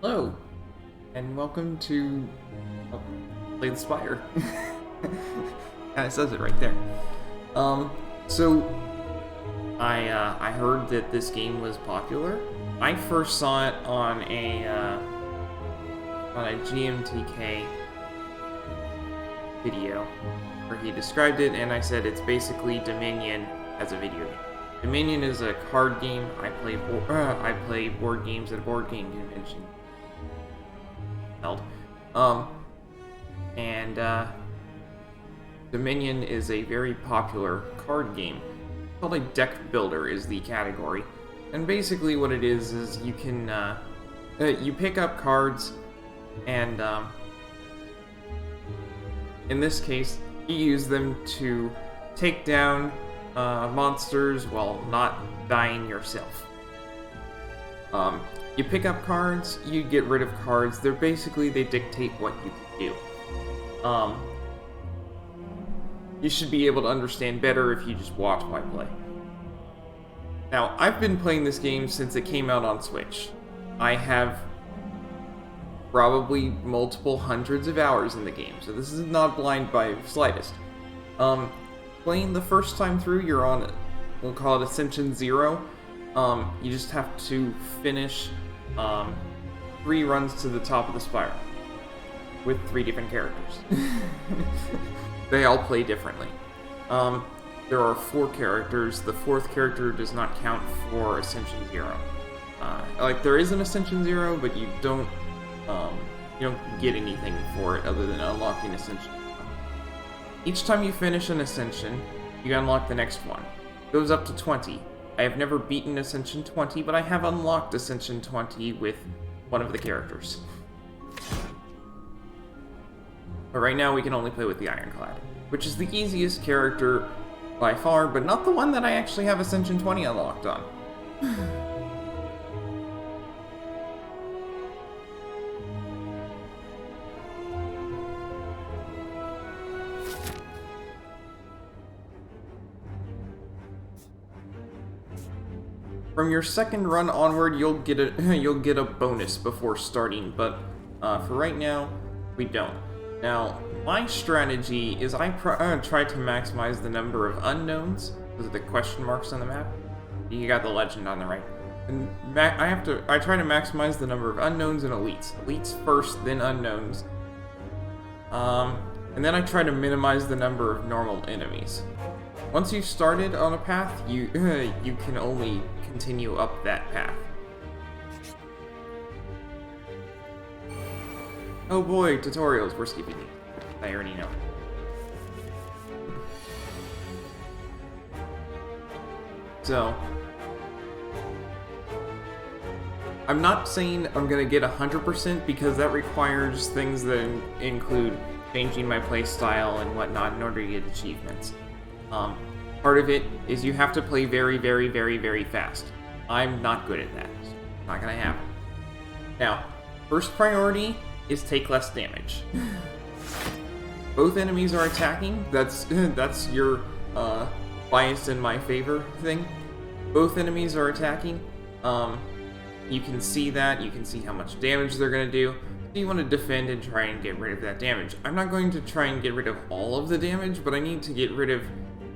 Hello, and welcome to Play the Spire. Kinda says it right there. So I heard that this game was popular. I first saw it on a GMTK video where he described it, and I said it's basically Dominion as a video game. Dominion is a card game. I play board games at a board game convention. Dominion is a very popular card game. It's called a deck builder is the category, and basically what it is you can you pick up cards, and in this case you use them to take down monsters while not dying yourself. You pick up cards, you get rid of cards. They dictate what you can do. You should be able to understand better if you just watch my play. Now, I've been playing this game since it came out on Switch. I have probably multiple hundreds of hours in the game, so this is not blind by the slightest. Playing the first time through, you're on, we'll call it Ascension 0. You just have to finish 3 runs to the top of the Spire with 3 different characters. They all play differently. There are 4 characters. The 4th character does not count for Ascension 0. There is an Ascension 0, but you don't get anything for it other than unlocking Ascension 1. Each time you finish an Ascension, you unlock the next one. It goes up to 20. I have never beaten Ascension 20, but I have unlocked Ascension 20 with one of the characters. But right now we can only play with the Ironclad, which is the easiest character by far, but not the one that I actually have Ascension 20 unlocked on. From your second run onward, you'll get a bonus before starting, but for right now, we don't. Now, my strategy is I try to maximize the number of unknowns. Those are the question marks on the map. You got the legend on the right. And I try to maximize the number of unknowns and elites. Elites first, then unknowns. And then I try to minimize the number of normal enemies. Once you've started on a path, you can only continue up that path. Oh boy, tutorials, we're skipping these. I already know. So, I'm not saying I'm gonna get 100% because that requires things that include changing my playstyle and whatnot in order to get achievements. Part of it is you have to play very, very, very, very fast. I'm not good at that. So not gonna happen. Now, first priority is take less damage. Both enemies are attacking. That's your bias in my favor thing. Both enemies are attacking. You can see that. You can see how much damage they're gonna do. So you want to defend and try and get rid of that damage. I'm not going to try and get rid of all of the damage, but I need to get rid of.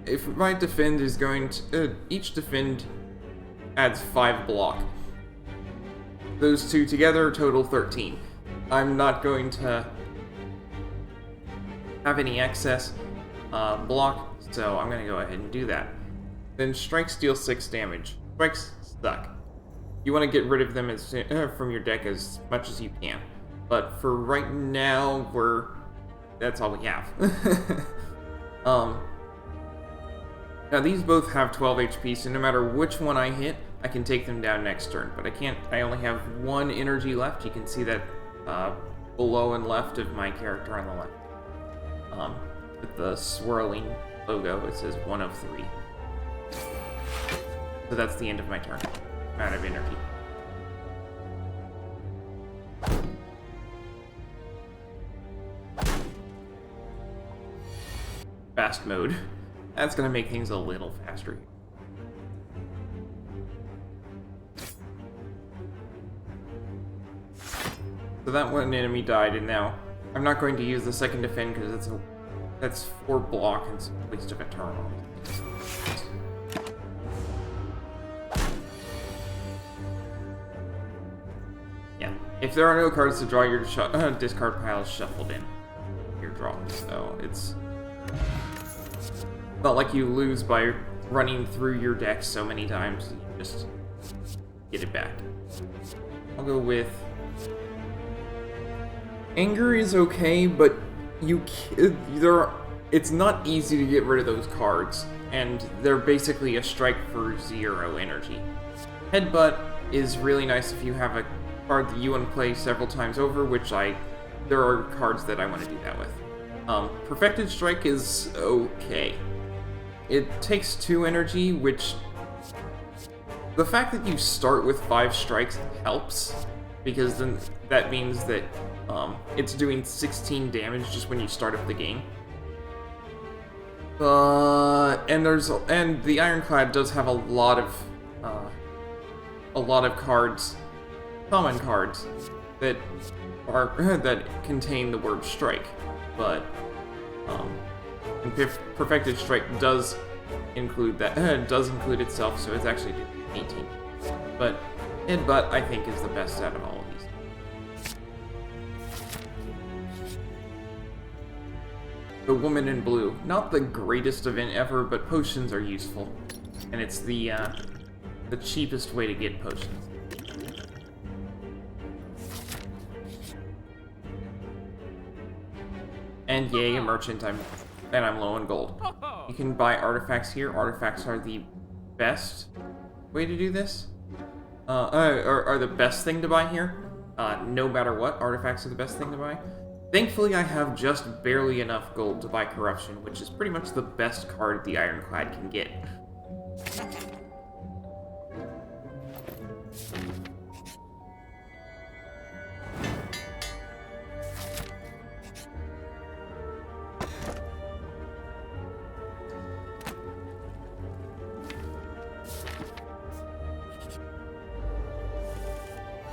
If my defend is going to... each defend adds 5 block. Those two together total 13. I'm not going to have any excess block, so I'm going to go ahead and do that. Then strikes deal 6 damage. Strikes suck. You want to get rid of them from your deck as much as you can. But for right now, that's all we have. Now these both have 12 HP, so no matter which one I hit, I can take them down next turn. But I only have 1 energy left. You can see that below and left of my character on the left. With the swirling logo, it says 1 of 3. So that's the end of my turn. I'm out of energy. Fast mode. That's gonna make things a little faster. So that one enemy died, and now I'm not going to use the second defend because that's 4 block and it's a waste of a turn. Yeah, if there are no cards to draw, your discard pile is shuffled in your draw, so it's not like you lose by running through your deck so many times. You just get it back. I'll go with Anger is okay, but it's not easy to get rid of those cards, and they're basically a strike for 0 energy. Headbutt is really nice if you have a card that you want to play several times over, which there are cards that I want to do that with. Perfected Strike is okay. It takes 2 energy, which the fact that you start with 5 strikes helps, because then that means that it's doing 16 damage just when you start up the game. And the Ironclad does have a lot of cards, common cards, that contain the word strike, but and Perfected Strike does include that, does include itself, so it's actually doing 18. But Headbutt, I think, is the best out of all of these. The Woman in Blue. Not the greatest event ever, but potions are useful. And it's the cheapest way to get potions. And yay, a merchant, and I'm low on gold. You can buy artifacts here. Artifacts are the best way to do this. Are the best thing to buy here. No matter what, artifacts are the best thing to buy. Thankfully, I have just barely enough gold to buy Corruption, which is pretty much the best card the Ironclad can get.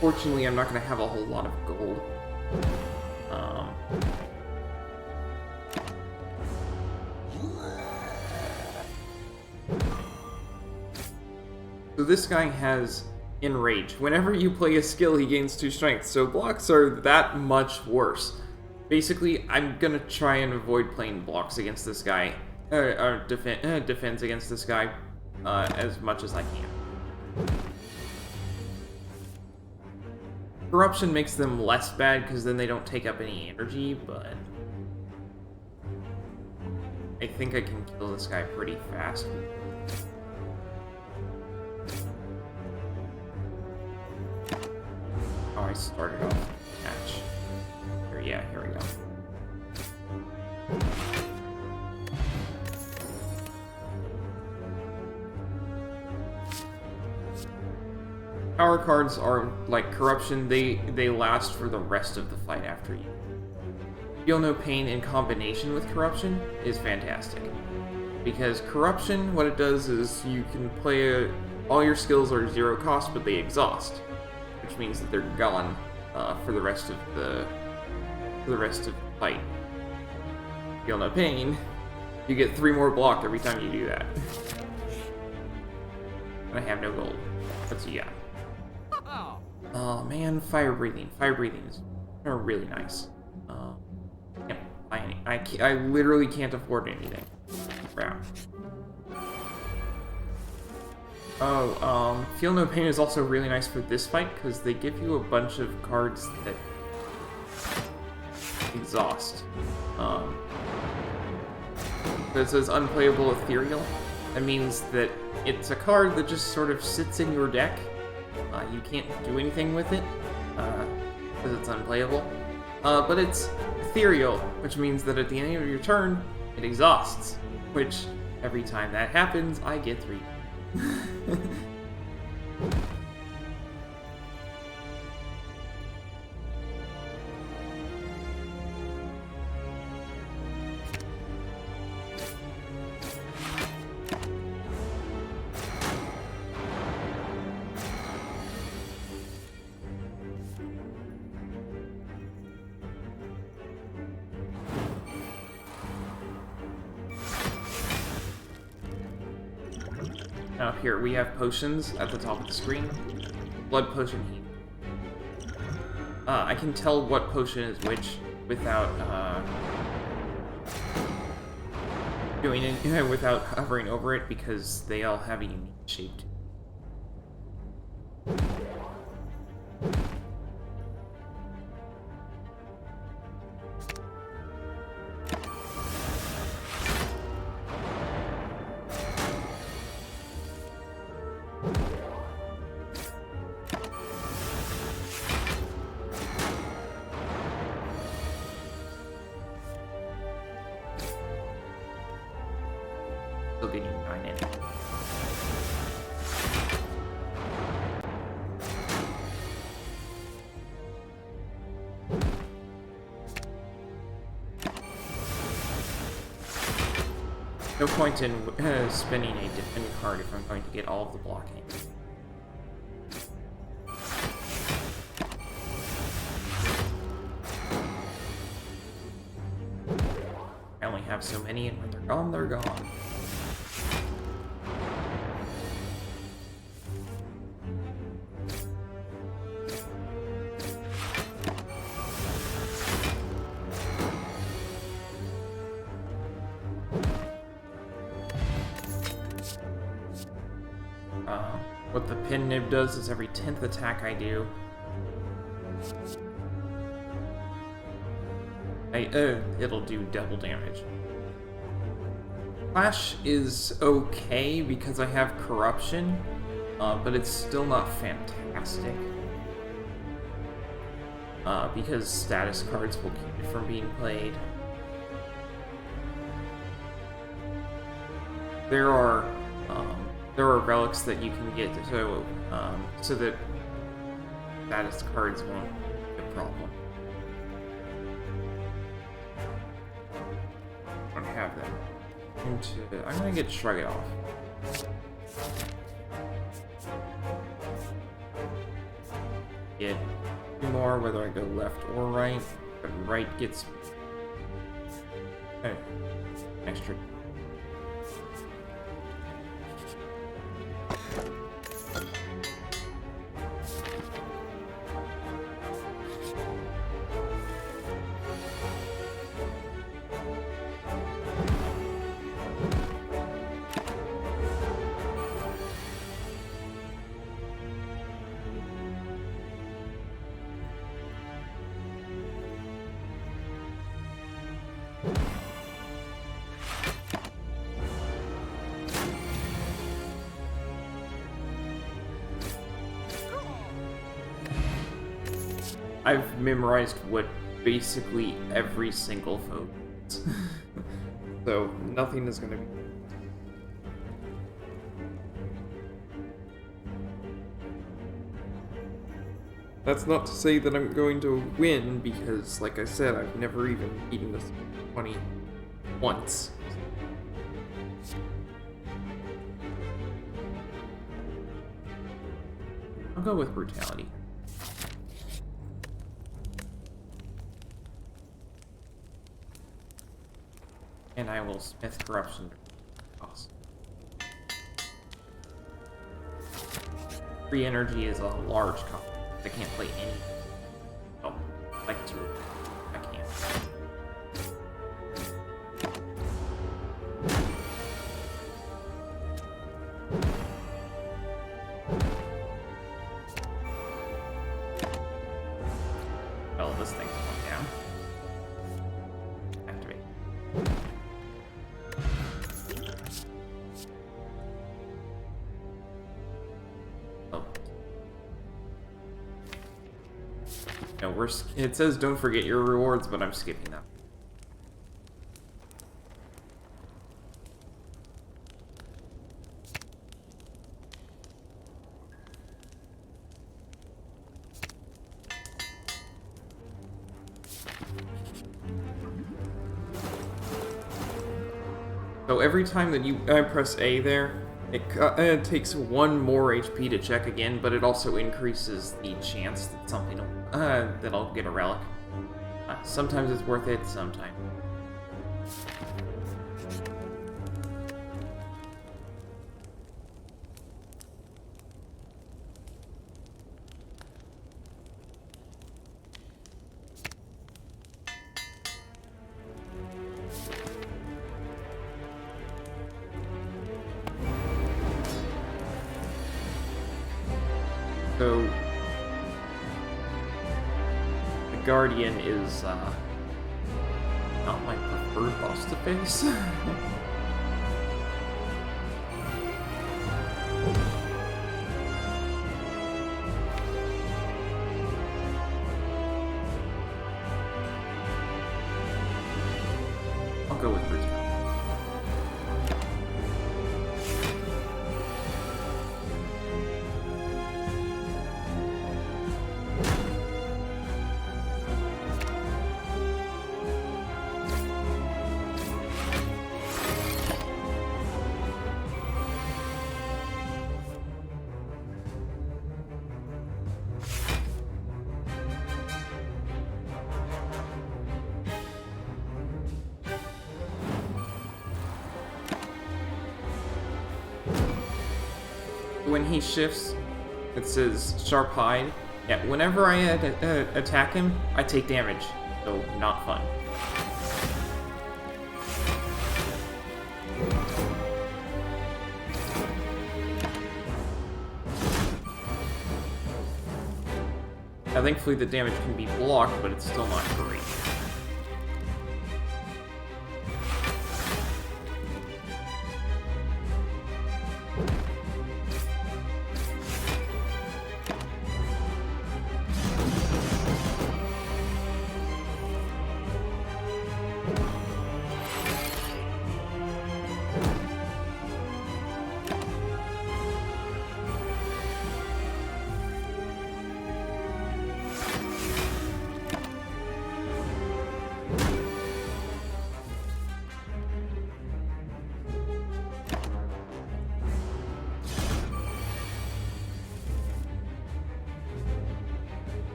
Fortunately, I'm not going to have a whole lot of gold. So this guy has Enrage. Whenever you play a skill, he gains 2 strength, so blocks are that much worse. Basically, I'm going to try and avoid playing blocks against this guy, or defense against this guy, as much as I can. Corruption makes them less bad because then they don't take up any energy, but I think I can kill this guy pretty fast. Oh, I started off the match. Here we go. Power cards are like Corruption, they last for the rest of the fight after you. Feel No Pain in combination with Corruption is fantastic. Because Corruption, what it does is you can play all your skills are 0 cost, but they exhaust. Which means that they're gone for the rest of the fight. Feel No Pain, you get 3 more block every time you do that. And I have no gold. What's he got? Oh man, Fire Breathing. Fire Breathing is really nice. Can't buy any. I literally can't afford anything. Crap. Oh, Feel No Pain is also really nice for this fight because they give you a bunch of cards that exhaust. It says Unplayable Ethereal. That means that it's a card that just sort of sits in your deck. You can't do anything with it, because it's unplayable. But it's ethereal, which means that at the end of your turn, it exhausts. Which, every time that happens, I get 3. Now here, we have potions at the top of the screen. Blood potion heat. I can tell what potion is which without, doing it, without hovering over it, because they all have a unique shape to them. Still getting 9 in. No point in spending a defend card if I'm going to get all of the blocking. I only have so many, and when they're gone, they're gone. What the pin nib does is every 10th attack I do, it'll do double damage. Flash is okay because I have corruption, but it's still not fantastic. Because status cards will keep it from being played. There are relics that you can get so that status cards won't be a problem. I don't have them. I'm gonna get Shrug It Off. Get 2 more, whether I go left or right. But right gets extra. I've memorized what basically every single foe is. So nothing is going to be... That's not to say that I'm going to win, because, like I said, I've never even beaten this 20 once. I'll go with brutality. And I will smith corruption. Awesome. Free energy is a large cost. I can't play any. Oh, like 2. I can't. Oh, this thing's going down. Activate. No, it says don't forget your rewards, but I'm skipping that. So every time that you press A there, it takes 1 more HP to check again, but it also increases the chance that something that I'll get a relic. Sometimes it's worth it, sometimes. Guardian is not my preferred boss to face. I'll go with Brutal. When he shifts, it says Sharp Hide. Yeah, whenever I attack him, I take damage, so not fun. Now, thankfully the damage can be blocked, but it's still not great.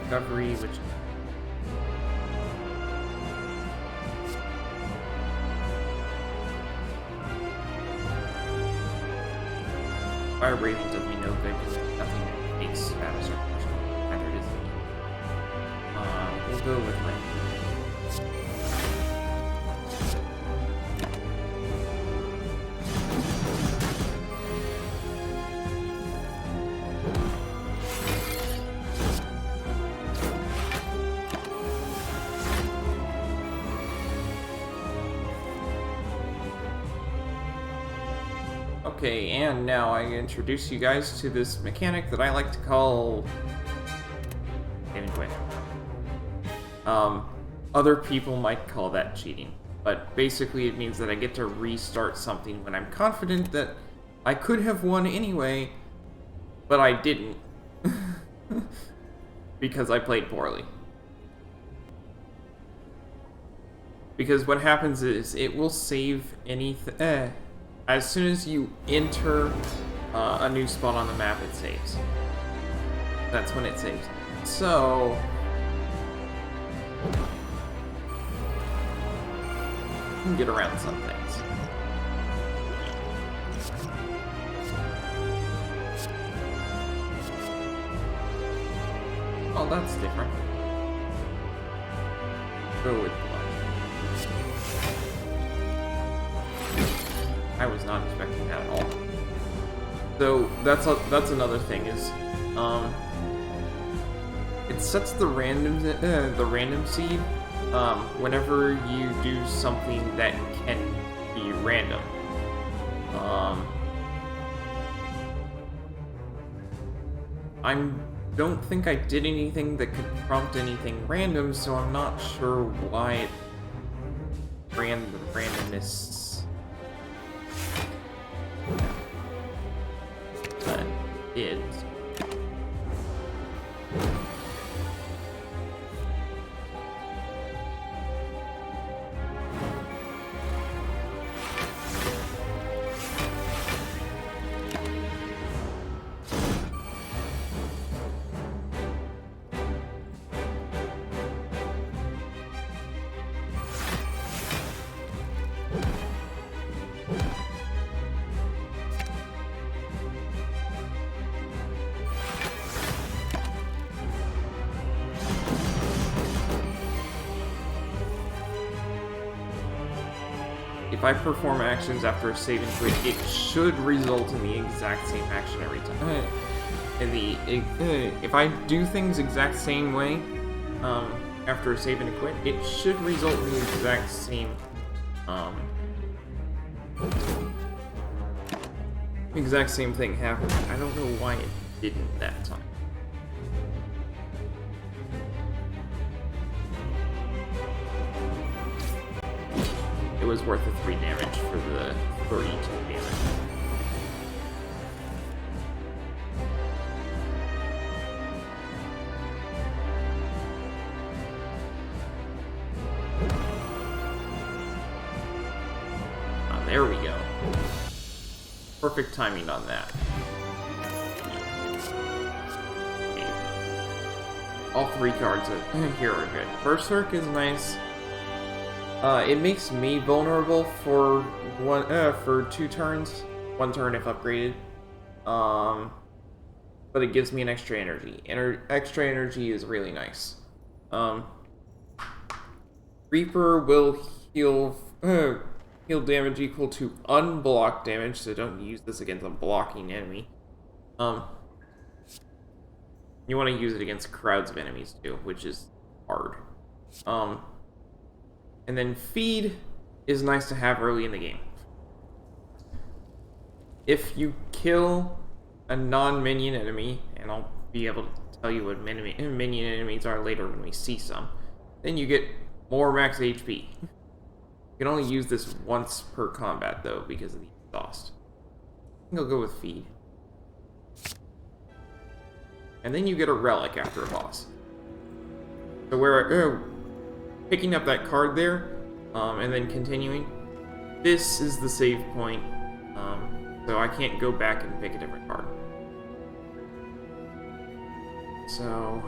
Discovery, which Fire Breathing does me no good because nothing makes status or personal. Either does me. We'll go with Rain. Okay, and now I introduce you guys to this mechanic that I like to call... Anyway. Other people might call that cheating, but basically it means that I get to restart something when I'm confident that I could have won anyway, but I didn't. Because I played poorly. Because what happens is, it will save anything... As soon as you enter a new spot on the map, it saves. That's when it saves. So... you can get around some things. Oh, that's different. Go with blood. I was not expecting that at all. So that's another thing is, it sets the random seed whenever you do something that can be random. I don't think I did anything that could prompt anything random, so I'm not sure why it ran the randomness. But it. if I perform actions after a save and quit, it should result in the exact same action every time. If I do things exact same way after a save and a quit, it should result in the exact same thing happening. I don't know why it didn't that time. It was worth the 3 damage for the 32 damage. There we go. Perfect timing on that. Okay. All 3 cards here are good. Berserk is nice. It makes me vulnerable for 2 turns. 1 turn if upgraded. But it gives me an extra energy. Extra energy is really nice. Reaper will heal damage equal to unblocked damage, so don't use this against a blocking enemy. You want to use it against crowds of enemies too, which is hard. And then feed is nice to have early in the game. If you kill a non-minion enemy, and I'll be able to tell you what minion enemies are later when we see some, then you get more max HP. You can only use this once per combat, though, because of the exhaust. I think I'll go with feed. And then you get a relic after a boss. So where picking up that card there, and then continuing, this is the save point, so I can't go back and pick a different card. So...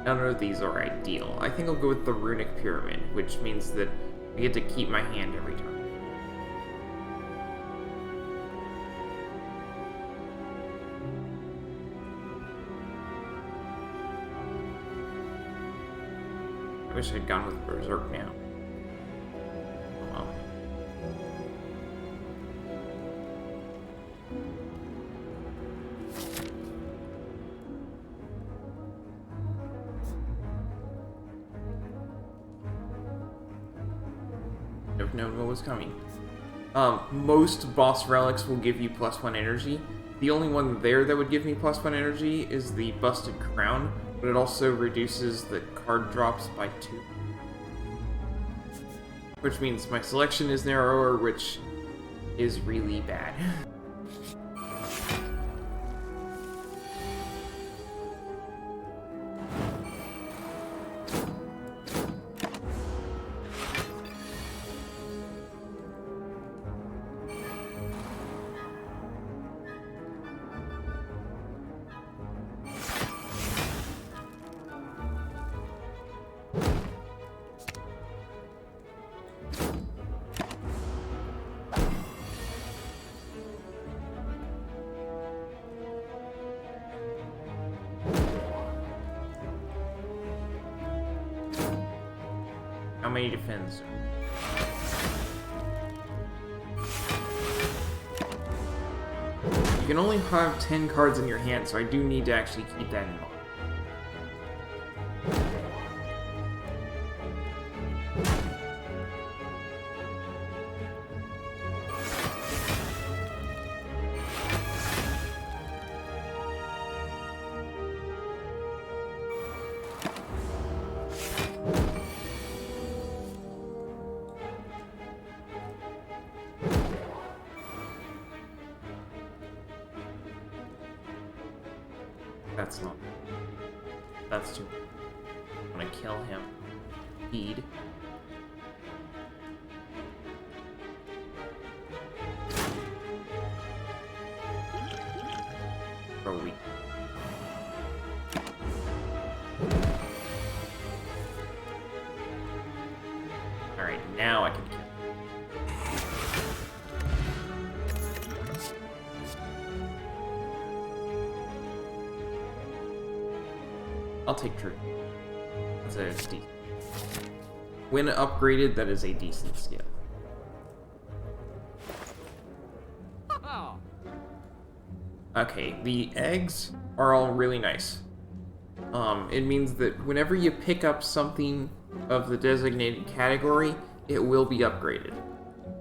none of these are ideal. I think I'll go with the Runic Pyramid, which means that I get to keep my hand every turn. I wish I'd gone with Berserk now. Oh well. I've known what was coming. Most boss relics will give you +1 energy. The only one there that would give me +1 energy is the Busted Crown, but it also reduces the card drops by 2. Which means my selection is narrower, which is really bad. How many defends? You can only have 10 cards in your hand, so I do need to actually keep that in mind. That's not... That's too... I'm gonna kill him. Feed. Bro, weak. Alright, now I can kill him. I'll take true. That's a decent. When upgraded, that is a decent skill. Okay, the eggs are all really nice. It means that whenever you pick up something of the designated category, it will be upgraded.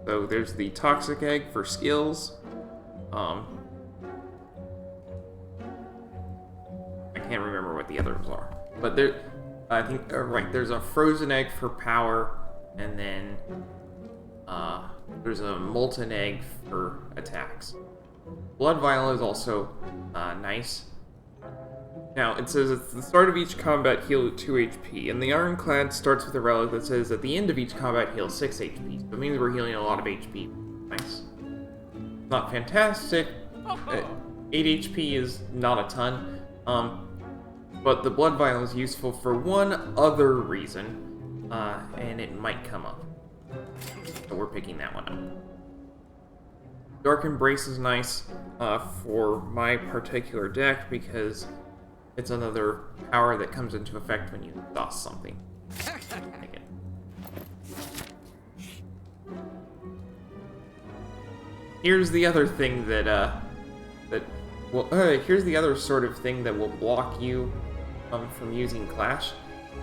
So there's the toxic egg for skills. I can't remember what the others are, but there, I think right. There's a frozen egg for power, and then there's a molten egg for attacks. Blood vial is also nice. Now, it says at the start of each combat, heal 2 HP, and the Ironclad starts with a relic that says at the end of each combat, heal 6 HP. So it means we're healing a lot of HP. Nice. Not fantastic. 8 HP is not a ton. But the Blood Vial is useful for one other reason, and it might come up. So we're picking that one up. Dark Embrace is nice for my particular deck because it's another power that comes into effect when you DOS something. Take it. Here's the other thing that here's the other sort of thing that will block you from using Clash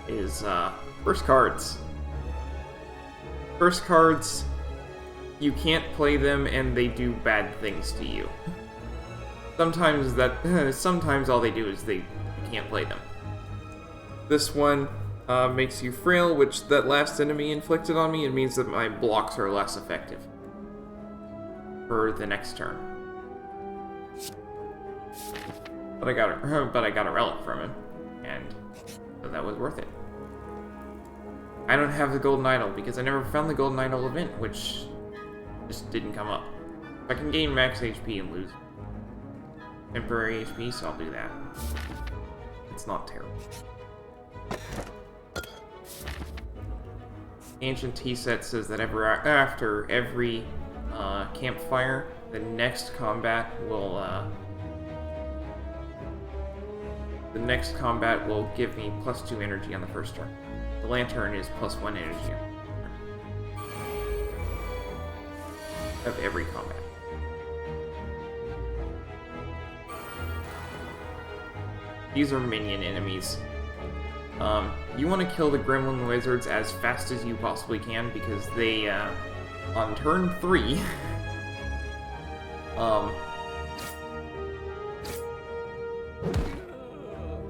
is first cards. First cards, you can't play them and they do bad things to you. Sometimes all they do is you can't play them. This one makes you frail, which that last enemy inflicted on me, it means that my blocks are less effective for the next turn. But I got a relic from him, and so that was worth it. I don't have the Golden Idol because I never found the Golden Idol event, which just didn't come up. I can gain max HP and lose temporary HP, so I'll do that. It's not terrible. Ancient Tea Set says that after every campfire, the next combat will give me +2 energy on the first turn. The Lantern is +1 energy of every combat. These are minion enemies. You want to kill the Gremlin Lizards as fast as you possibly can because they, on turn 3,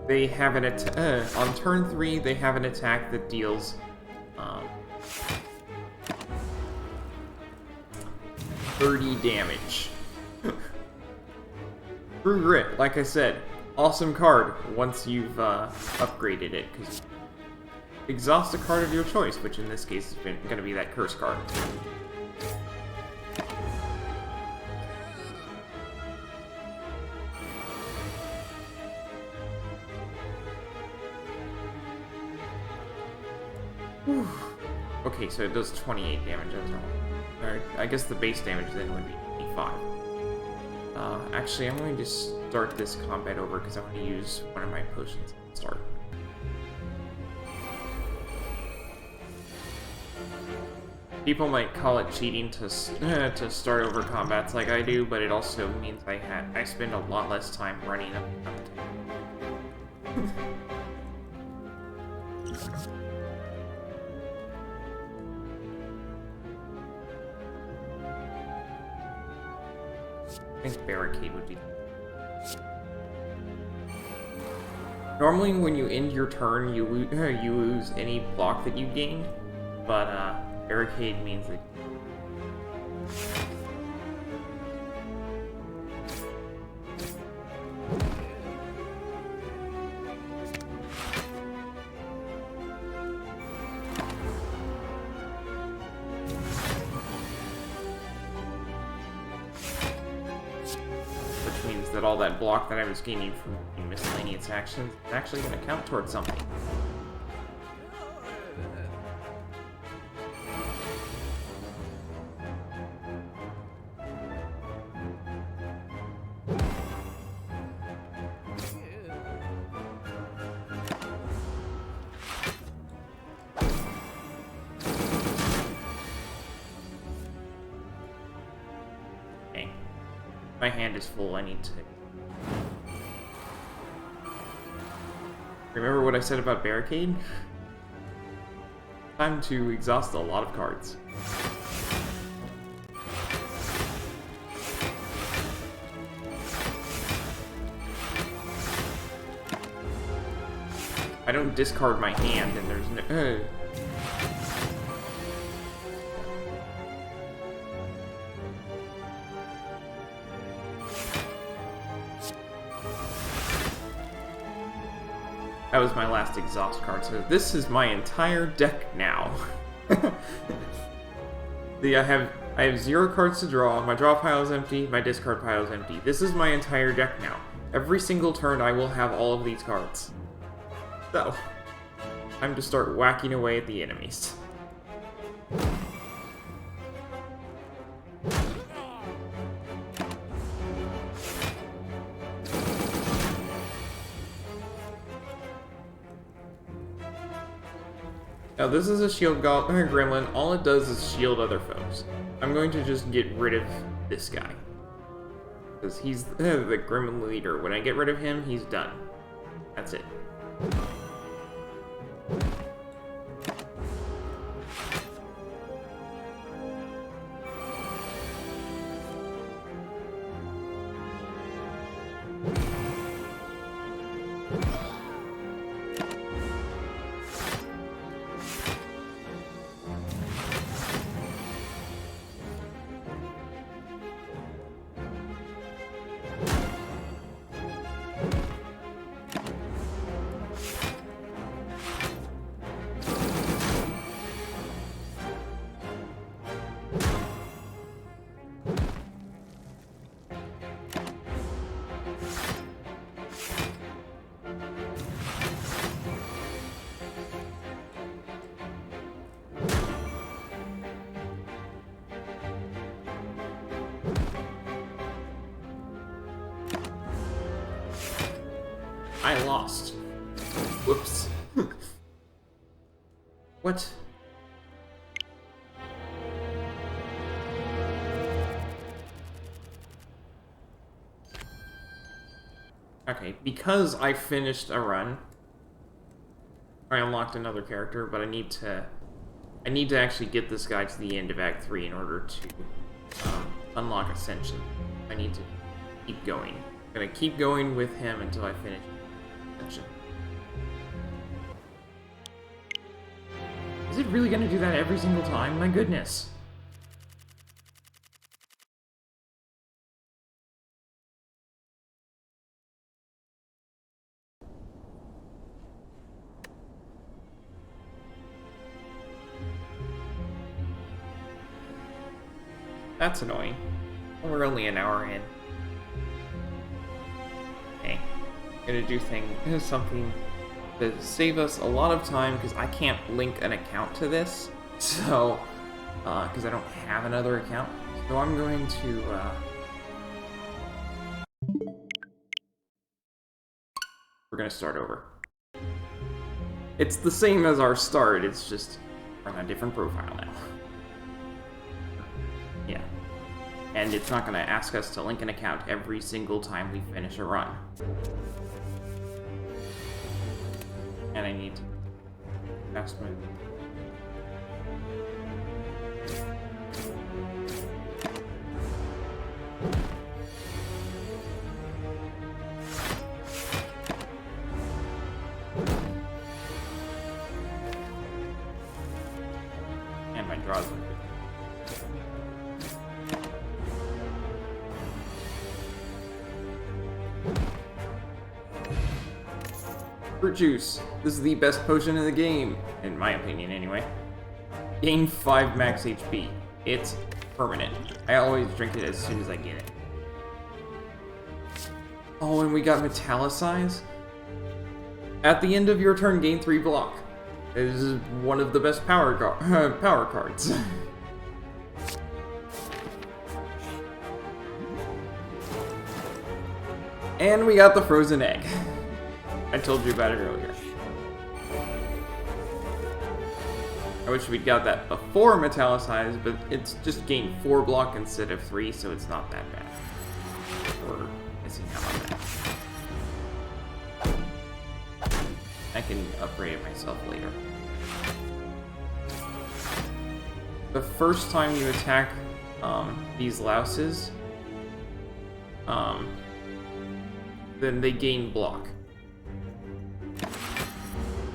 they have an on turn 3, they have an attack that deals 30 damage. True Grit, like I said, awesome card once you've upgraded it, because exhaust a card of your choice, which in this case is going to be that curse card. Whew. Okay, so it does 28 damage. Alright, I guess the base damage then would be 25. Actually, I'm going to start this combat over because I want to use one of my potions at the start. People might call it cheating to start over combats like I do, but it also means I spend a lot less time running up. I think Barricade would be. Normally, when you end your turn, you lose any block that you gained, but Barricade means that. That all that block that I was gaining from miscellaneous actions is actually going to count towards something. My hand is full, I need to... Remember what I said about Barricade? Time to exhaust a lot of cards. I don't discard my hand and there's no... That was my last exhaust card, so this is my entire deck now. I have 0 cards to draw, my draw pile is empty, my discard pile is empty. This is my entire deck now. Every single turn I will have all of these cards. So, time to start whacking away at the enemies. Now this is a shield gremlin, all it does is shield other foes. I'm going to just get rid of this guy. Because he's the gremlin leader. When I get rid of him, he's done. That's it. I lost. Whoops. What? Okay, because I finished a run, I unlocked another character, but I need to actually get this guy to the end of Act 3 in order to unlock Ascension. I need to keep going. I'm gonna keep going with him until I finish Ascension. Is it really gonna do that every single time? My goodness. That's annoying. We're only an hour in. Okay. I'm gonna do something to save us a lot of time, because I can't link an account to this. So, because I don't have another account. So I'm going to, we're gonna start over. It's the same as our start, it's just on a different profile now. Yeah. And it's not going to ask us to link an account every single time we finish a run. And I need to pass my... And my draws are good. Fruit juice. This is the best potion in the game, in my opinion anyway. Gain 5 max HP. It's permanent. I always drink it as soon as I get it. Oh, and we got Metallicize. At the end of your turn, gain 3 block. This is one of the best power cards. And we got the frozen egg. I told you about it earlier. I wish we'd got that before Metallicize, but it's just gained 4 block instead of 3, so it's not that bad. for missing out on that. I can upgrade it myself later. The first time you attack these louses, then they gain block.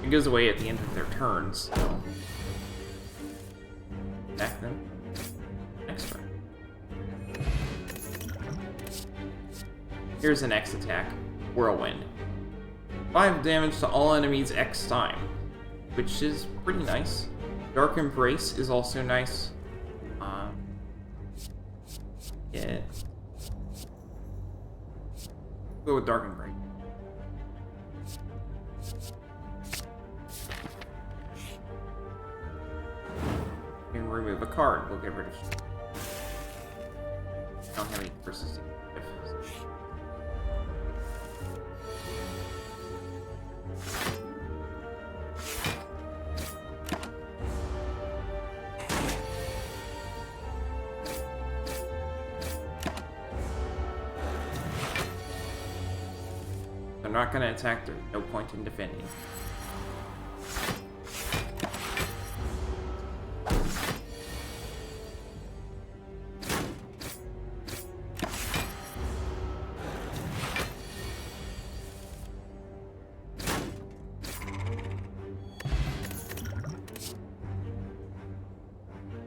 It goes away at the end of their turns, so attack them next turn. Here's an X attack, Whirlwind. 5 damage to all enemies X time, which is pretty nice. Dark Embrace is also nice. Yeah. Go with Dark Embrace. And remove a card. We'll get rid of. I don't have any versus. I'm not gonna attack, there's no point in defending.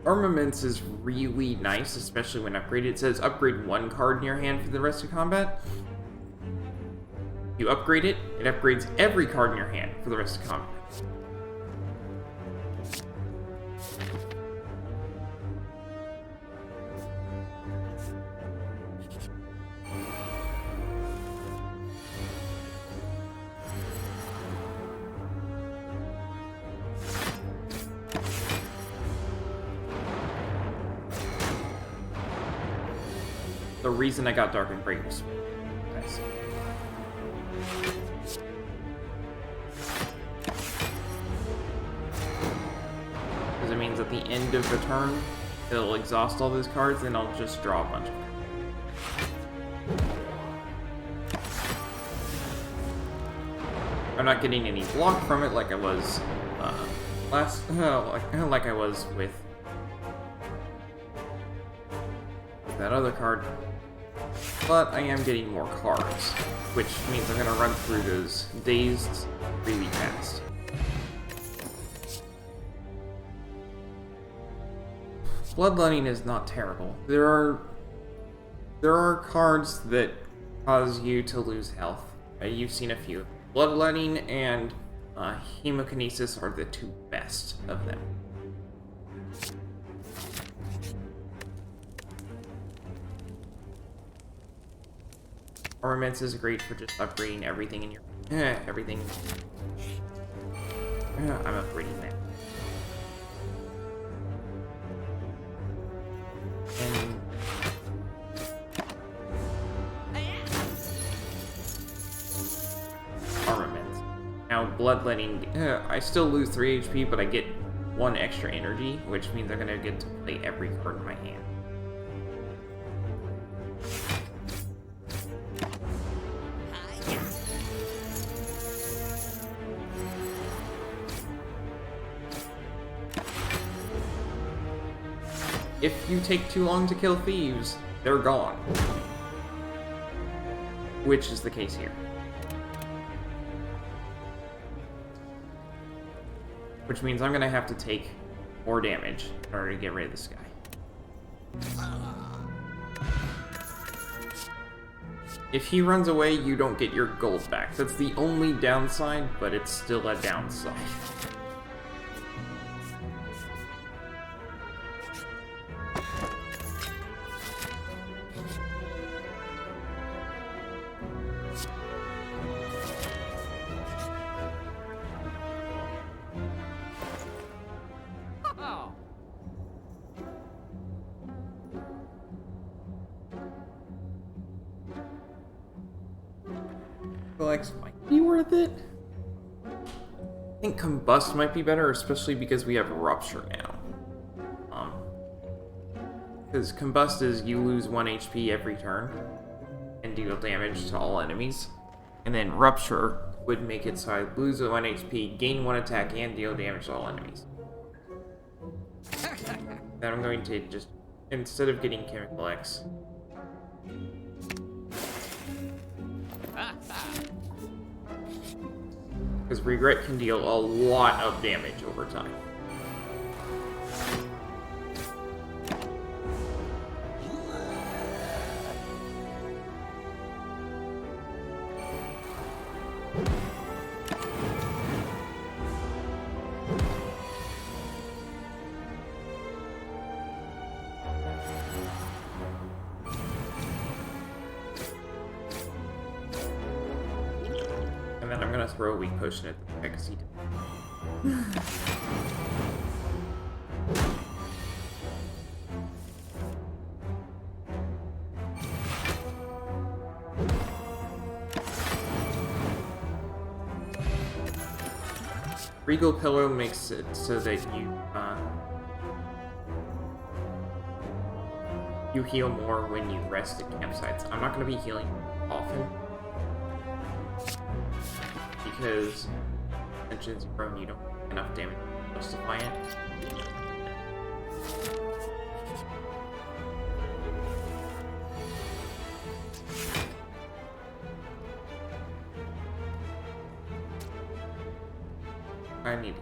Armaments is really nice, especially when upgraded. It says upgrade 1 card in your hand for the rest of combat. You upgrade it, it upgrades every card in your hand for the rest of combat. The reason I got Dark Embrace was nice. Because it means at the end of the turn, it'll exhaust all those cards, and I'll just draw a bunch of them. I'm not getting any block from it like I was like I was with that other card. But I am getting more cards, which means I'm going to run through those dazed really fast. Bloodletting is not terrible. There are cards that cause you to lose health. You've seen a few. Bloodletting and Hemokinesis are the 2 best of them. Armaments is great for just upgrading everything in your... everything. I'm upgrading that. And... armaments. Now, Bloodletting... I still lose 3 HP, but I get 1 extra energy, which means I'm gonna get to play every card in my hand. If you take too long to kill thieves, they're gone. Which is the case here. Which means I'm gonna have to take more damage in order to get rid of this guy. If he runs away, you don't get your gold back. That's the only downside, but it's still a downside. X might be worth it. I think Combust might be better, especially because we have Rupture now. Because Combust is you lose 1 HP every turn, and deal damage to all enemies. And then Rupture would make it so I lose 1 HP, gain 1 attack, and deal damage to all enemies. Then I'm going to just, instead of getting Chemical X, because Regret can deal a lot of damage over time. And then I'm gonna throw a weak potion at the guy because he did. Regal Pillow makes it so that you heal more when you rest at campsites. I'm not going to be healing often because Ascension's prone, you don't have enough damage to justify it. I need to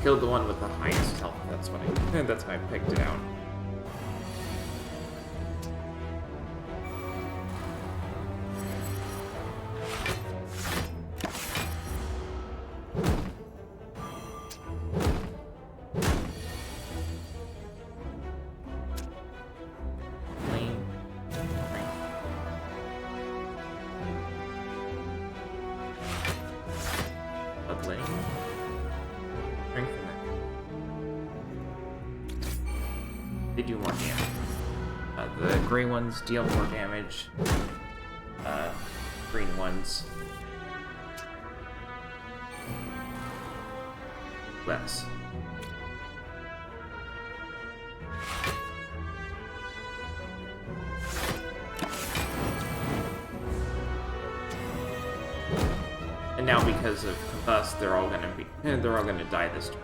killed the one with the highest health. That's what that's why I picked it out. They do more damage. The gray ones deal more damage. Green ones less. And now because of Combust, they're all gonna die this turn.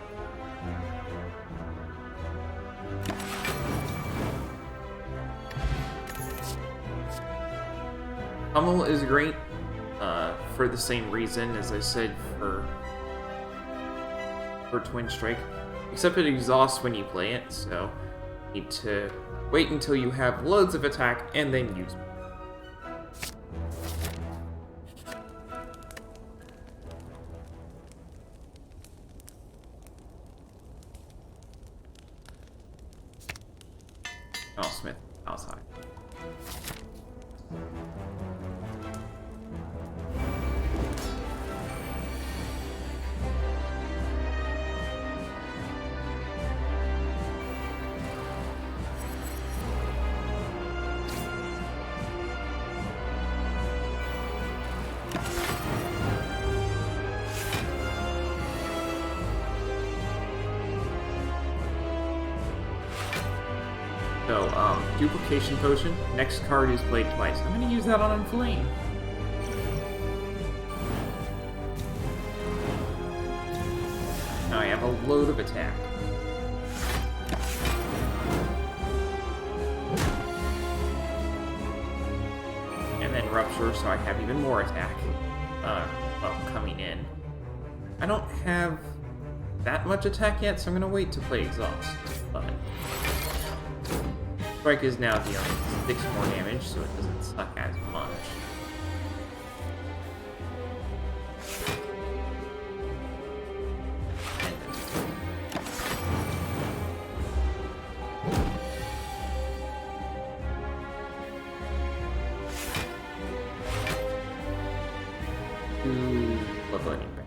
Pummel is great for the same reason as I said for Twin Strike, except it exhausts when you play it, so you need to wait until you have loads of attack and then use it. Oh, Smith, outside. So, Duplication Potion. Next card is played twice. I'm gonna use that on Inflame. Now I have a load of attack. And then Rupture, so I have even more attack. Well, coming in. I don't have that much attack yet, so I'm gonna wait to play Exhaust. But Strike is now dealing 6 more damage, so it doesn't suck as much. Ooh, Bloodletting back.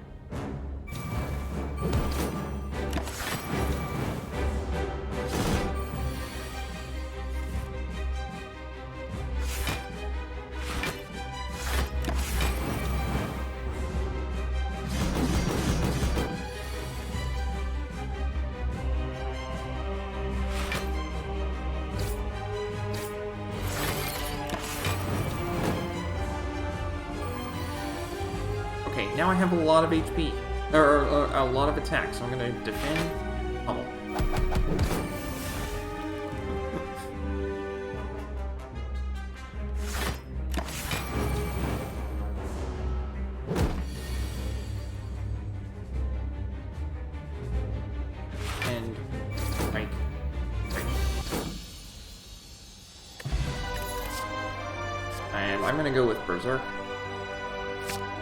now I have a lot of HP, or a lot of attack, so I'm gonna defend, pummel. And strike. And I'm gonna go with Berserk.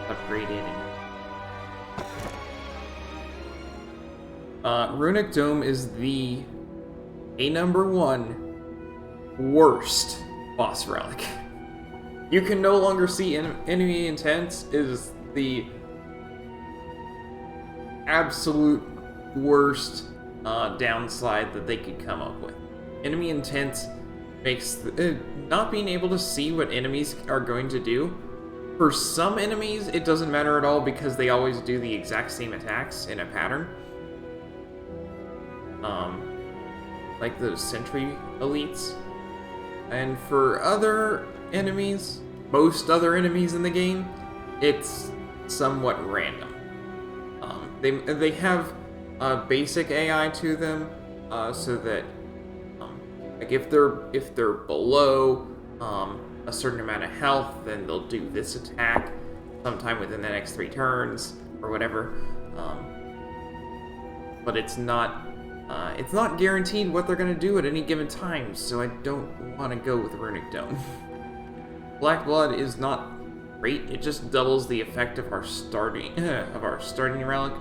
Upgraded. Runic Dome is the #1 worst boss relic. You can no longer see enemy intents is the absolute worst downside that they could come up with. Enemy intent makes not being able to see what enemies are going to do. For some enemies, it doesn't matter at all because they always do the exact same attacks in a pattern. Like those sentry elites. And for other enemies, most other enemies in the game, it's somewhat random. They have a basic AI to them, so that like if they're below a certain amount of health, then they'll do this attack sometime within the next 3 turns or whatever. But it's not guaranteed what they're gonna do at any given time, so I don't want to go with Runic Dome. Black Blood is not great; it just doubles the effect of our starting relic.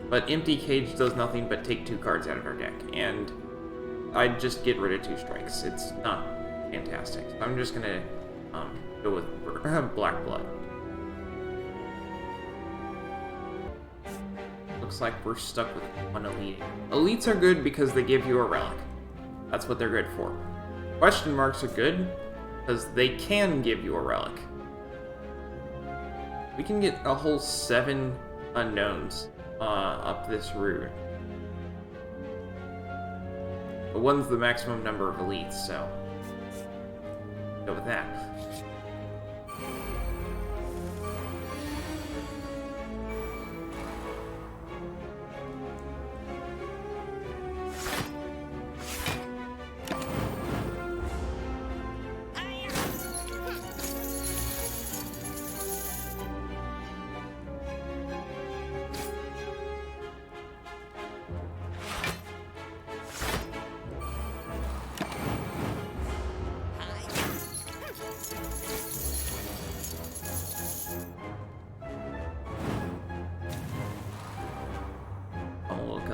But Empty Cage does nothing but take 2 cards out of our deck, and I'd just get rid of 2 strikes. It's not fantastic. So I'm just gonna go with Black Blood. Looks like we're stuck with 1 elite. Elites are good because they give you a relic. That's what they're good for. Question marks are good because they can give you a relic. We can get a whole 7 unknowns up this route. But 1's the maximum number of elites, so go with that.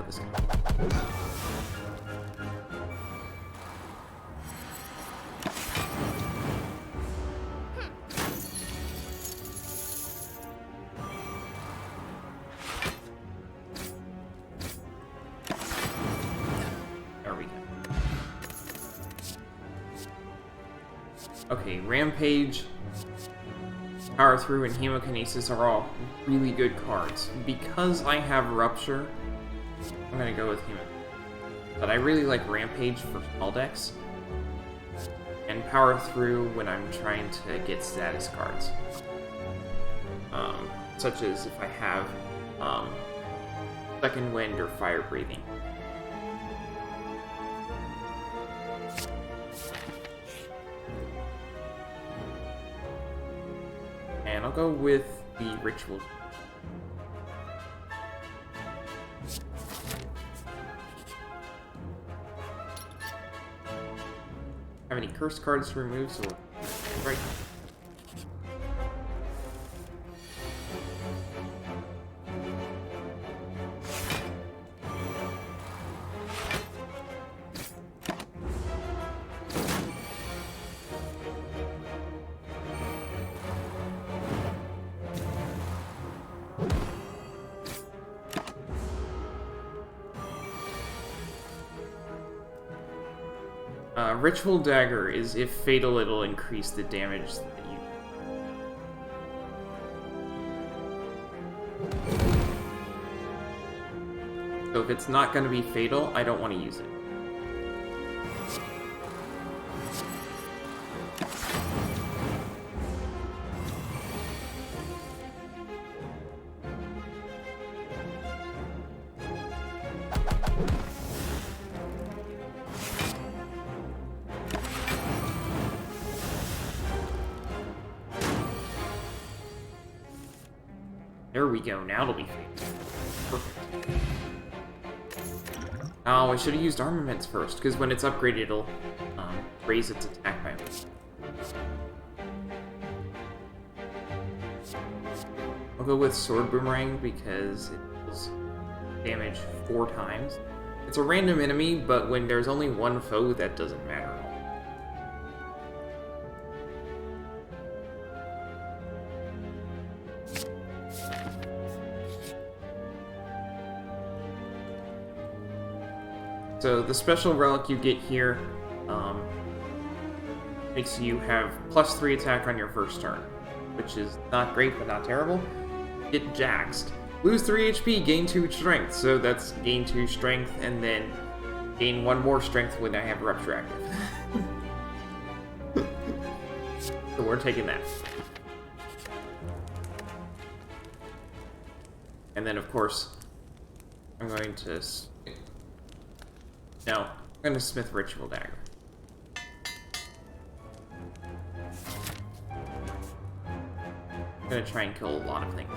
This guy. There we go. Okay, Rampage, Power Through, and Hemokinesis are all really good cards. Because I have Rupture, I'm gonna go with Human. But I really like Rampage for small decks. And Power Through when I'm trying to get status cards. Such as if I have Second Wind or Fire Breathing. And I'll go with the Ritual. Have any curse cards to remove, so right. Ritual Dagger is, if fatal, it'll increase the damage that you... So if it's not going to be fatal, I don't want to use it. There we go, now it'll be fake. Perfect. Oh, I should have used armaments first, because when it's upgraded, it'll raise its attack by 1. I'll go with Sword Boomerang because it does damage 4 times. It's a random enemy, but when there's only one foe, that doesn't matter at all. So the special relic you get here makes you have +3 attack on your first turn, which is not great, but not terrible. Get Jaxed. Lose 3 HP, gain 2 strength. So that's gain 2 strength, and then gain 1 more strength when I have Rupture active. So we're taking that. And then, of course, I'm going to... No, I'm going to Smith Ritual Dagger. I'm going to try and kill a lot of things.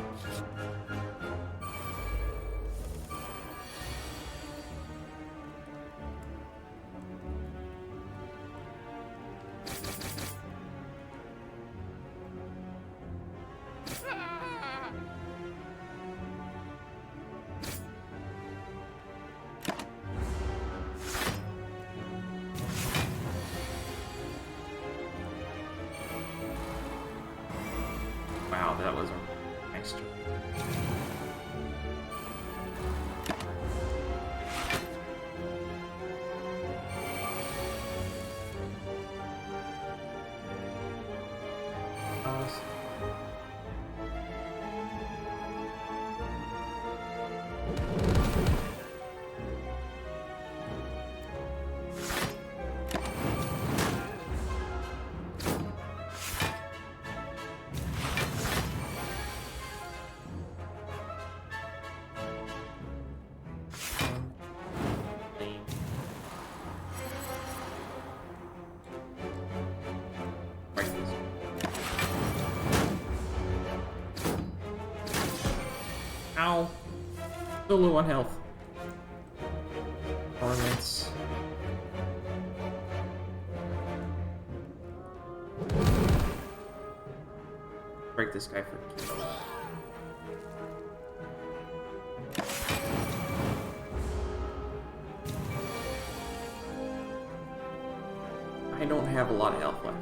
Wow, that was a nice turn. Ow. So low on health. Ornaments. Break this guy for kill. I don't have a lot of health left.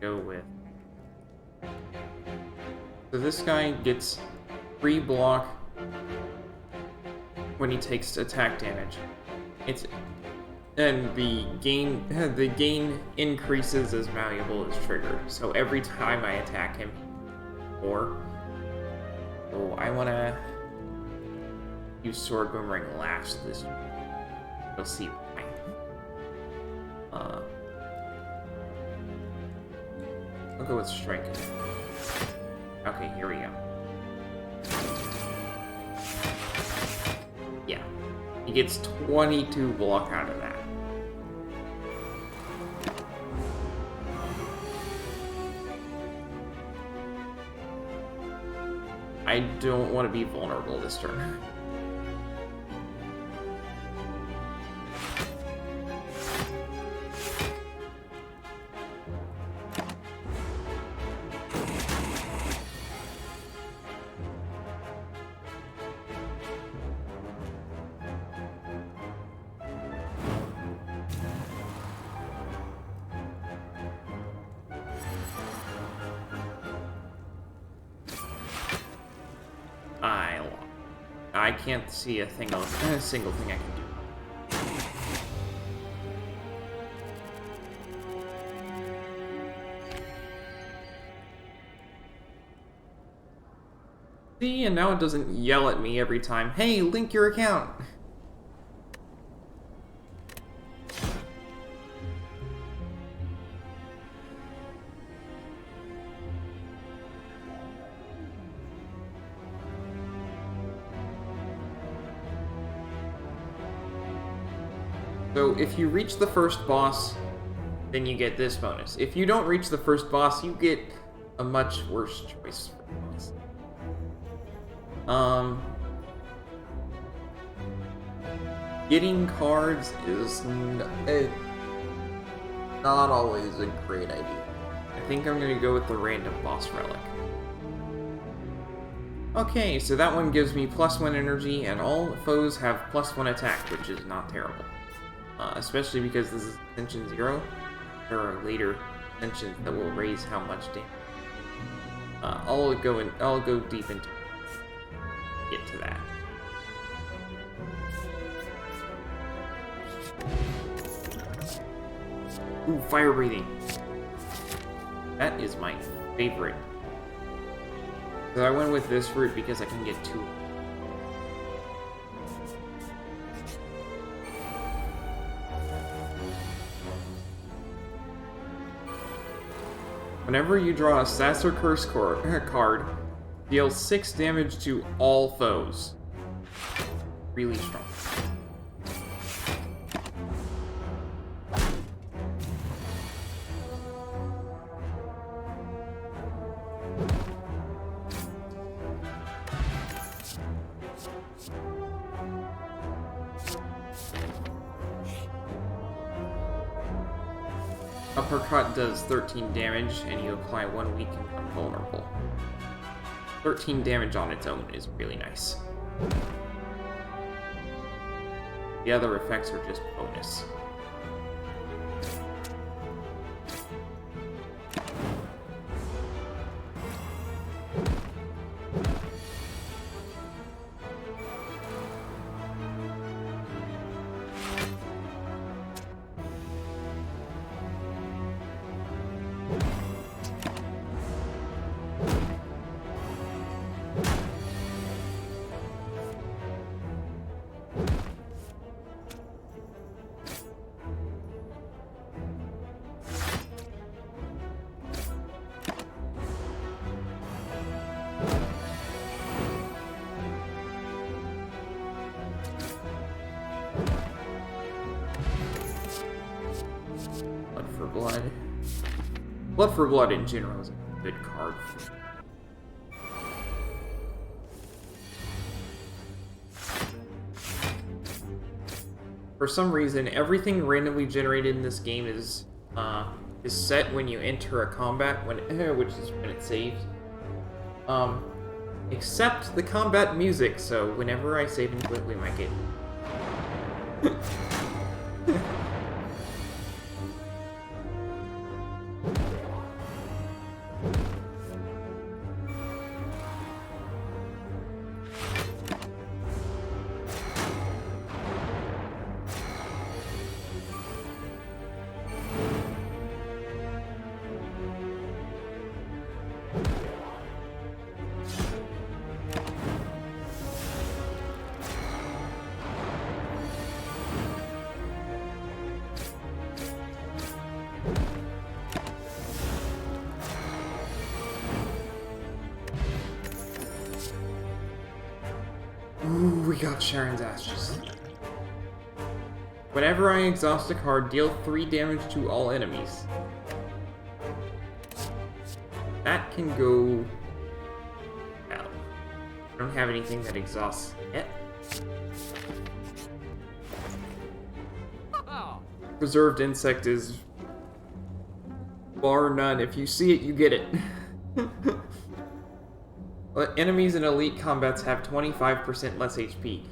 Go with. So this guy gets free block when he takes attack damage. And the gain increases as valuable is triggered. So every time I attack him, or I want to use Sword Boomerang last this. You'll see why. I'll go with Strike. Okay, here we go. Yeah. He gets 22 block out of that. I don't want to be vulnerable this turn. I can't see a single thing I can do. See, and now it doesn't yell at me every time, hey, link your account! So if you reach the first boss, then you get this bonus. If you don't reach the first boss, you get a much worse choice for bonus. Getting cards is not always a great idea. I think I'm gonna go with the random boss relic. Okay, so that one gives me +1 energy, and all foes have +1 attack, which is not terrible. Especially because this is Ascension 0. There are later ascensions that will raise how much damage. I'll go deep into get to that. Ooh, fire breathing. That is my favorite. So I went with this route because I can get 2. Whenever you draw a Sass or Curse card, deal 6 damage to all foes. Really strong. Uppercut does 13 damage, and you apply 1 weak and 1 vulnerable. 13 damage on its own is really nice. The other effects are just bonus. Blood for Blood in general is a good card. For some reason, everything randomly generated in this game is set when you enter a combat, which is when it's saved. Except the combat music, so whenever I save and quit, we might get... Ooh, we got Sharon's Ashes. Whenever I exhaust a card, deal 3 damage to all enemies. That can go... well, I don't have anything that exhausts yet. Preserved Insect is... bar none. If you see it, you get it. Enemies in elite combats have 25% less HP.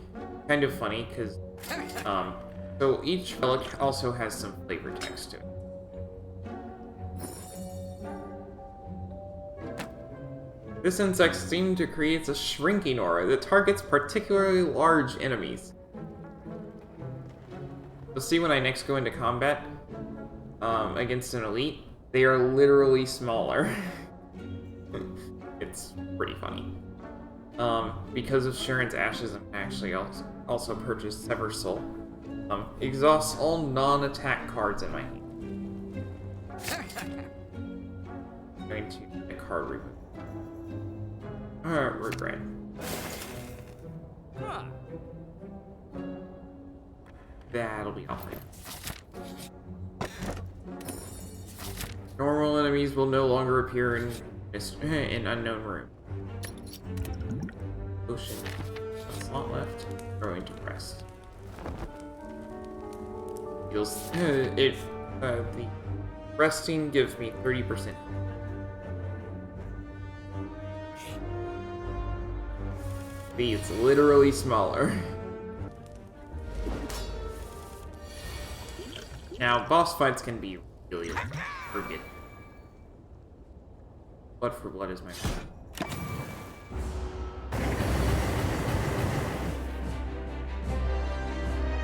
Kind of funny, because, so each relic also has some flavor text to it. This insect seems to create a shrinking aura that targets particularly large enemies. You'll see when I next go into combat, against an elite, they are literally smaller. It's pretty funny. Because of Sharon's ashes, I'm actually also purchased Sever Soul. Exhausts all non-attack cards in my hand. I'm going to get a card removal. Regret. That'll be alright. Normal enemies will no longer appear in unknown room. Ocean. A slot left. Going to rest. Feels the resting gives me 30%. It's literally smaller. Now, boss fights can be really forget. Blood for blood is my favorite.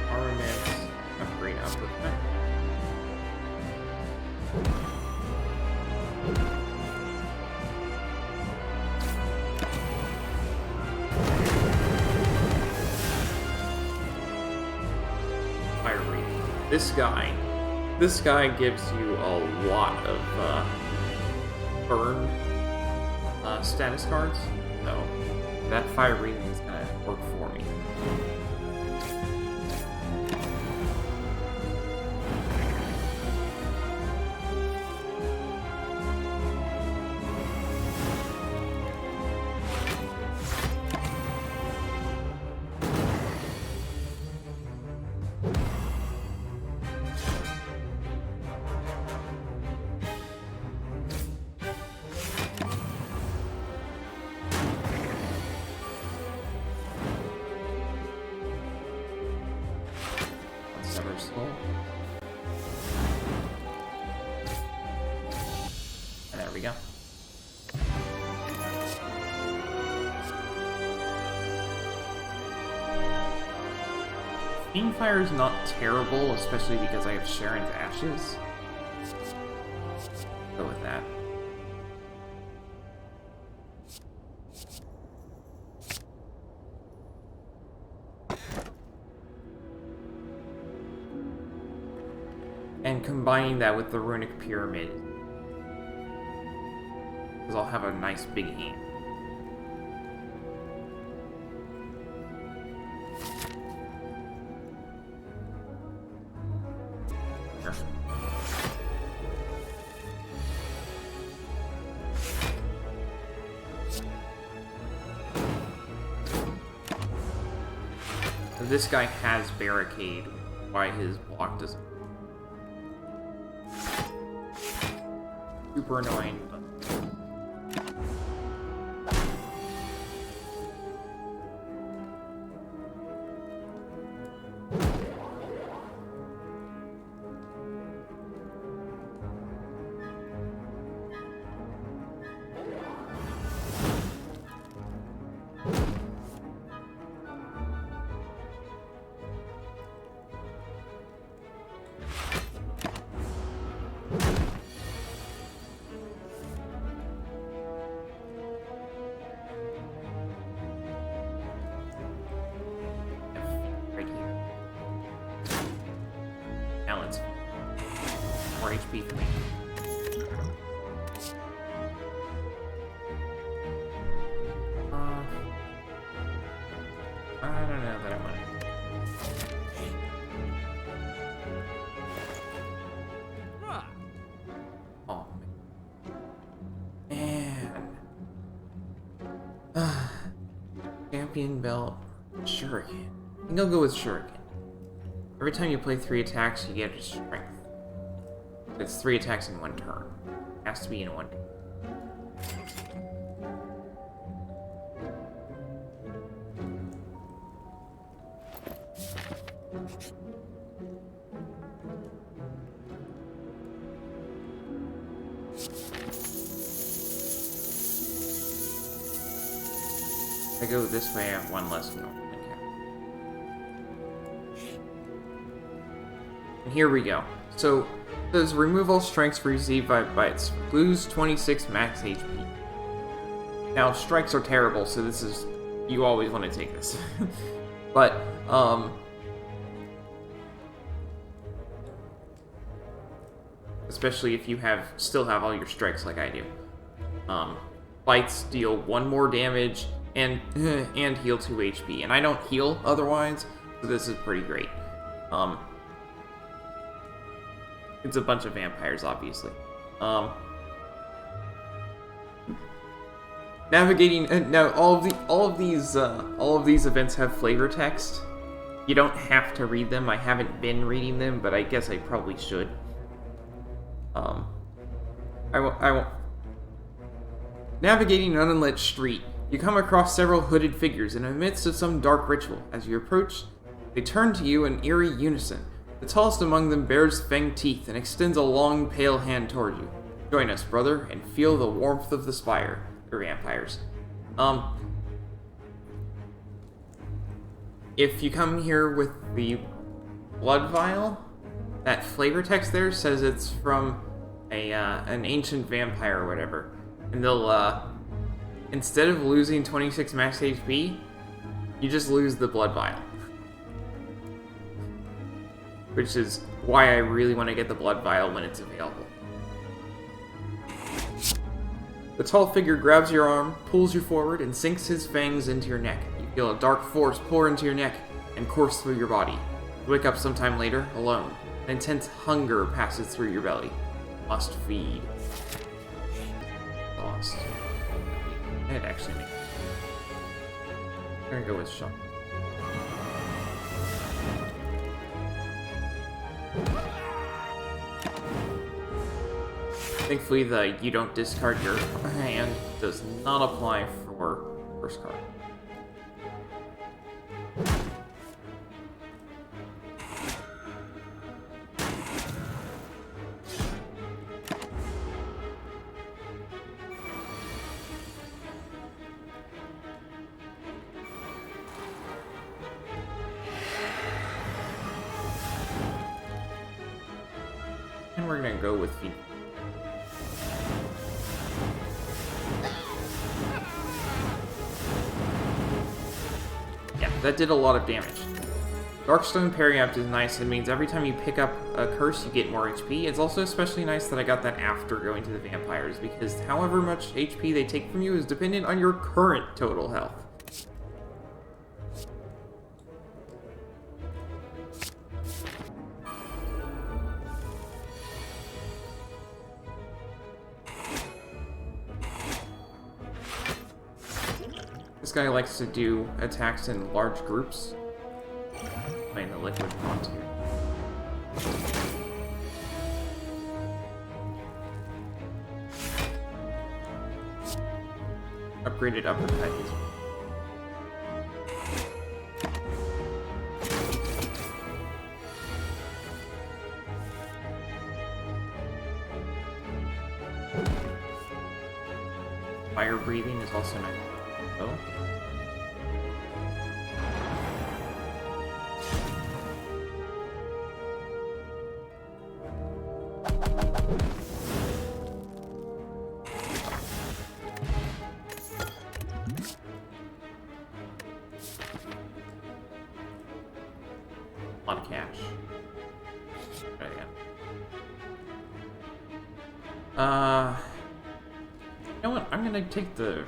Armaments, upgrade uppercut. Fire rating. This guy gives you a lot of burn status cards, so that fire rating is gonna work for me. And there we go. Fiendfire is not terrible, especially because I have Sharon's Ashes. Go with that. And combining that with the Runic Pyramid, because I'll have a nice big hand. Here. This guy has Barricade, why his block doesn't. Super annoying. Now let's more HP for me. I don't know that I want it. Oh man. Champion belt, Shuriken. I think I'll go with Shuriken. Every time you play 3 attacks, you get a strength. It's 3 attacks in 1 turn. It has to be in 1 turn. If I go this way, I have 1 less than normal. And here we go. So, it says remove all strengths for received by bites. Lose 26 max HP. Now, strikes are terrible, so this is you always want to take this. But, especially if you still have all your strikes like I do. Bites deal 1 more damage and heal 2 HP. And I don't heal otherwise, so this is pretty great. It's a bunch of vampires, obviously. Navigating now, all of these events have flavor text. You don't have to read them. I haven't been reading them, but I guess I probably should. I won't. Navigating an unlit street, you come across several hooded figures in the midst of some dark ritual. As you approach, they turn to you in eerie unison. The tallest among them bares fanged teeth and extends a long, pale hand toward you. Join us, brother, and feel the warmth of the Spire. Or vampires. If you come here with the blood vial, that flavor text there says it's from an ancient vampire or whatever. And they'll, instead of losing 26 max HP, you just lose the blood vial. Which is why I really want to get the blood vial when it's available. The tall figure grabs your arm, pulls you forward, and sinks his fangs into your neck. You feel a dark force pour into your neck and course through your body. You wake up sometime later, alone. An intense hunger passes through your belly. Must feed. Lost. It actually makes sense. I'm gonna go with Sean. Thankfully, the you don't discard your hand does not apply for first card. And we're gonna go with the that did a lot of damage. Darkstone Periapt is nice. It means every time you pick up a curse, you get more HP. It's also especially nice that I got that after going to the vampires, because however much HP they take from you is dependent on your current total health. This guy likes to do attacks in large groups. Playing the liquid frontier. Upgraded uppercut. Fire breathing is also nice. Oh. A lot of cash. Try it again. You know what? I'm gonna take the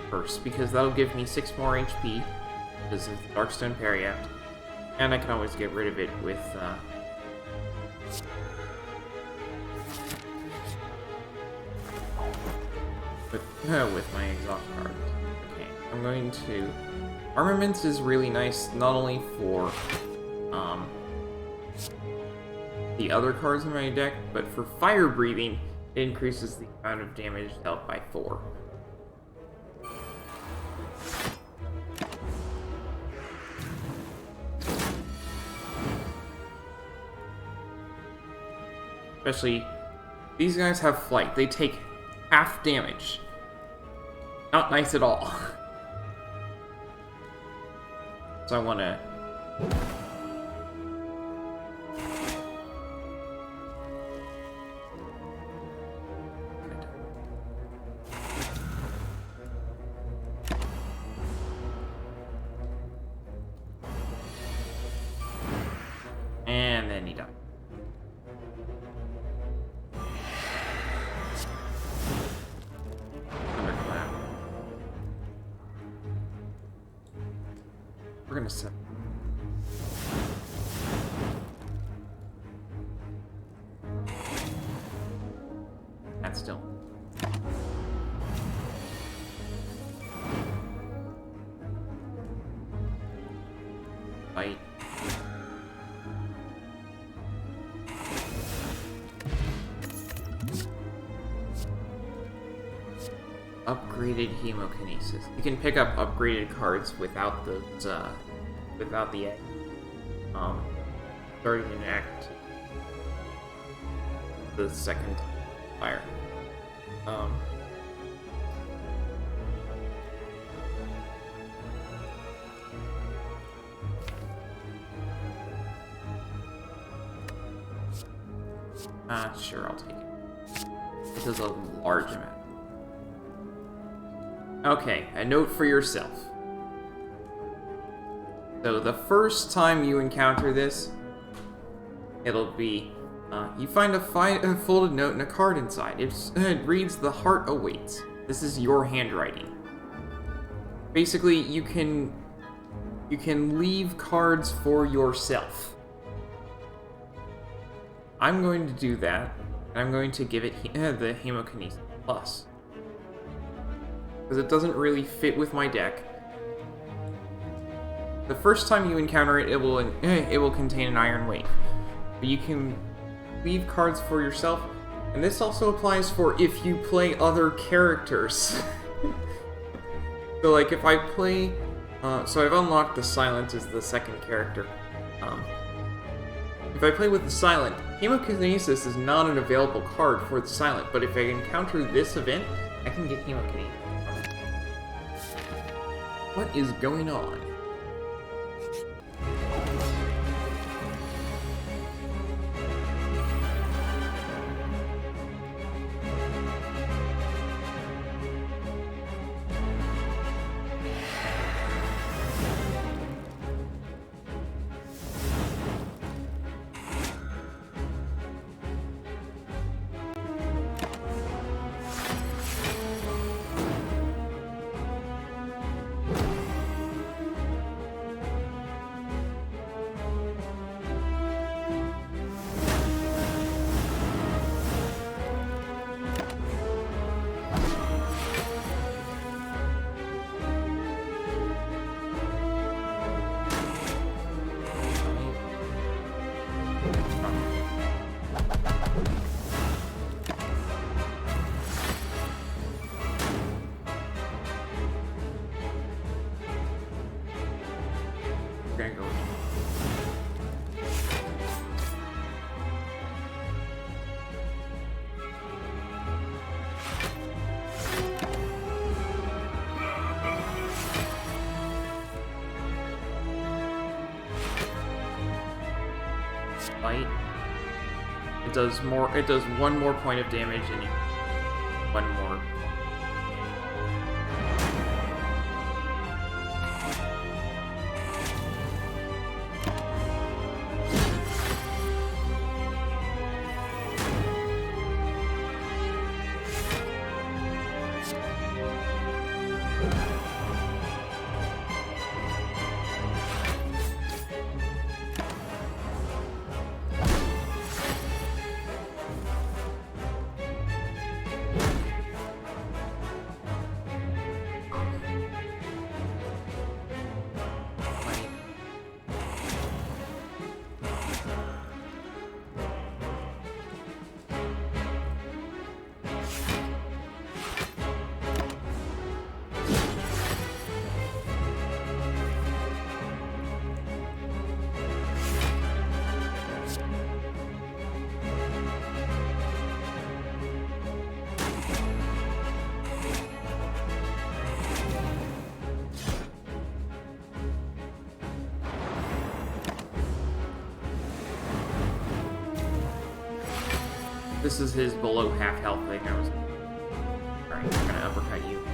first, because that'll give me 6 more HP because of the Darkstone Periapt, and I can always get rid of it with with my exhaust card. Okay, I'm going to... Armaments is really nice, not only for the other cards in my deck, but for fire breathing, it increases the amount of damage dealt by 4. Especially, these guys have flight. They take half damage. Not nice at all. So I want to... And then he died. Thunderclap. We're gonna set. That's still. Fight. Upgraded hemokinesis. You can pick up upgraded cards without the starting an act. The second fire. Sure, I'll take it. It does a large amount. Okay, a note for yourself. So the first time you encounter this, it'll be, you find a folded note and a card inside. It reads, "The heart awaits." This is your handwriting. Basically, you can leave cards for yourself. I'm going to do that, and I'm going to give it the Hemokinesis Plus. Because it doesn't really fit with my deck. The first time you encounter it, it will contain an Iron Wave. But you can leave cards for yourself, and this also applies for if you play other characters. So like if I play, so I've unlocked the Silent as the second character. If I play with the Silent, Hemokinesis is not an available card for the Silent, but if I encounter this event, I can get Hemokinesis. What is going on? Fight. It does more. It does one more point of damage, and one more. This is his below half health thing. Alright, I'm gonna uppercut you.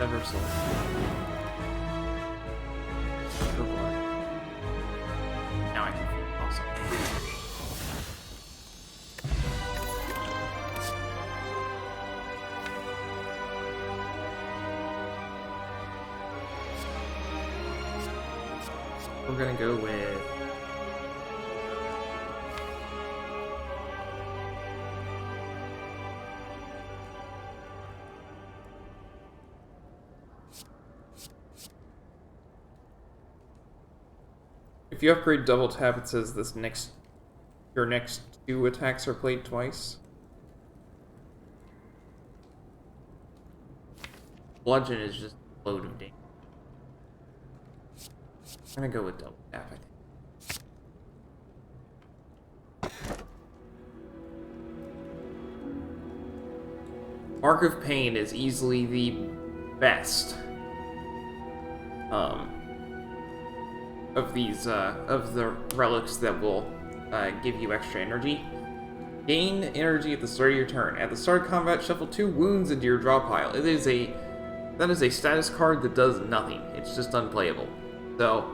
Ever so. Oh boy. Now I can feel awesome. We're gonna go with if you upgrade double tap, it says your next 2 attacks are played twice. Bludgeon is just a load of damage. I'm gonna go with double tap, I think. Mark of Pain is easily the best of these of the relics that will give you extra energy. Gain energy at the start of your turn. At the start of combat, shuffle 2 wounds into your draw pile. That is a status card that does nothing. It's just unplayable. So,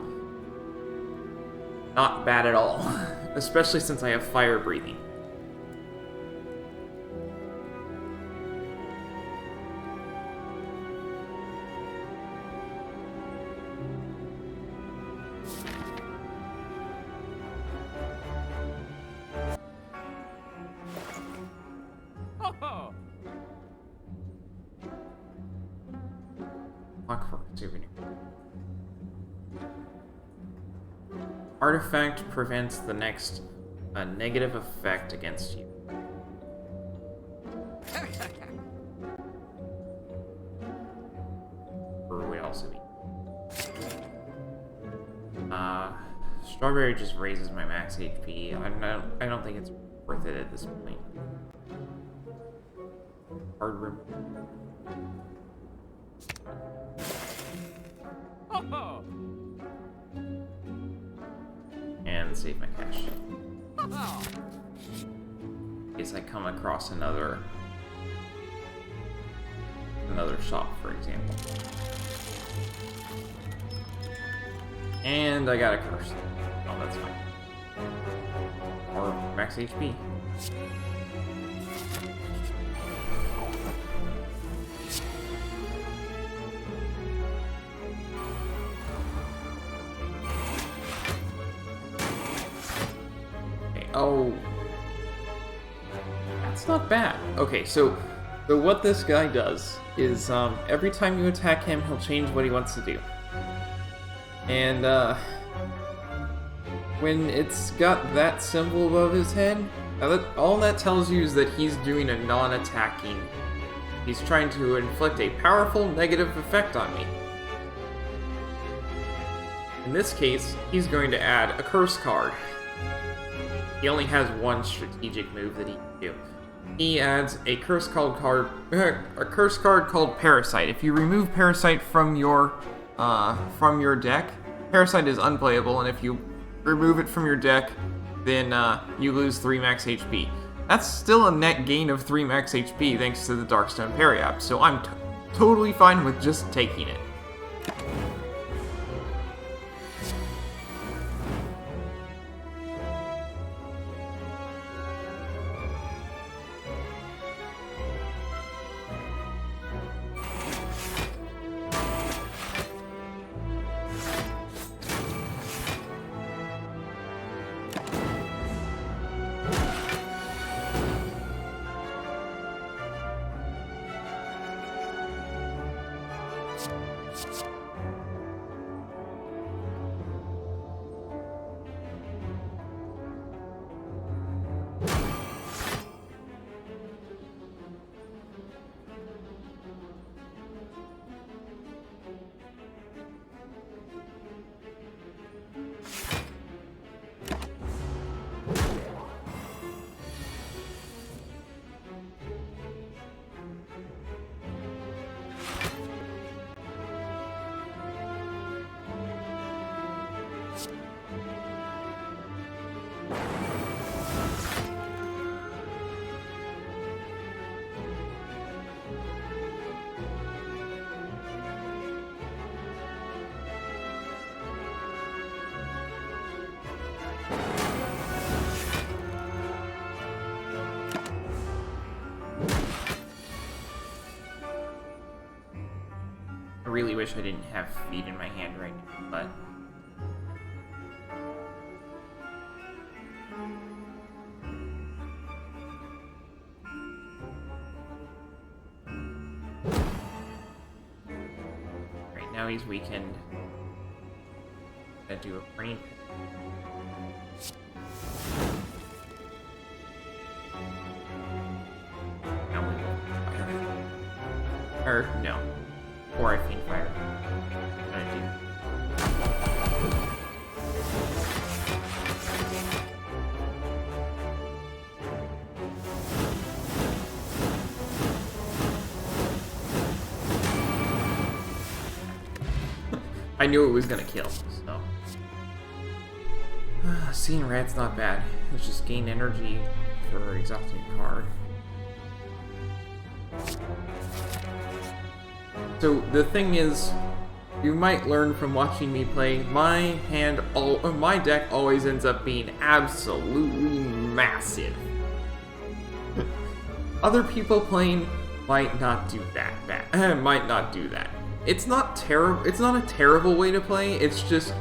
not bad at all. Especially since I have fire breathing. Souvenir. Artifact prevents the next negative effect against you. Or would also be. Strawberry just raises my max HP. I don't think it's worth it at this point. Hard room. And save my cash. In case I come across another shop, for example. And I got a curse. Oh, that's fine. Or max HP. Oh, that's not bad. Okay, so what this guy does is every time you attack him, he'll change what he wants to do. And when it's got that symbol above his head, all that tells you is that he's doing a non-attacking. He's trying to inflict a powerful negative effect on me. In this case, he's going to add a curse card. He only has one strategic move that he can do. He adds a curse card called Parasite. If you remove Parasite from your deck, Parasite is unplayable, and if you remove it from your deck, then you lose 3 max HP. That's still a net gain of 3 max HP thanks to the Darkstone Periapt, so I'm totally fine with just taking it. really wish I didn't have feet in my hand right now, but... Right now he's weakened. Gotta do a brain pick. Now we go fire. Or, no. Or I faint fire. What I do. I knew it was gonna kill, so. Seeing Rat's not bad. Let's just gain energy for exhausting a card. So the thing is, you might learn from watching me play, my deck always ends up being absolutely massive. Other people playing might not do that might not do that. It's not terrible. It's not a terrible way to play. It's just,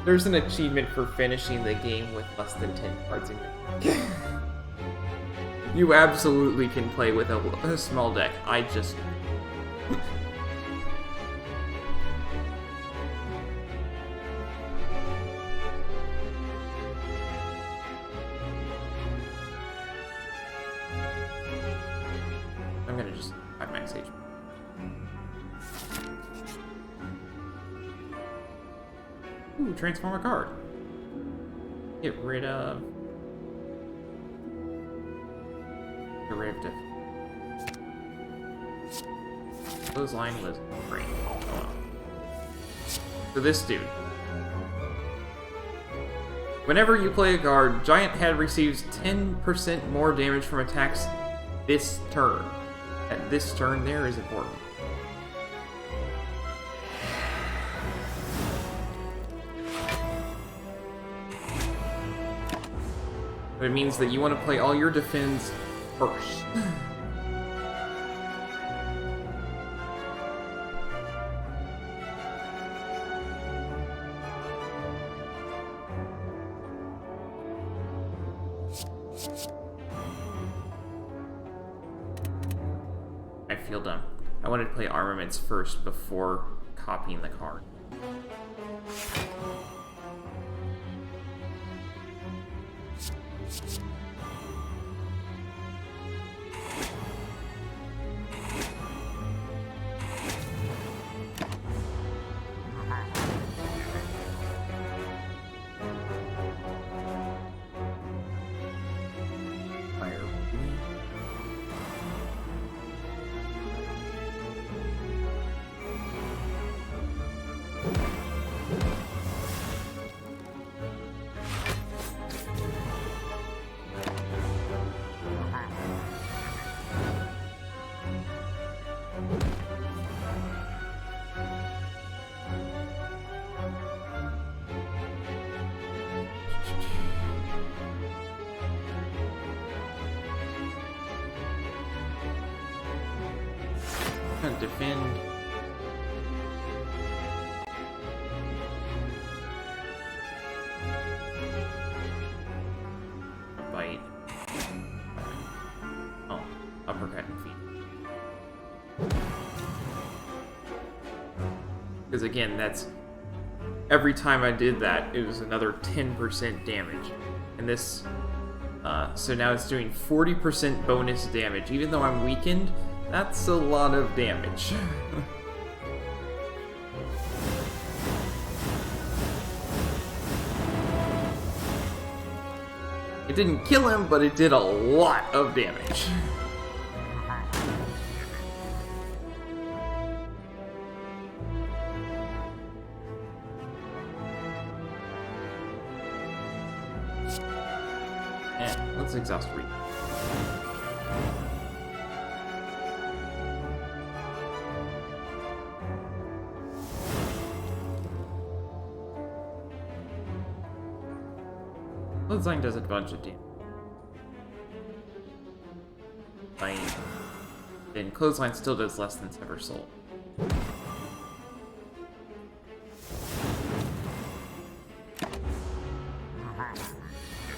there's an achievement for finishing the game with less than 10 cards in your deck. You absolutely can play with a small deck. I just... I'm gonna just have max HP. Ooh, transform a card. Get rid of... Derivative. Clothesline was great. Oh well. So this dude. Whenever you play a card, Giant Head receives 10% more damage from attacks this turn. At this turn there is important. But it means that you want to play all your defense first. I feel dumb. I wanted to play armaments first before copying the card. Defend. A bite. Oh, uppercut and feet. Because again, that's every time I did that, it was another 10% damage. And this, so now it's doing 40% bonus damage. Even though I'm weakened, that's a lot of damage. It didn't kill him, but it did a lot of damage. And let's exhaust Reap. Clothesline does a bunch of damage. bite, then Clothesline still does less than Sever Soul.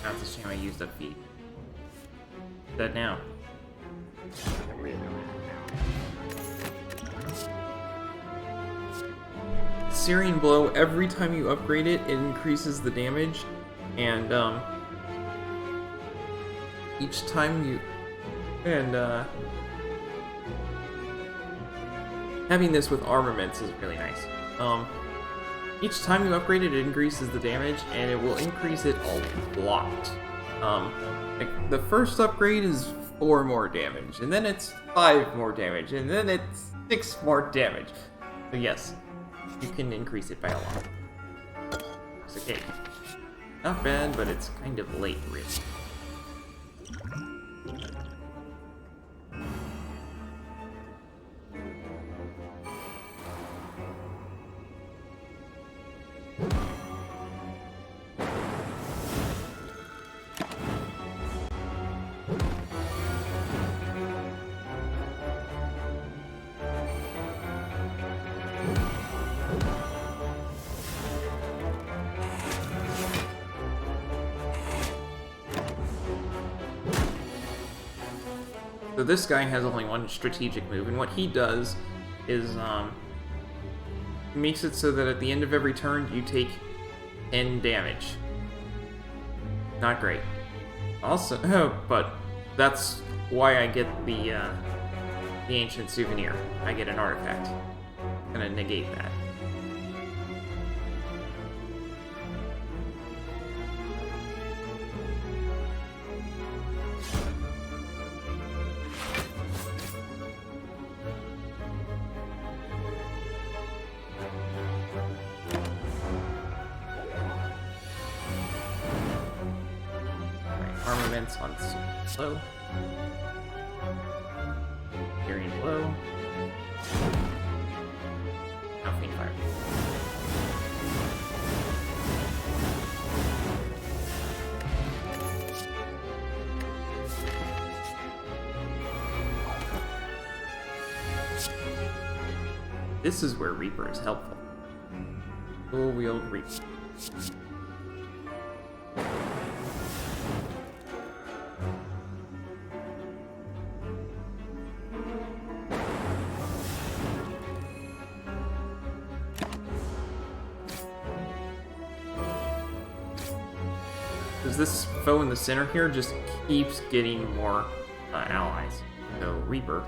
That's a shame I used up feet. Dead now. Searing Blow, every time you upgrade it, it increases the damage, and each time you... having this with armaments is really nice. Each time you upgrade it, it increases the damage, and it will increase it a lot. Like, the first upgrade is 4 more damage, and then it's 5 more damage, and then it's 6 more damage. So yes, you can increase it by a lot. It's okay. Not bad, but it's kind of late, really. So this guy has only one strategic move, and what he does is, makes it so that at the end of every turn, you take 10 damage. Not great. Also, but that's why I get the Ancient Souvenir. I get an artifact. I'm gonna negate that. Armaments on slow. Hearing blow. Now Fiend Fire. This is where Reaper is helpful. Dual wield Reaper. Because this foe in the center here just keeps getting more allies. So, Reaper.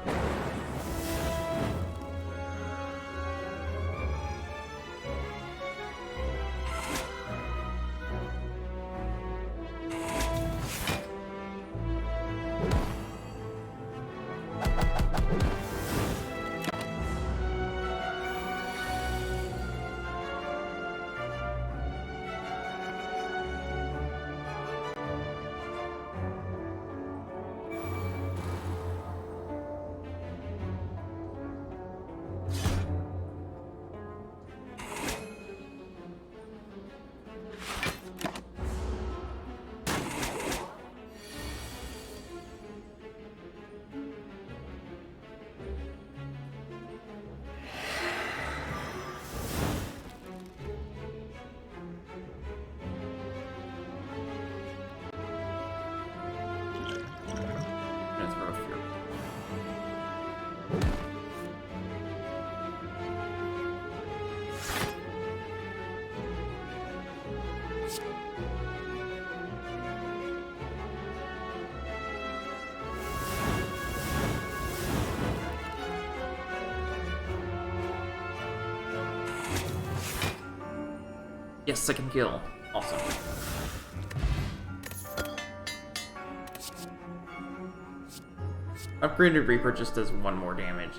Yes, second kill. Awesome. Upgraded Reaper just does 1 more damage.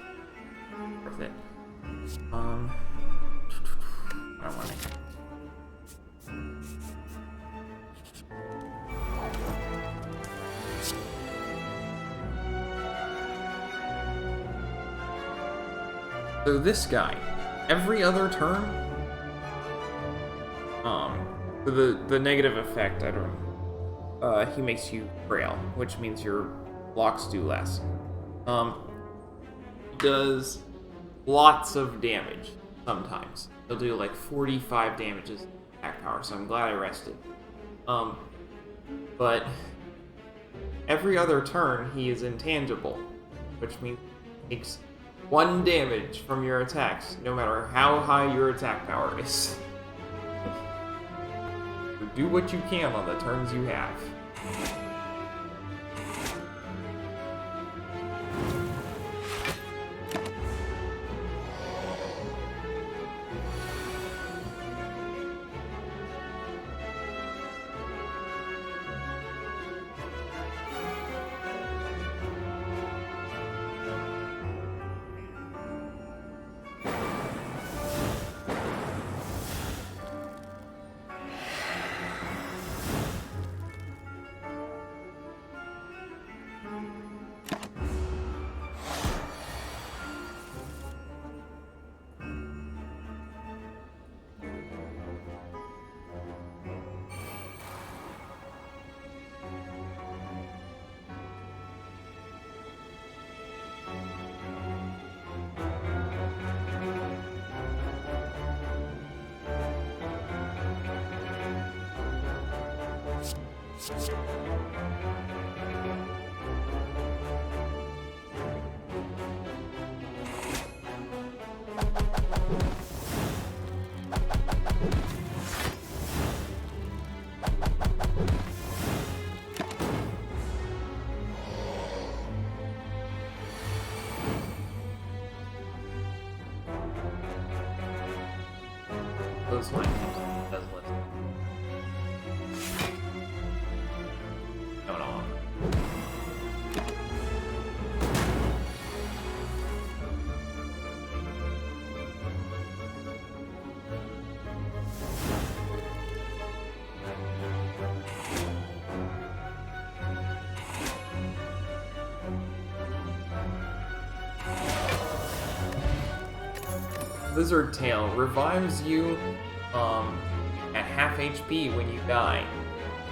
Worth it. I don't want it. So this guy, every other turn, the negative effect, I don't know, he makes you frail, which means your blocks do less. He does lots of damage sometimes. He'll do like 45 damages attack power, so I'm glad I rested. But every other turn he is intangible, which means he takes 1 damage from your attacks, no matter how high your attack power is. So do what you can on the turns you have. Those lines does list. Going on. Lizard Tail revives you at half HP when you die.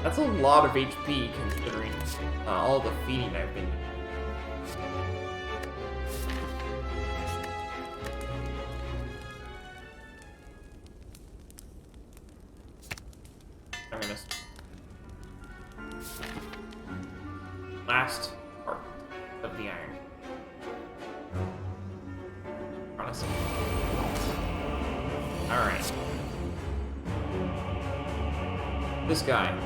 That's a lot of HP considering all the feeding I've been doing. I'm gonna last part of the iron. Honestly. Alright. This guy.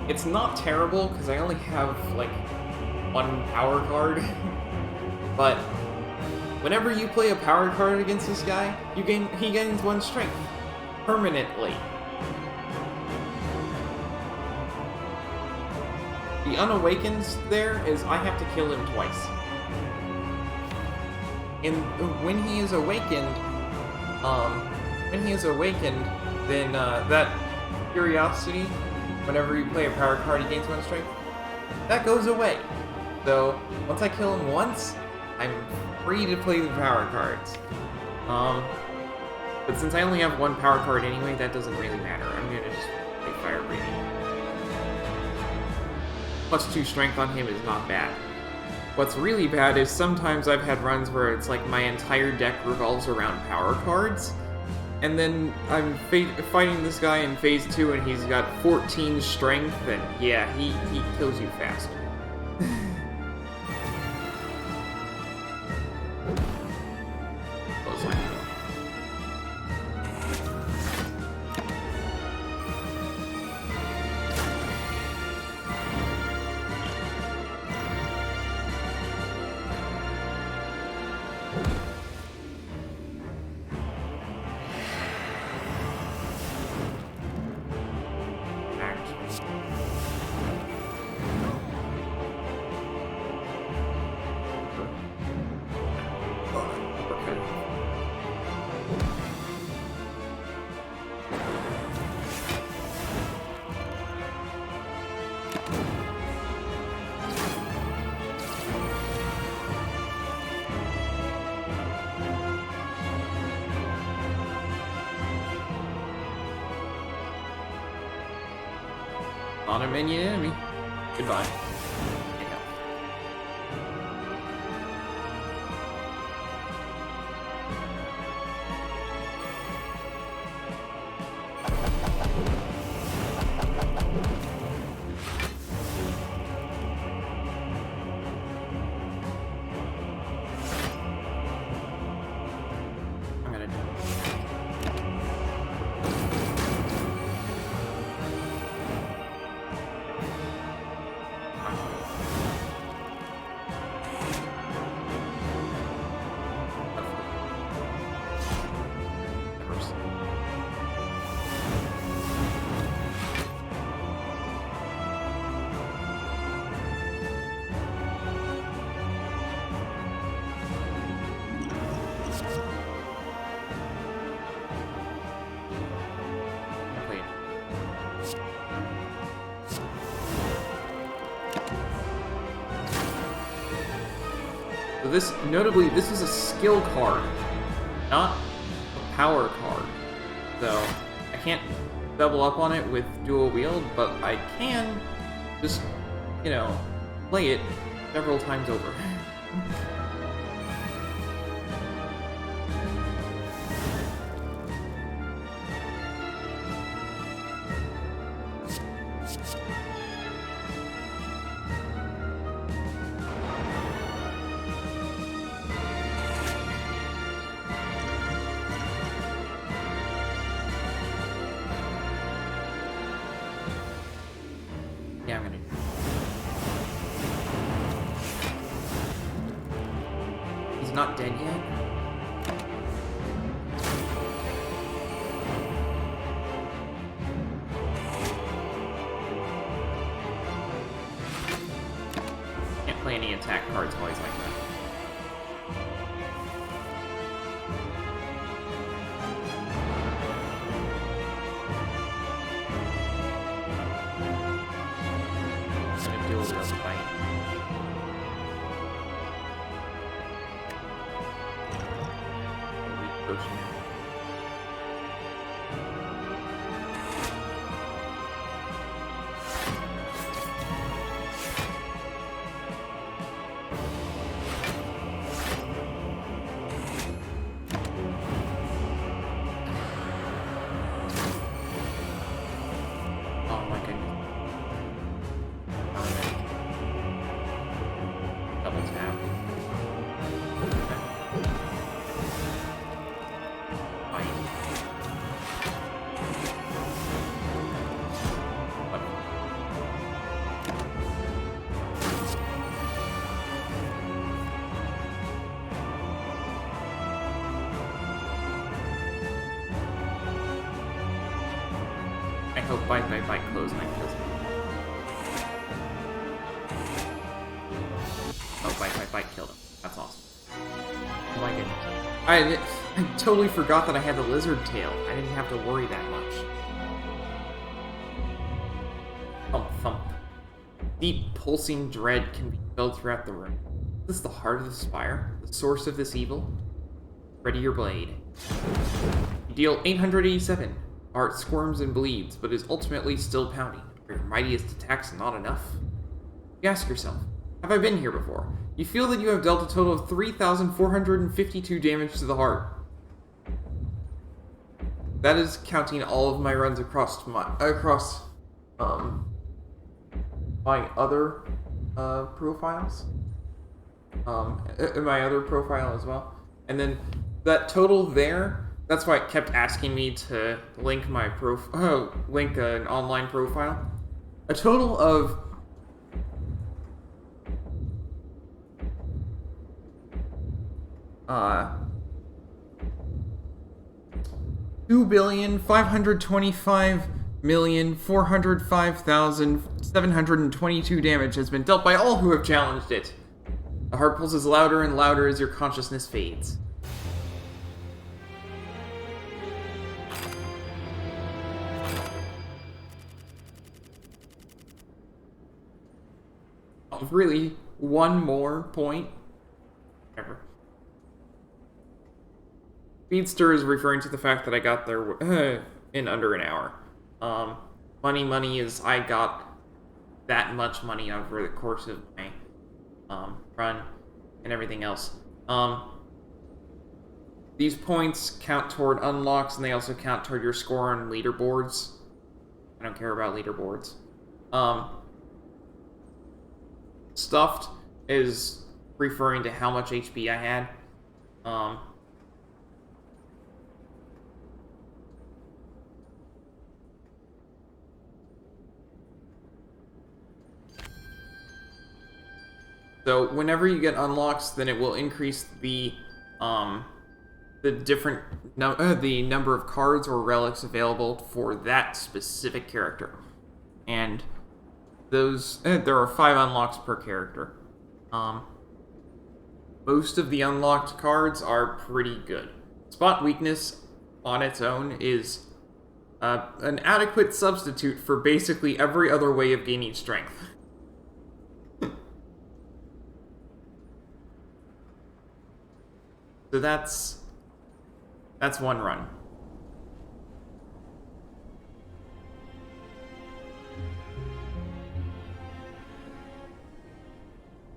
It's not terrible, because I only have, like, 1 power card. But whenever you play a power card against this guy, he gains 1 strength. Permanently. The unawakens there is I have to kill him twice. And when he is awakened, then that curiosity, whenever you play a power card, he gains 1 strength, that goes away. So once I kill him once, I'm free to play the power cards. But since I only have 1 power card anyway, that doesn't really matter. I'm gonna just play Fire Breathing. Plus 2 strength on him is not bad. What's really bad is sometimes I've had runs where it's like my entire deck revolves around power cards, and then I'm fighting this guy in phase 2 and he's got 14 strength, and yeah, he kills you fast. Close line. On a minion enemy. Goodbye. this, notably, this is a skill card, not a power card. So, I can't double up on it with dual wield, but I can just, you know, play it several times over. Yeah, I'm gonna. He's not dead yet? Can't play any attack cards always like that. I hope bite close and I kills me. Oh, bite killed him. That's awesome. Oh my goodness. I totally forgot that I had the lizard tail. I didn't have to worry that much. Thump thump. Deep pulsing dread can be felt throughout the room. Is this the heart of the Spire? The source of this evil? Ready your blade. You deal 887. Art squirms and bleeds, but is ultimately still pounding. Are your mightiest attacks not enough? You ask yourself, have I been here before? You feel that you have dealt a total of 3,452 damage to the heart. That is counting all of my runs across my other profiles. My other profile as well. And then that total there, that's why it kept asking me to link my link an online profile. A total of 2,525,405,722 damage has been dealt by all who have challenged it. The heart pulses louder and louder as your consciousness fades. Really, one more point. Whatever. Speedster is referring to the fact that I got there in under an hour. Money is I got that much money over the course of my run and everything else. These points count toward unlocks, and they also count toward your score on leaderboards. I don't care about leaderboards. Stuffed is referring to how much HP I had. So whenever you get unlocks, then it will increase the the number of cards or relics available for that specific character, and those there are 5 unlocks per character. Most of the unlocked cards are pretty good. Spot weakness on its own is an adequate substitute for basically every other way of gaining strength. So that's one run.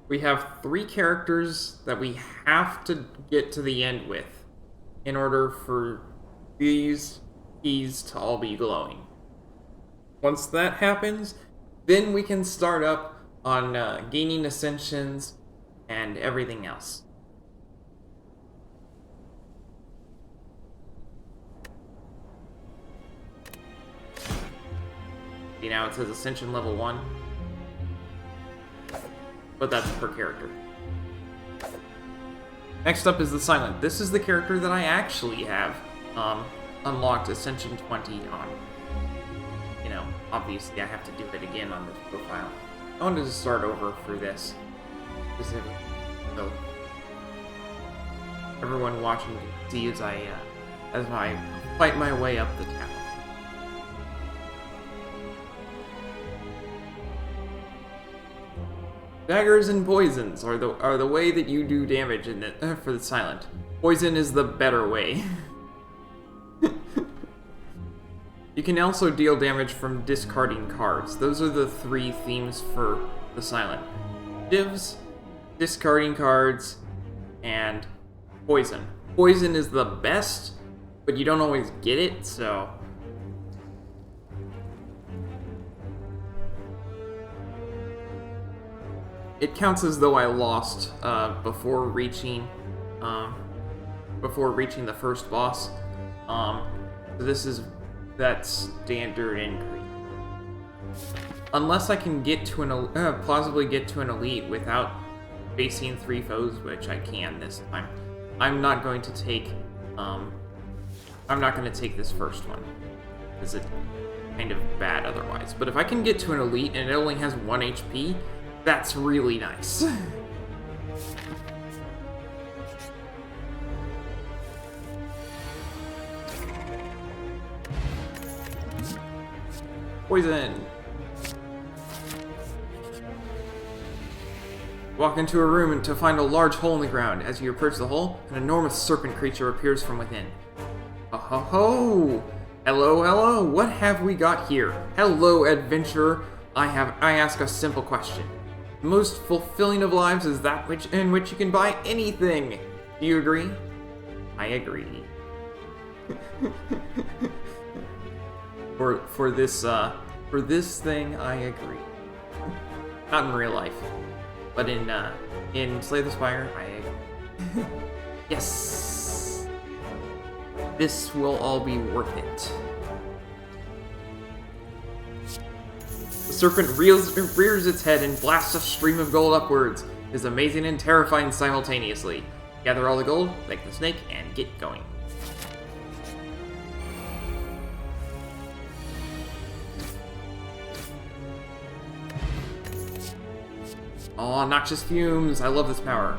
We have 3 characters that we have to get to the end with in order for these keys to all be glowing. Once that happens, then we can start up on gaining ascensions and everything else. See, now it says ascension level 1. But that's per character. Next up is the Silent. This is the character that I actually have unlocked Ascension 20 on. You know, obviously I have to do it again on this profile. I wanted to start over for this. So everyone watching can see as I fight my way up the tower. Daggers and poisons are the way that you do damage in the, for the Silent. Poison is the better way. You can also deal damage from discarding cards. Those are the 3 themes for the Silent. Divs, discarding cards, and poison. Poison is the best, but you don't always get it, so... It counts as though I lost before reaching the first boss. So this is that standard increase. Unless I can get to plausibly get to an elite without facing 3 foes, which I can this time, I'm not going to take this first one because it's kind of bad otherwise. But if I can get to an elite and it only has 1 HP. That's really nice. Poison. Walk into a room to find a large hole in the ground. As you approach the hole, an enormous serpent creature appears from within. Oh ho ho! Hello, hello! What have we got here? Hello, adventurer. I ask a simple question. The most fulfilling of lives is that in which you can buy anything. Do you agree? I agree. for this thing, I agree. Not in real life, but in Slay the Spire, I agree. Yes. This will all be worth it. The serpent rears its head and blasts a stream of gold upwards. It is amazing and terrifying simultaneously. Gather all the gold, like the snake, and get going. Oh, noxious fumes! I love this power.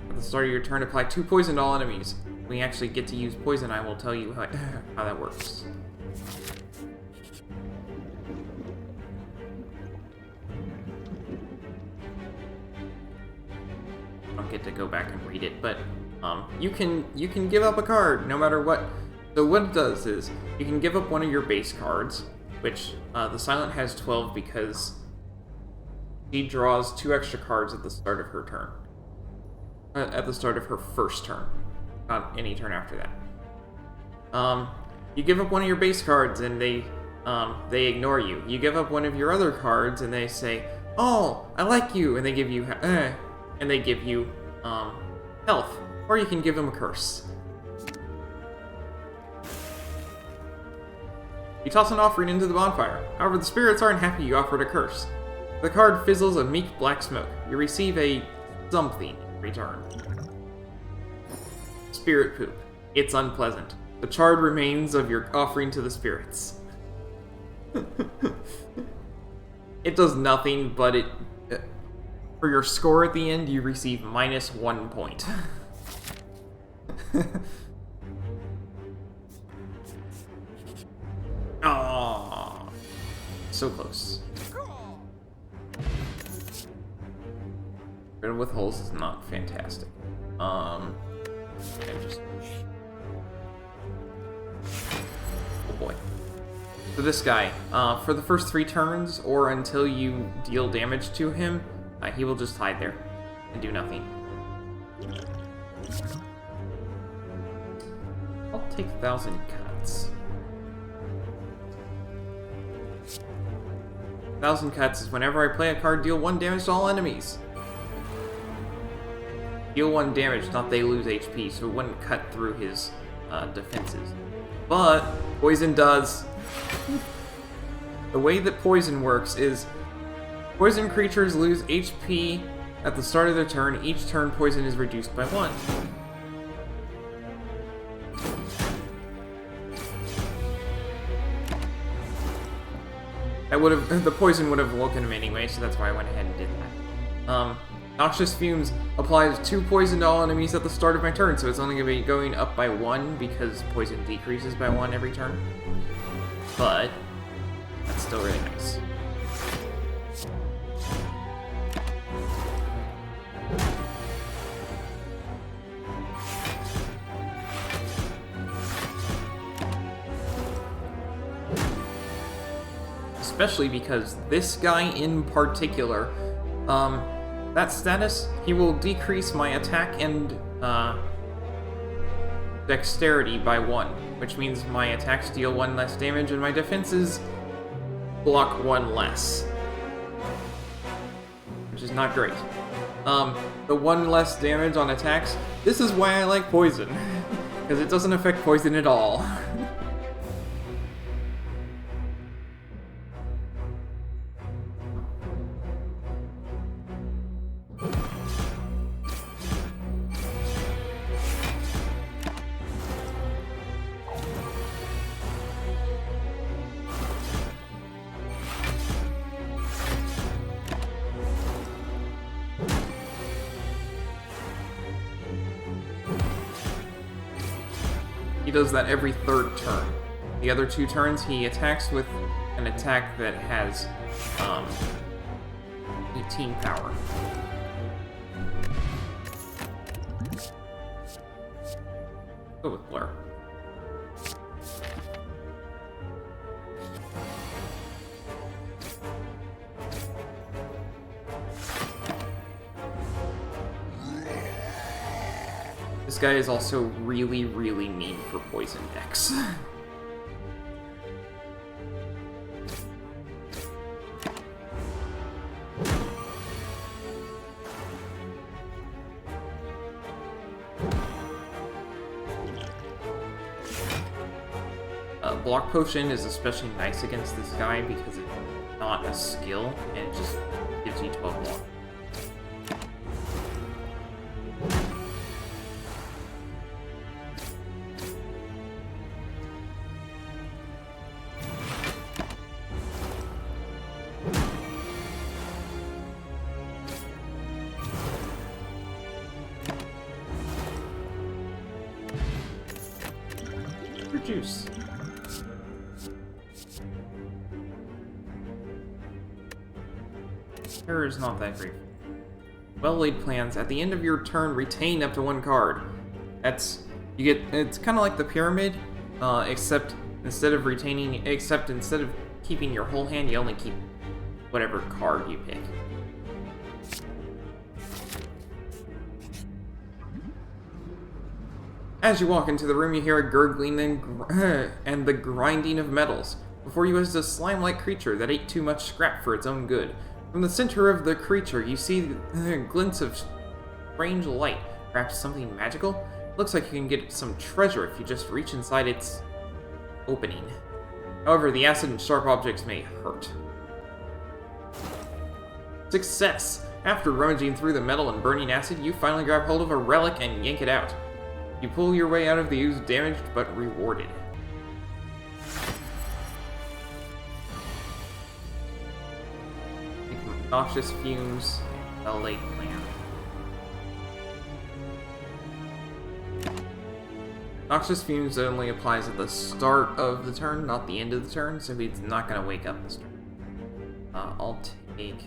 At the start of your turn, apply 2 poison to all enemies. When you actually get to use poison, I will tell you how that works. Get to go back and read it, but you can give up a card no matter what. So what it does is you can give up one of your base cards, which the Silent has 12 because she draws 2 extra cards at the start of her turn. At the start of her first turn, not any turn after that. You give up one of your base cards and they ignore you. You give up one of your other cards and they say, "Oh, I like you," and they give you health, or you can give them a curse. You toss an offering into the bonfire. However, the spirits aren't happy you offered a curse. The card fizzles a meek black smoke. You receive a something in return. Spirit poop. It's unpleasant. The charred remains of your offering to the spirits. It does nothing, but for your score at the end, you receive -1 point. Oh, so close. Riddled with holes is not fantastic. And just... Oh boy. So this guy, for the first 3 turns, or until you deal damage to him, he will just hide there and do nothing. I'll take 1,000 cuts. 1,000 cuts is whenever I play a card, deal 1 damage to all enemies. Deal 1 damage, not they lose HP, so it wouldn't cut through his defenses. But poison does. The way that poison works is poison creatures lose HP at the start of their turn. Each turn, poison is reduced by 1. The poison would have woken him anyway, so that's why I went ahead and did that. Noxious Fumes applies 2 poison to all enemies at the start of my turn, so it's only going to be going up by 1 because poison decreases by 1 every turn. But that's still really nice. Especially because this guy in particular, that status, he will decrease my attack and dexterity by 1, which means my attacks deal 1 less damage and my defenses block 1 less. Which is not great. The 1 less damage on attacks, this is why I like poison. Because it doesn't affect poison at all. He does that every 3rd turn. The other 2 turns, he attacks with an attack that has 18 power. Go with Blur. This guy is also really, really mean for poison decks. Block Potion is especially nice against this guy because it's not a skill, and it just gives you 12 block. Juice. Terror is not that great. Well-laid plans. At the end of your turn, retain up to 1 card. It's kind of like the pyramid, except instead of keeping your whole hand, you only keep whatever card you pick. As you walk into the room, you hear a gurgling and the grinding of metals. Before you is a slime-like creature that ate too much scrap for its own good. From the center of the creature, you see glints of strange light. Perhaps something magical? Looks like you can get some treasure if you just reach inside its opening. However, the acid and sharp objects may hurt. Success! After rummaging through the metal and burning acid, you finally grab hold of a relic and yank it out. You pull your way out of the ooze damaged but rewarded. Noxious Fumes, a late plan. Noxious Fumes only applies at the start of the turn, not the end of the turn, so he's not going to wake up this turn. I'll take...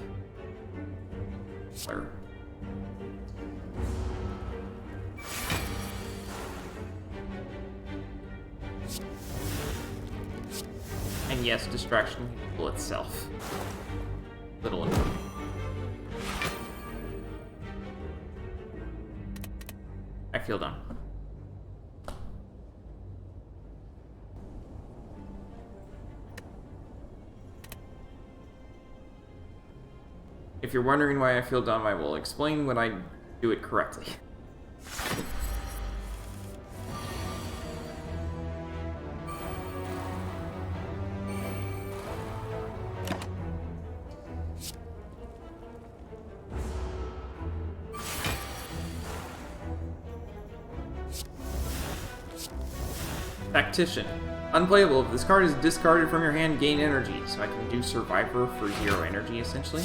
Where? And yes, distraction can heal itself. Little annoying. I feel done. If you're wondering why I feel dumb, I will explain when I do it correctly. Tactician. Unplayable. If this card is discarded from your hand, gain energy. So I can do Survivor for 0 energy, essentially.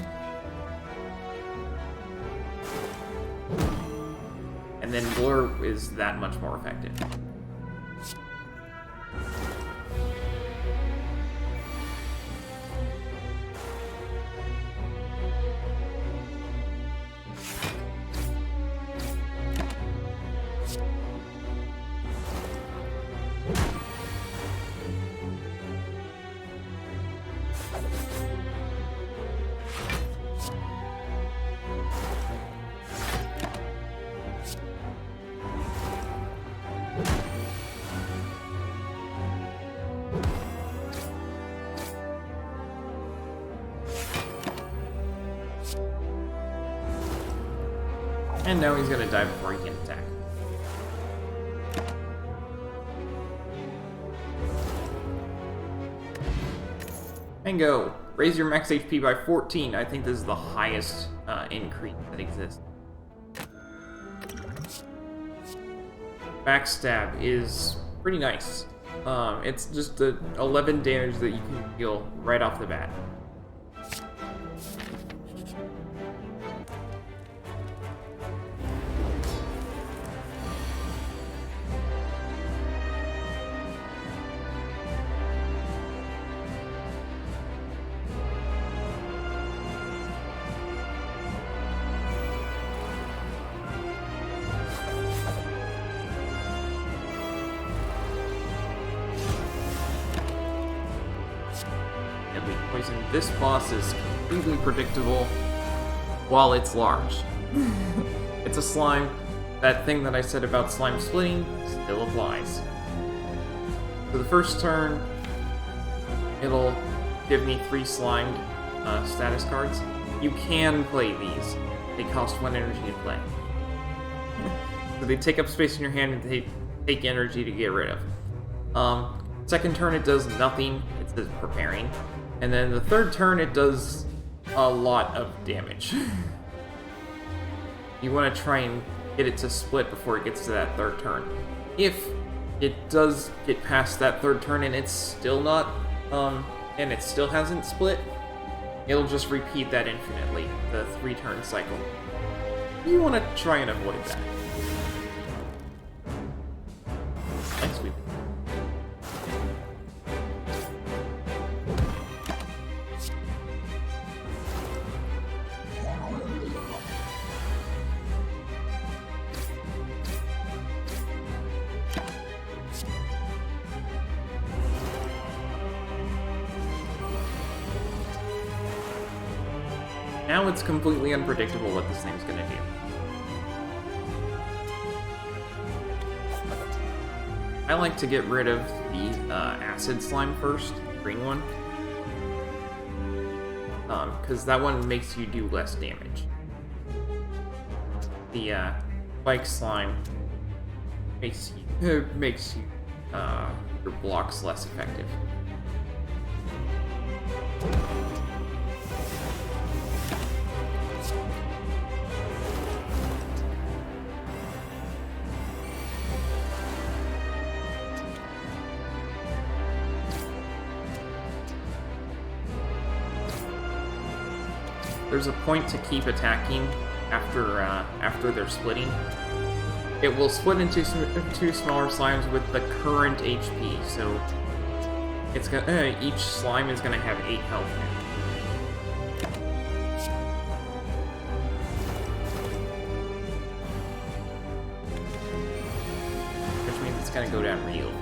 And then Blur is that much more effective. And now he's gonna die before he can attack. And go. Raise your max HP by 14. I think this is the highest increase that exists. Backstab is pretty nice. It's just the 11 damage that you can deal right off the bat. Poison. This boss is completely predictable while it's large. It's a slime. That thing that I said about slime splitting still applies. For the first turn, it'll give me 3 slimed status cards. You can play these. They cost 1 energy to play. So they take up space in your hand and they take energy to get rid of. Second turn it does nothing. It's just preparing. And then the third turn, it does a lot of damage. You want to try and get it to split before it gets to that third turn. If it does get past that third turn and it's still not, and it still hasn't split, it'll just repeat that infinitely, the 3-turn cycle. You want to try and avoid that. Like sweep. Now it's completely unpredictable what this thing's gonna do. I like to get rid of the acid slime first, the green one. Because that one makes you do less damage. The spike slime makes you your blocks less effective. There's a point to keep attacking after they're splitting. It will split into 2 smaller slimes with the current HP, so it's gonna each slime is gonna have 8 health now. Which means it's gonna go down real fast.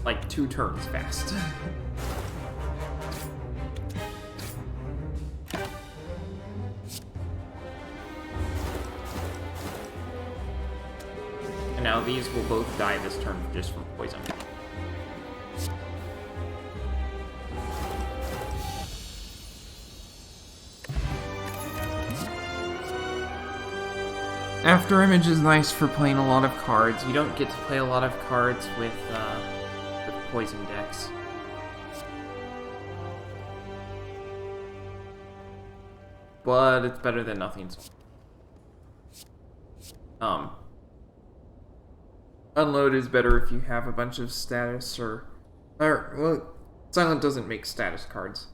like 2 turns fast. And now these will both die this turn just from poison. After Image is nice for playing a lot of cards. You don't get to play a lot of cards with poison decks. But it's better than nothing. Unload is better if you have a bunch of status or well, Silent doesn't make status cards.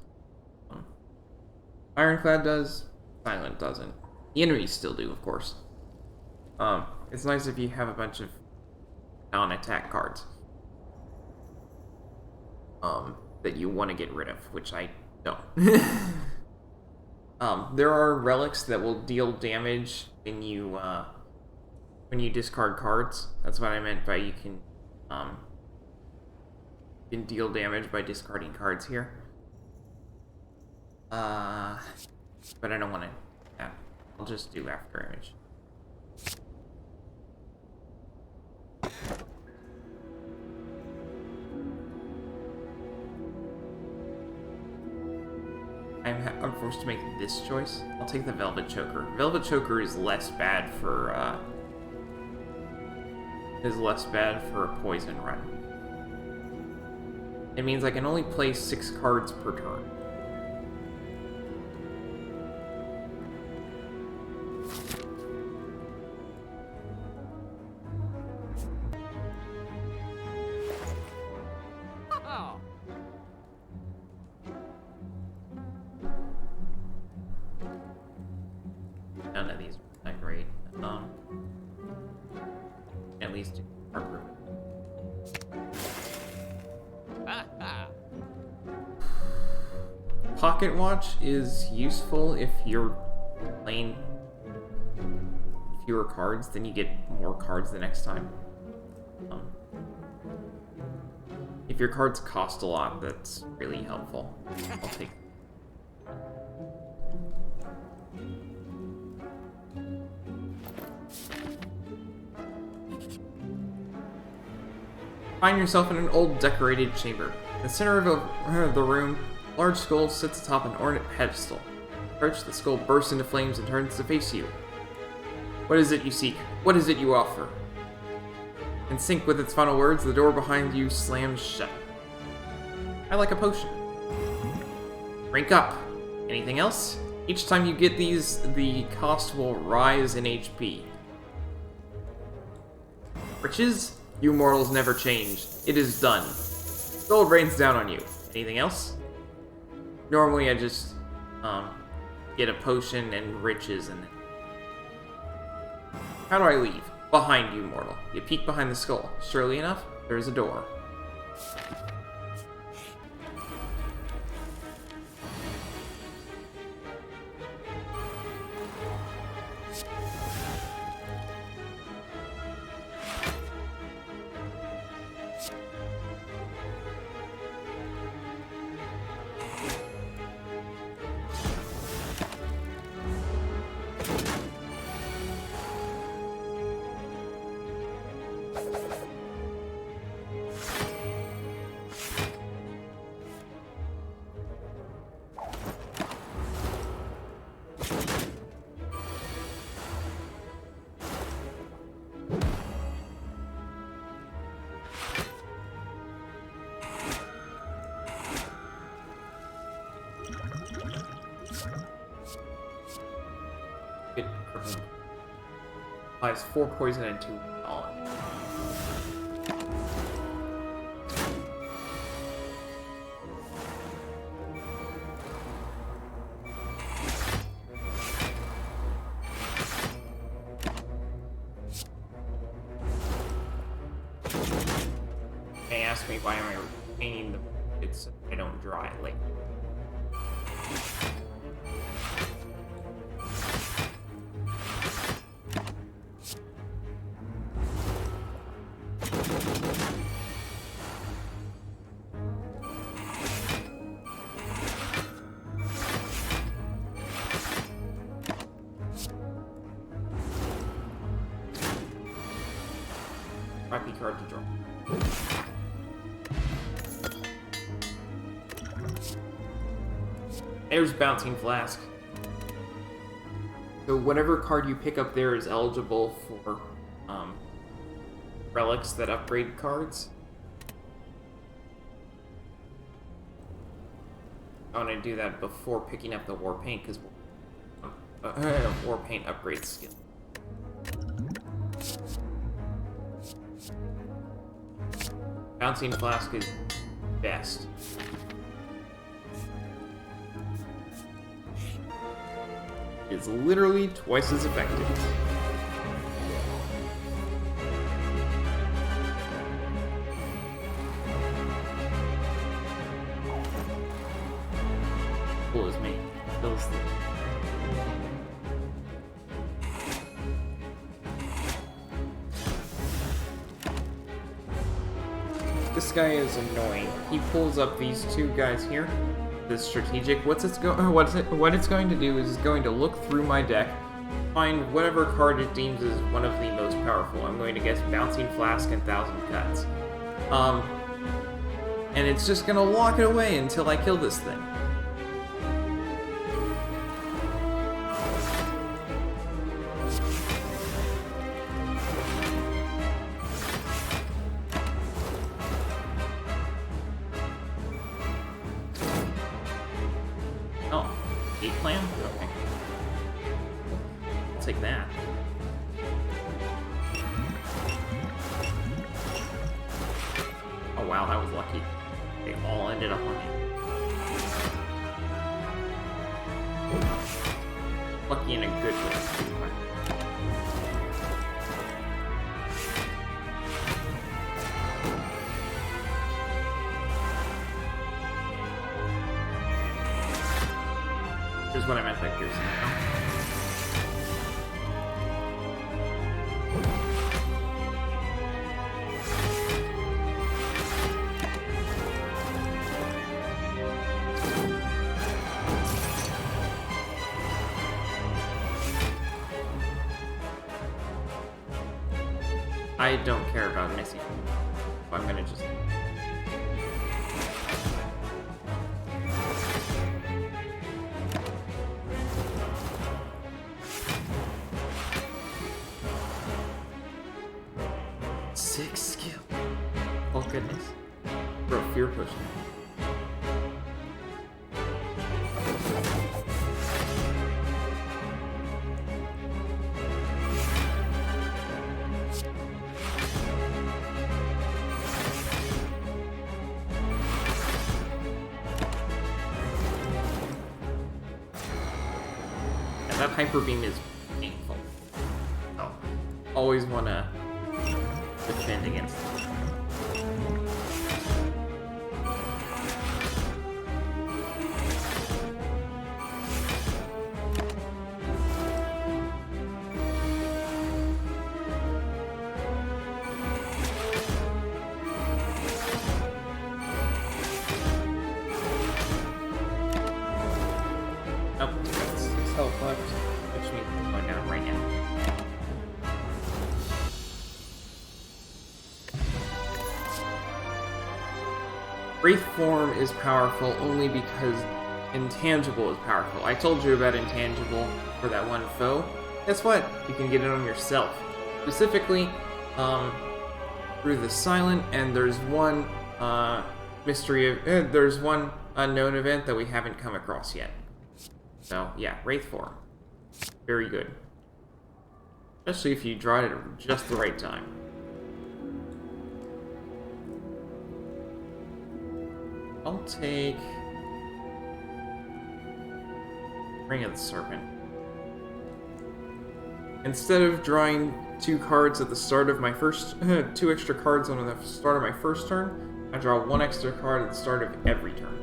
Ironclad does, Silent doesn't. The enemies still do, of course. It's nice if you have a bunch of non-attack cards. That you want to get rid of, which I don't. There are relics that will deal damage when you discard cards. That's what I meant by you can deal damage by discarding cards here. But I don't want to. Yeah, I'll just do After Image. I'm forced to make this choice. I'll take the Velvet Choker. Velvet Choker is less bad for a poison run. It means I can only play 6 cards per turn. None of these are that great. At least are proven. Pocket Watch is useful if you're playing fewer cards, then you get more cards the next time. If your cards cost a lot, that's really helpful. I'll take. Find yourself in an old decorated chamber. In the center of the room, a large skull sits atop an ornate pedestal. Approach, the skull bursts into flames and turns to face you. What is it you seek? What is it you offer? In sync with its final words, the door behind you slams shut. I like a potion. Rank up. Anything else? Each time you get these, the cost will rise in HP. Riches? You mortals never change. It is done. Gold rains down on you. Anything else? Normally I just get a potion and riches and how do I leave? Behind you, mortal. You peek behind the skull. Surely enough, there's a door. It applies 4 poison and 2 pollen. They ask me why am I painting the it's I don't draw it like. card to draw. There's Bouncing Flask. So whatever card you pick up there is eligible for relics that upgrade cards. I want to do that before picking up the War Paint, because War Paint upgrades skill. Bouncing Flask is best. It's literally twice as effective. Cool as me. Kills the... This guy is annoying. He pulls up these two guys here. The strategic. What it's going to do is it's going to look through my deck, find whatever card it deems is one of the most powerful. I'm going to guess Bouncing Flask and Thousand Cuts. And it's just gonna lock it away until I kill this thing. Take that. Oh wow, that was lucky. They all ended up on me. Lucky in a good way. Here's what I meant by piercing. I don't care about missing. I'm gonna just... Six skill. Oh goodness. Bro, fear pushing. That Hyper Beam is painful. So, always want to defend against it. Oh, that's 6 health left, which means I'm going down right now. Wraith form is powerful only because intangible is powerful. I told you about intangible for that one foe. Guess what? You can get it on yourself. Specifically, through the silent, and there's one there's one unknown event that we haven't come across yet. So, yeah, Wraith form. Very good. Especially if you draw it at just the right time. I'll take... Ring of the Serpent. Instead of drawing 2 cards at the start of my first... 2 extra cards on the start of my first turn, I draw 1 extra card at the start of every turn.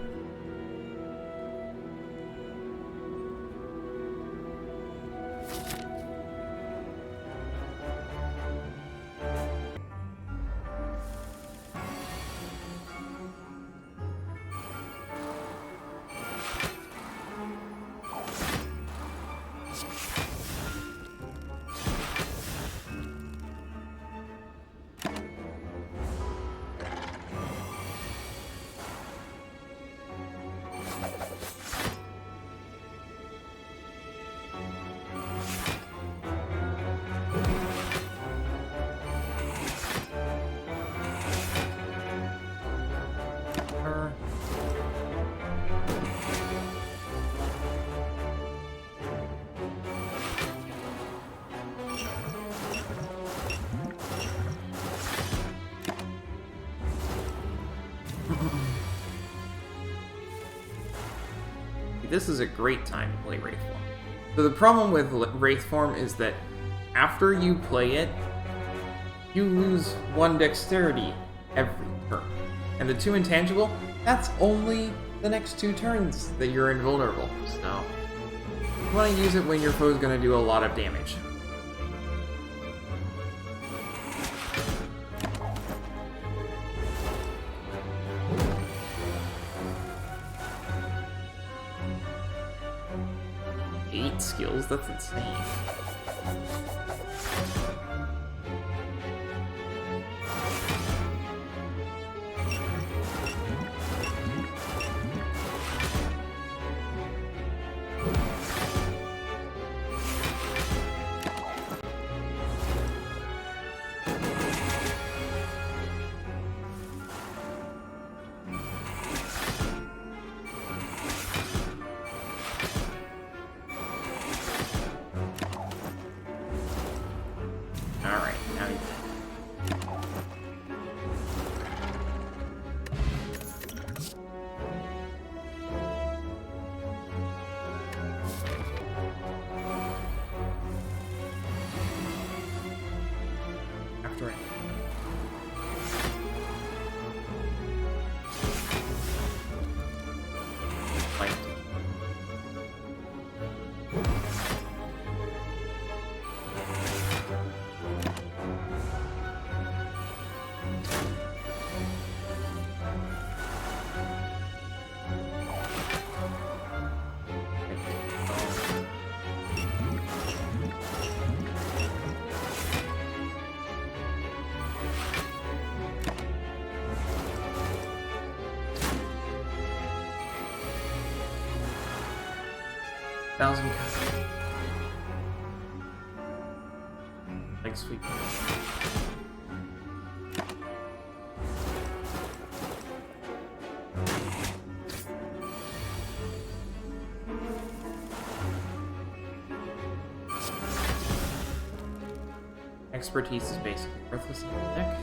this is a great time to play Wraith Form. So the problem with Wraith Form is that after you play it, you lose 1 dexterity every turn. And the 2 intangible, that's only the next 2 turns that you're invulnerable. So you want to use it when your foe's going to do a lot of damage. Skills, that's insane. Thanks, sweet. Expertise is basically worthless in the deck.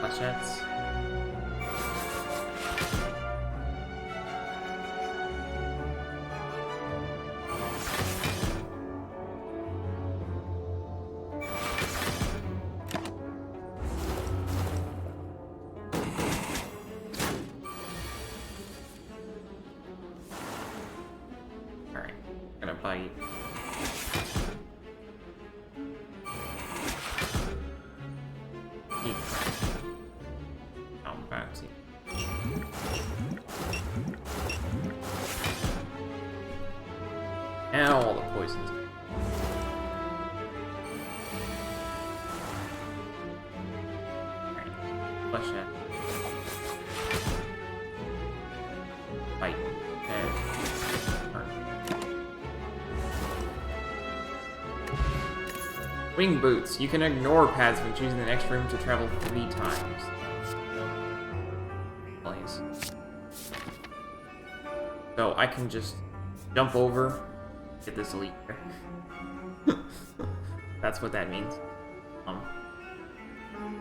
Flechettes. Alright, gonna bite. Now all the poisons. Alright, flesh it. Bite. And turn. Wing boots. You can ignore paths when choosing the next room to travel 3 times. Please. So I can just jump over. Get this elite here. That's what that means.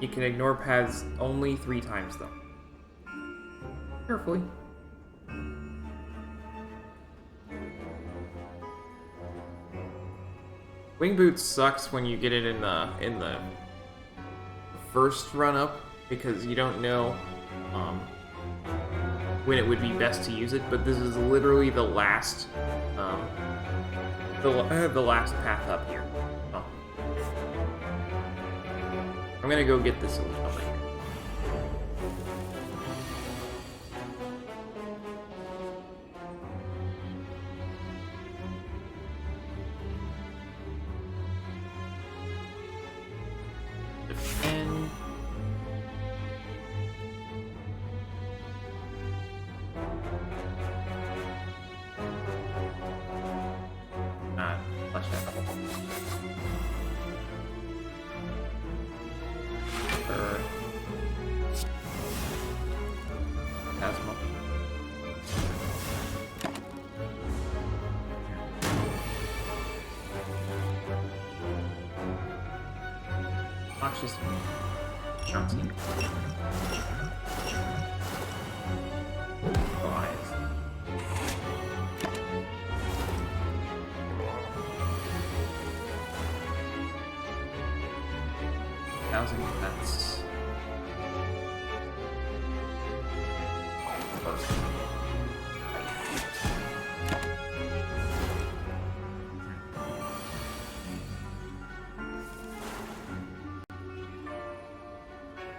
You can ignore paths only 3 times though. Carefully. Wing boots sucks when you get it in the first run up because you don't know when it would be best to use it, but this is literally the last the last path up here. Oh. I'm gonna go get this elite over here. Defend. much is counting? 1,000 defense.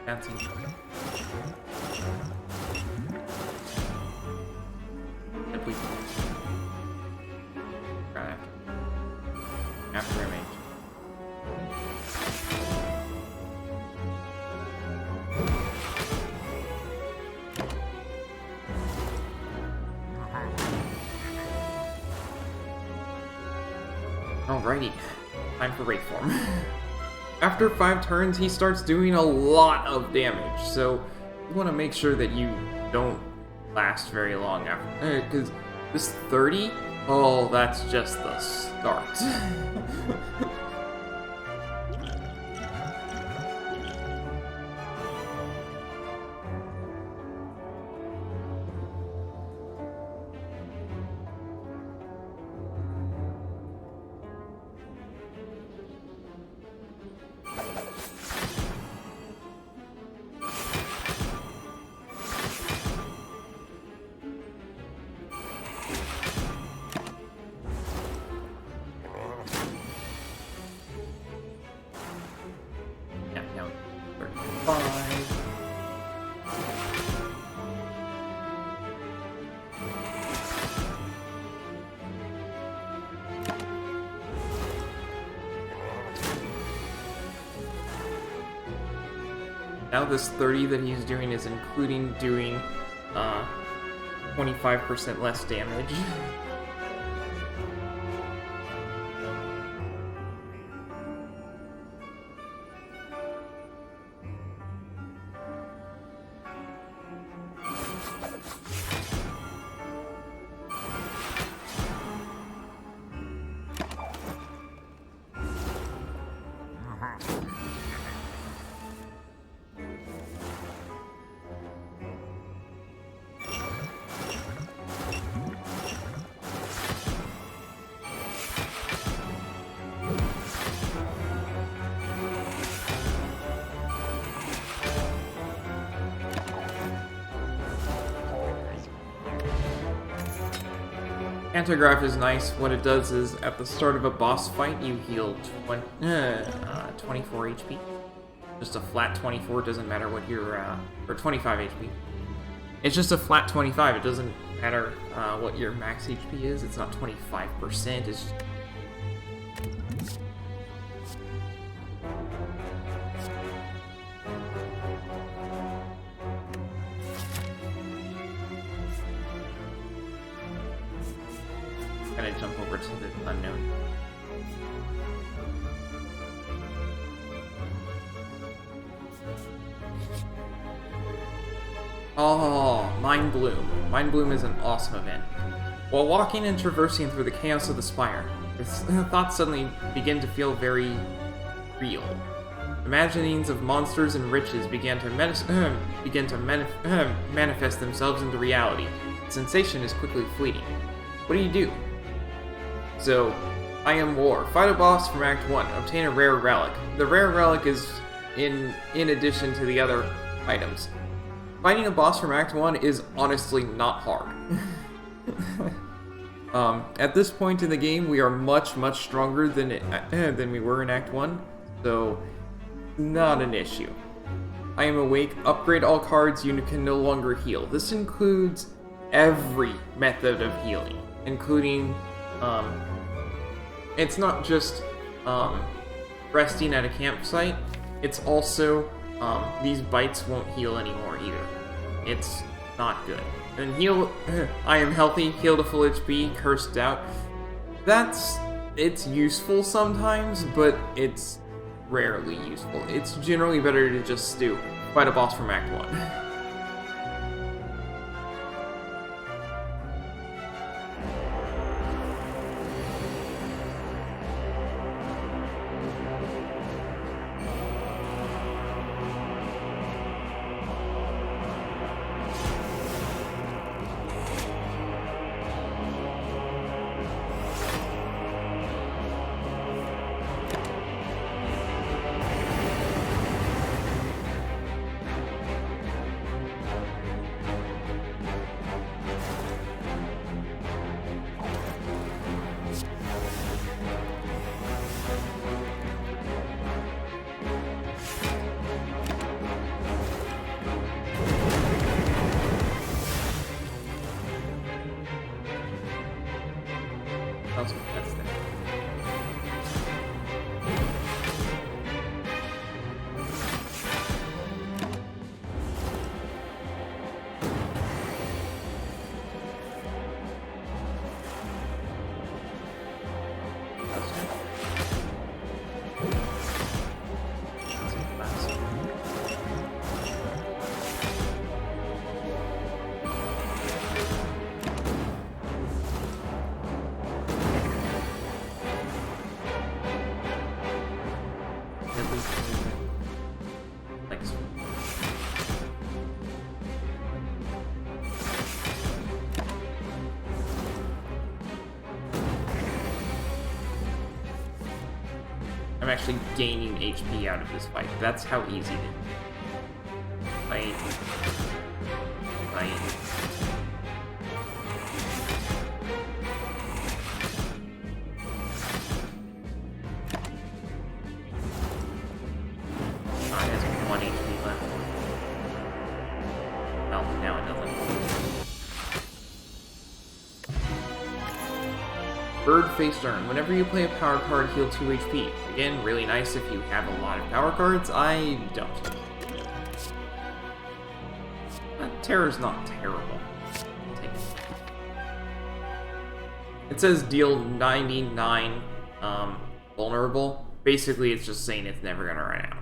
Dancing. Simply. Right after image. Alrighty, time for Raid Form. After 5 turns, he starts doing a lot of damage, so you want to make sure that you don't last very long after. Because this 30, oh, that's just the start. Now this 30 that he's doing is including doing 25% less damage. Antigraph is nice. What it does is, at the start of a boss fight, you heal 24 HP. Just a flat 24, doesn't matter what your, or 25 HP. It's just a flat 25, it doesn't matter what your max HP is, it's not 25%, it's just... Gotta jump over to the unknown. Oh, Mind Bloom. Mind Bloom is an awesome event. While walking and traversing through the chaos of the Spire, his thoughts suddenly begin to feel very real. Imaginings of monsters and riches began to manifest themselves into reality. The sensation is quickly fleeting. What do? So, I am War. Fight a boss from Act 1. Obtain a rare relic. The rare relic is in addition to the other items. Fighting a boss from Act 1 is honestly not hard. At this point in the game, we are much, much stronger than we were in Act 1, so not an issue. I am awake. Upgrade all cards. You can no longer heal. This includes every method of healing, including, it's not just, resting at a campsite, it's also, these bites won't heal anymore either. It's not good. And heal, I am healthy, heal to full HP, cursed out. It's useful sometimes, but it's rarely useful. It's generally better to just fight a boss from Act 1. actually gaining HP out of this fight. That's how easy it is. Fight. Oh, it has 1 HP left. Well, now it doesn't. Bird Face Urn. Whenever you play a power card, heal 2 HP. Again, really nice if you have a lot of power cards. I don't. Terror's not terrible. I'll take it. It says deal 99 vulnerable. Basically, it's just saying it's never gonna run out.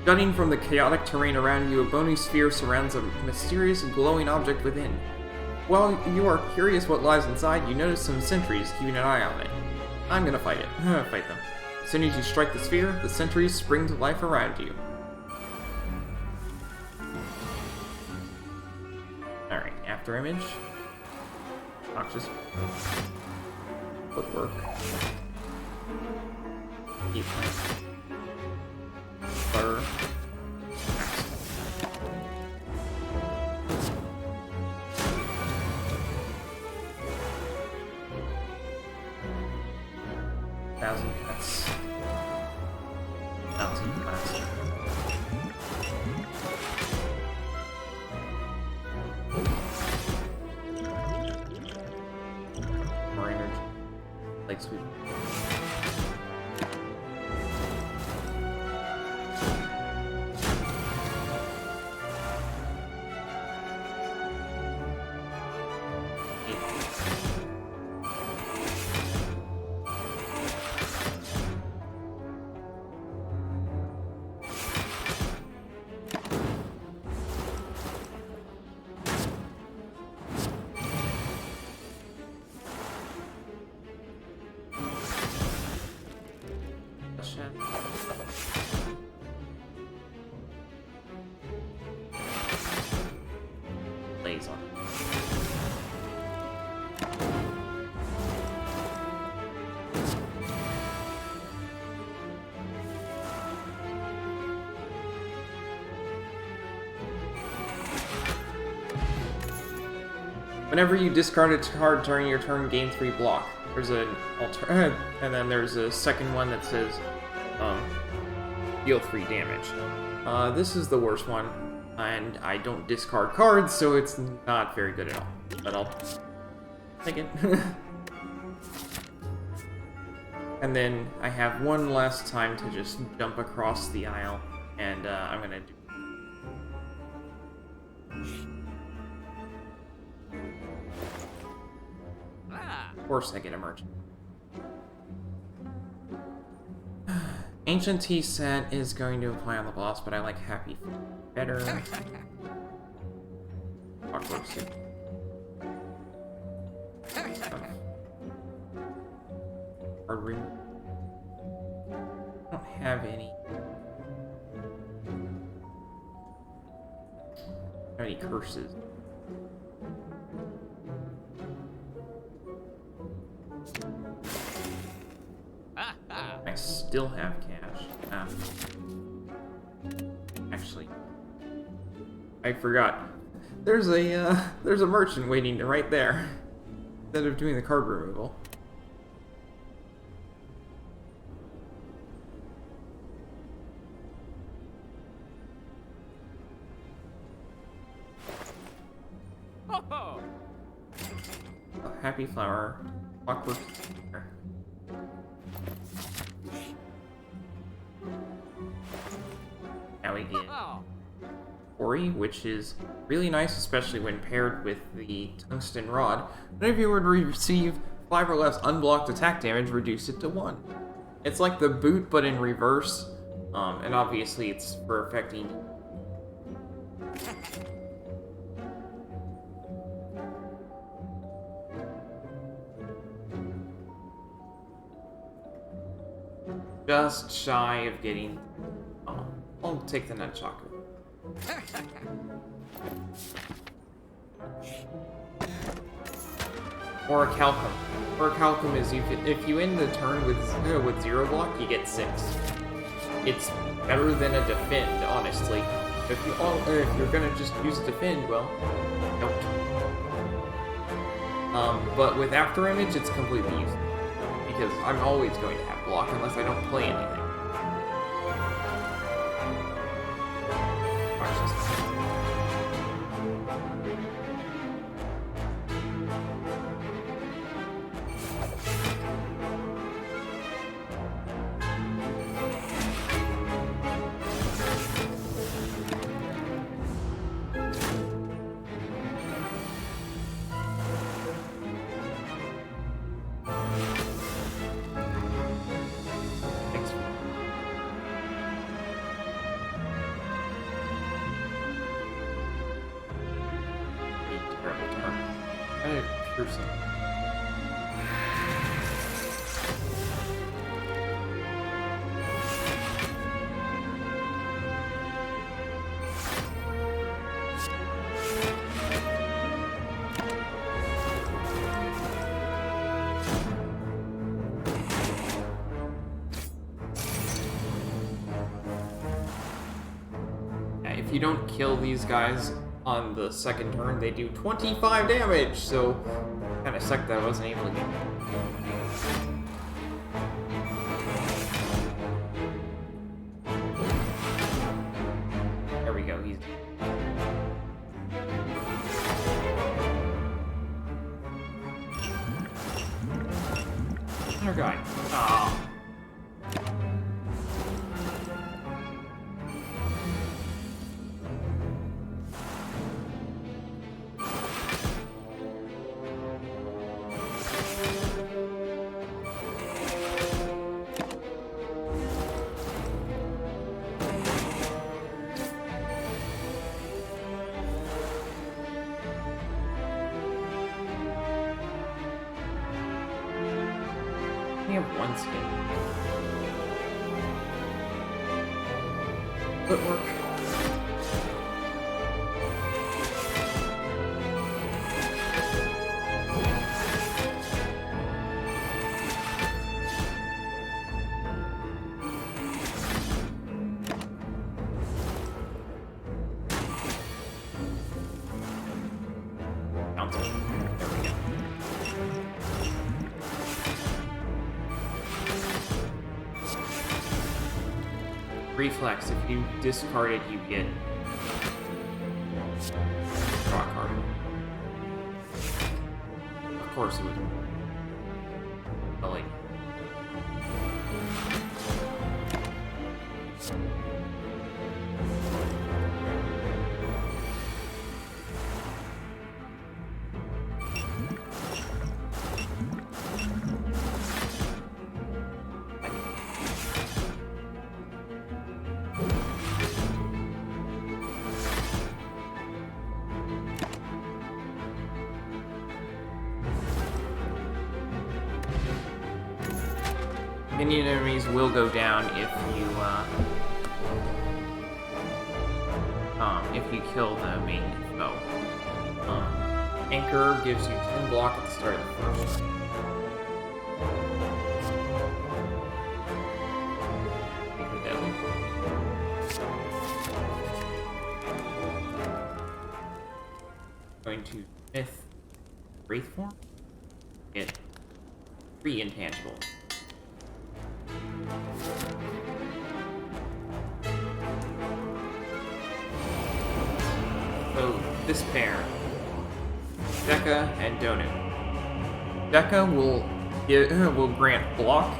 Jutting from the chaotic terrain around you, a bony sphere surrounds a mysterious glowing object within. While you are curious what lies inside, you notice some sentries keeping an eye on it. I'm gonna fight it. Fight them. As soon as you strike the sphere, the sentries spring to life around you. Alright, after image. Noxious. Footwork. Keep playing. Fur. Thousand cuts. 1,000 cuts. More energy. Like sweet. Blaze on. Whenever you discard a card during your turn, gain 3 block. There's an and then there's a second one that says deal 3 damage. This is the worst one, and I don't discard cards, so it's not very good at all. But I'll take it. And then I have one last time to just jump across the aisle, and I'm gonna do. Of course I get a merchant. Ancient Tea Set is going to apply on the boss, but I like Happy better. Clockwork Soup. Hard room. I don't have any. How many curses? I still have cash. Actually, I forgot. There's a merchant waiting right there. Instead of doing the card removal. Oh. A happy flower. Clockwork. Now we get Ori, which is really nice, especially when paired with the tungsten rod. Whenever you would receive 5 or less unblocked attack damage, reduce it to 1. It's like the boot, but in reverse, and obviously it's for affecting. Just shy of getting. Oh, I'll take the nut chocolate. Or a Calcum. Or a Calcum is if you end the turn with 0 block, you get 6. It's better than a defend, honestly. If you're gonna just use a defend, well, don't. But with After Image, it's completely useless. Because I'm always going to have block unless I don't play anything. Watch this. Piercing. If you don't kill these guys on the second turn, they do 25 damage, so kind of sucked that I wasn't able to get. There we go, he's... Another guy. Ah. We have one skin. Footwork. Counter. There we go. Reflex, if you discard it, you get draw a card. Of course it would. But like... Minion enemies will go down if you kill the main foe. Anchor gives you 10 block at the start of the first. Going to Myth Wraith form. Get 3 intangible. So this pair, Deka and Donu. Deka will grant block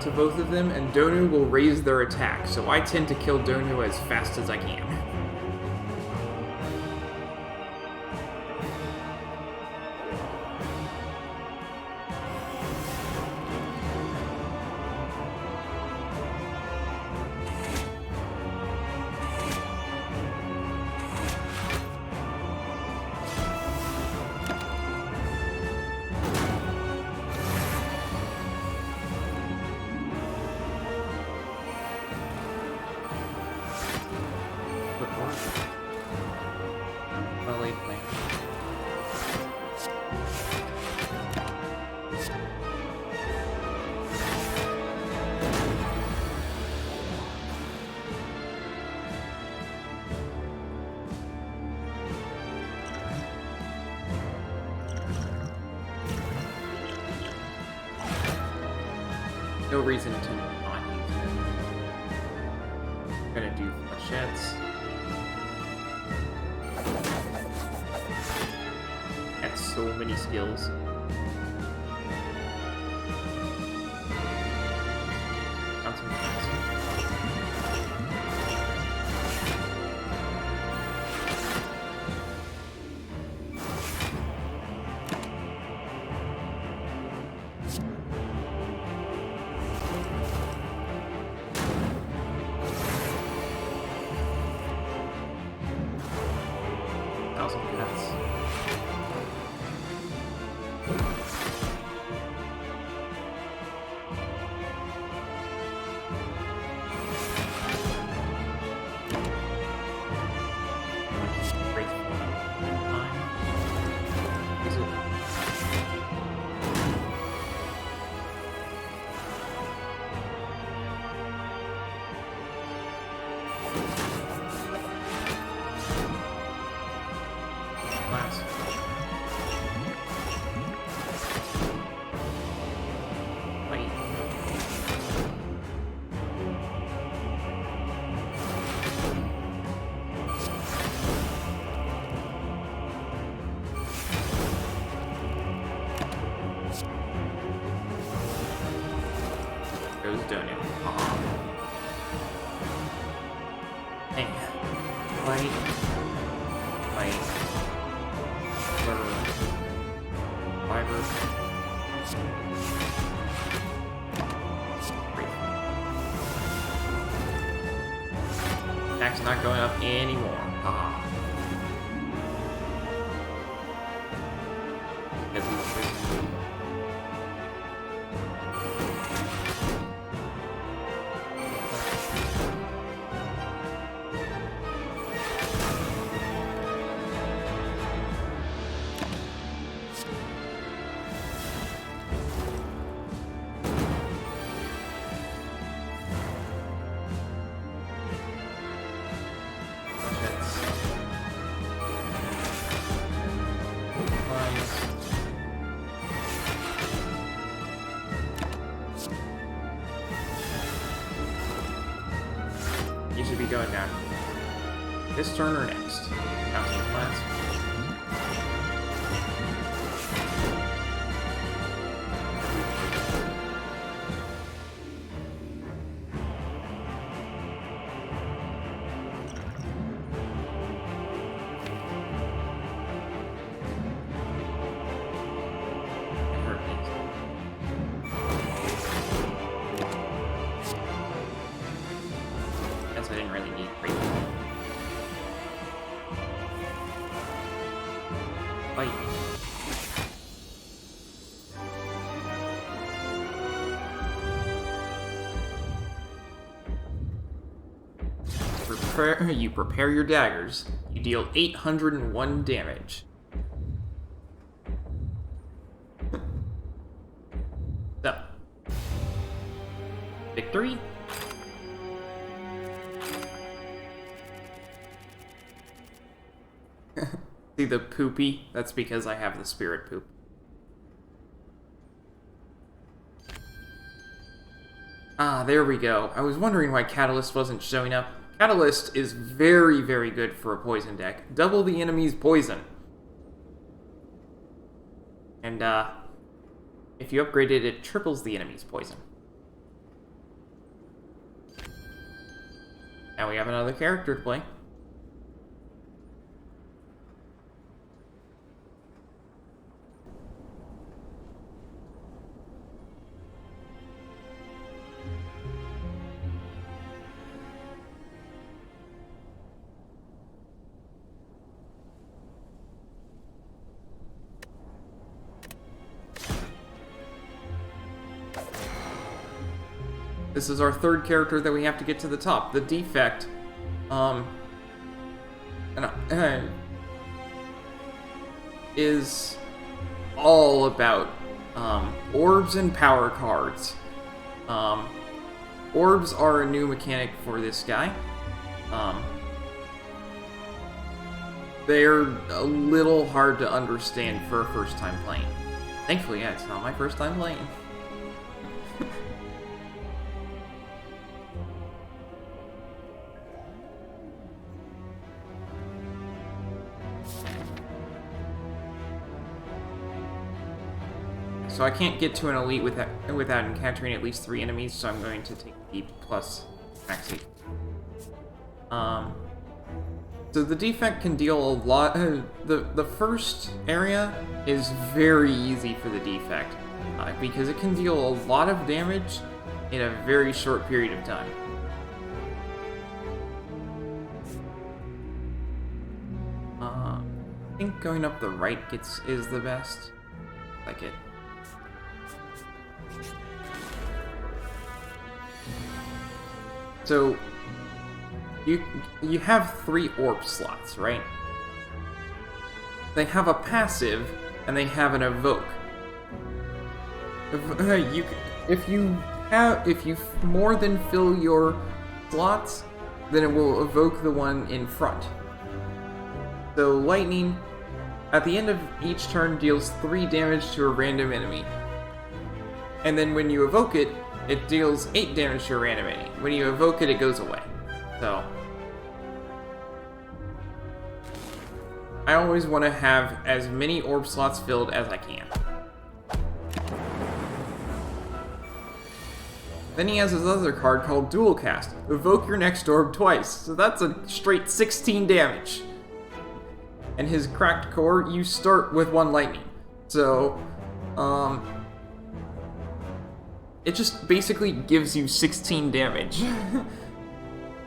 to both of them, and Donu will raise their attack. So I tend to kill Donu as fast as I can. Well laid plan. No reason to not use it. I'm gonna do flechettes. That's so many skills. Goes down here. Hey. Fight. Fiber. Attack's not going up anymore. Haha. You should be going down. This turn or next? Bouncing class. I didn't really need three. Fight. You prepare your daggers. You deal 801 damage. So. Victory? See the poopy? That's because I have the spirit poop. Ah, there we go. I was wondering why Catalyst wasn't showing up. Catalyst is very, very good for a poison deck. Double the enemy's poison. And, if you upgrade it, it triples the enemy's poison. Now we have another character to play. This is our third character that we have to get to the top. The defect, is all about orbs and power cards. Orbs are a new mechanic for this guy. They're a little hard to understand for a first time playing. Thankfully, yeah, it's not my first time playing. So I can't get to an elite without encountering at least 3 enemies, so I'm going to take the plus max HP. So the defect can deal a lot. The first area is very easy for the defect, because it can deal a lot of damage in a very short period of time. I think going up the right is the best. Like it. So, you have 3 orb slots, right? They have a passive, and they have an evoke. If you more than fill your slots, then it will evoke the one in front. So lightning, at the end of each turn, deals 3 damage to a random enemy. And then when you evoke it, it deals 8 damage to a random enemy. When you evoke it, it goes away. So, I always want to have as many orb slots filled as I can. Then he has his other card called Dual Cast. Evoke your next orb twice. So that's a straight 16 damage. And his cracked core, you start with 1 lightning. So, it just basically gives you 16 damage.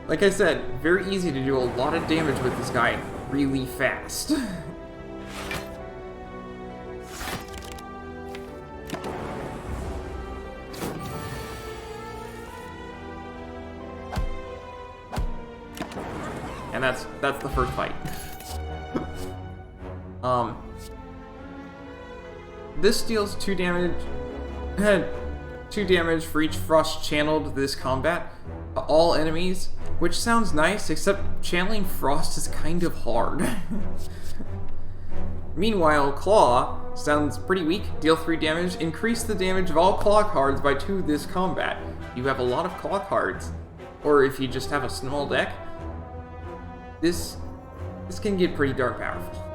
Like I said, very easy to do a lot of damage with this guy really fast. And that's the first fight. This deals 2 damage. 2 damage for each frost channeled this combat to all enemies, which sounds nice, except channeling frost is kind of hard. Meanwhile, claw sounds pretty weak, deal 3 damage, increase the damage of all claw cards by 2 this combat. You have a lot of claw cards, or if you just have a small deck, this can get pretty darn powerful.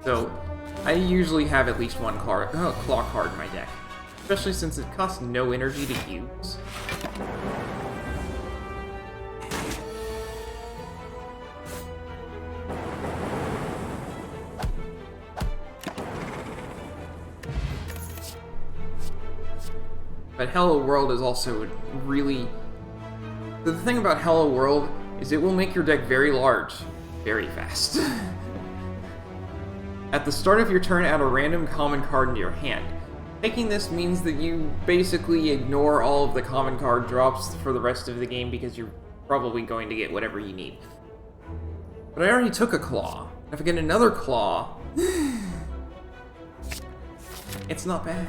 So, I usually have at least 1 claw card in my deck, especially since it costs no energy to use. But Hello World is also really... The thing about Hello World is it will make your deck very large, very fast. At the start of your turn, add a random common card into your hand. Taking this means that you basically ignore all of the common card drops for the rest of the game because you're probably going to get whatever you need. But I already took a claw. If I get another claw, it's not bad.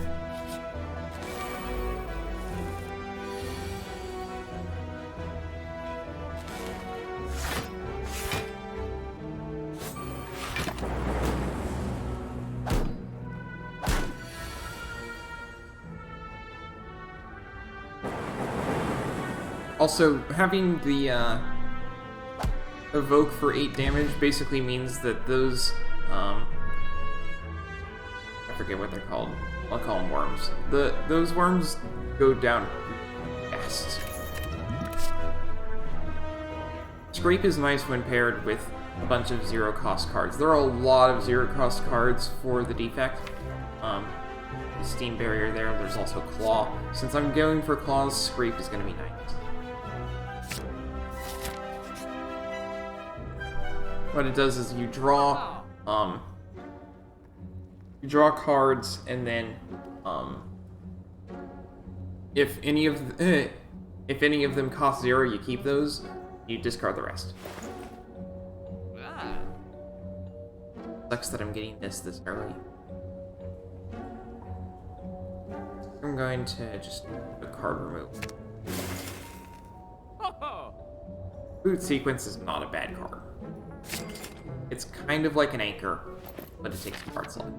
Also, having the evoke for 8 damage basically means that those, I forget what they're called. I'll call them worms. Those worms go down fast. Scrape is nice when paired with a bunch of zero-cost cards. There are a lot of zero-cost cards for the defect. The Steam Barrier there's also Claw. Since I'm going for Claws, Scrape is going to be nice. What it does is you draw cards, and then if any of them cost 0, you keep those. You discard the rest. Ah. Sucks that I'm getting this early. I'm going to just a card remove. Ho-ho! Boot Sequence is not a bad card. It's kind of like an anchor, but it takes a card slot.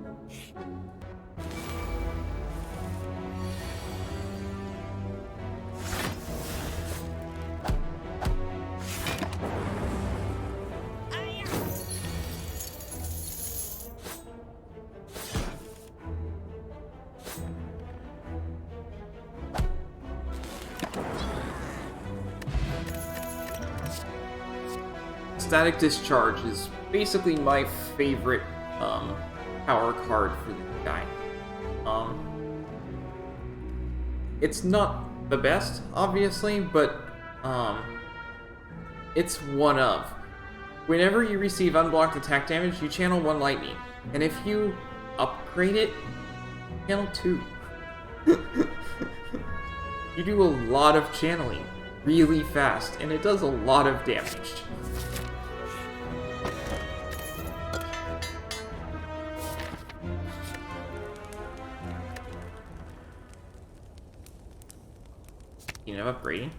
Static Discharge is basically my favorite power card for the guy. It's not the best, obviously, but it's one of. Whenever you receive unblocked attack damage, you channel 1 lightning, and if you upgrade it, channel 2. You do a lot of channeling really fast, and it does a lot of damage. You know, upgrading.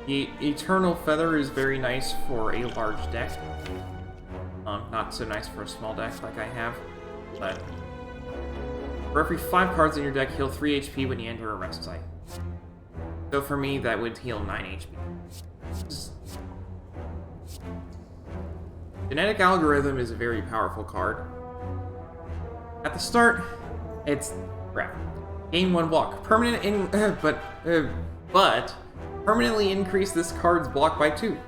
The Eternal Feather is very nice for a large deck. Not so nice for a small deck like I have, but for every 5 cards in your deck, heal 3 HP when you enter a rest site. So for me, that would heal 9 HP. Genetic Algorithm is a very powerful card. At the start, it's crap. Gain 1 block. Permanent in, but permanently increase this card's block by 2.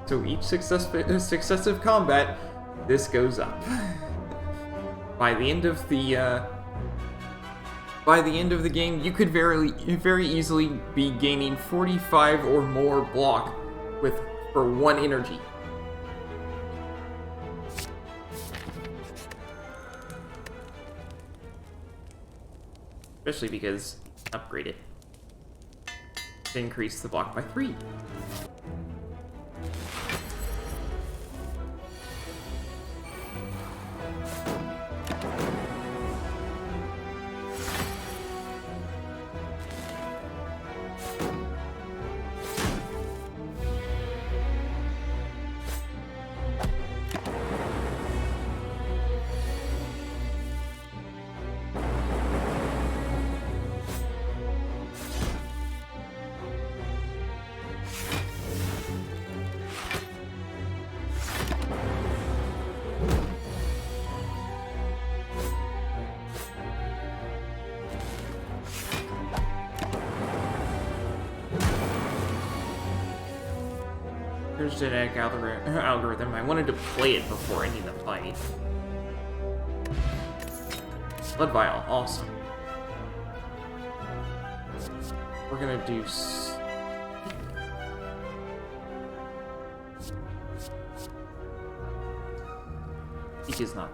So each successive combat, this goes up. By the end of the game, you could very easily be gaining 45 or more block for 1 energy. Especially because upgrade it to increase the block by 3. Here's Genetic Algorithm. I wanted to play it before ending the fight. Blood Vial, awesome. We're gonna do... Speak is not...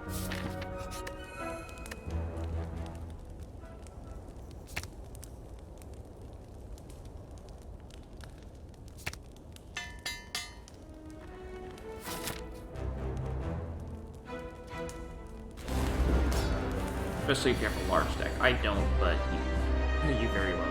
Especially if you have a large deck. I don't, but you very well.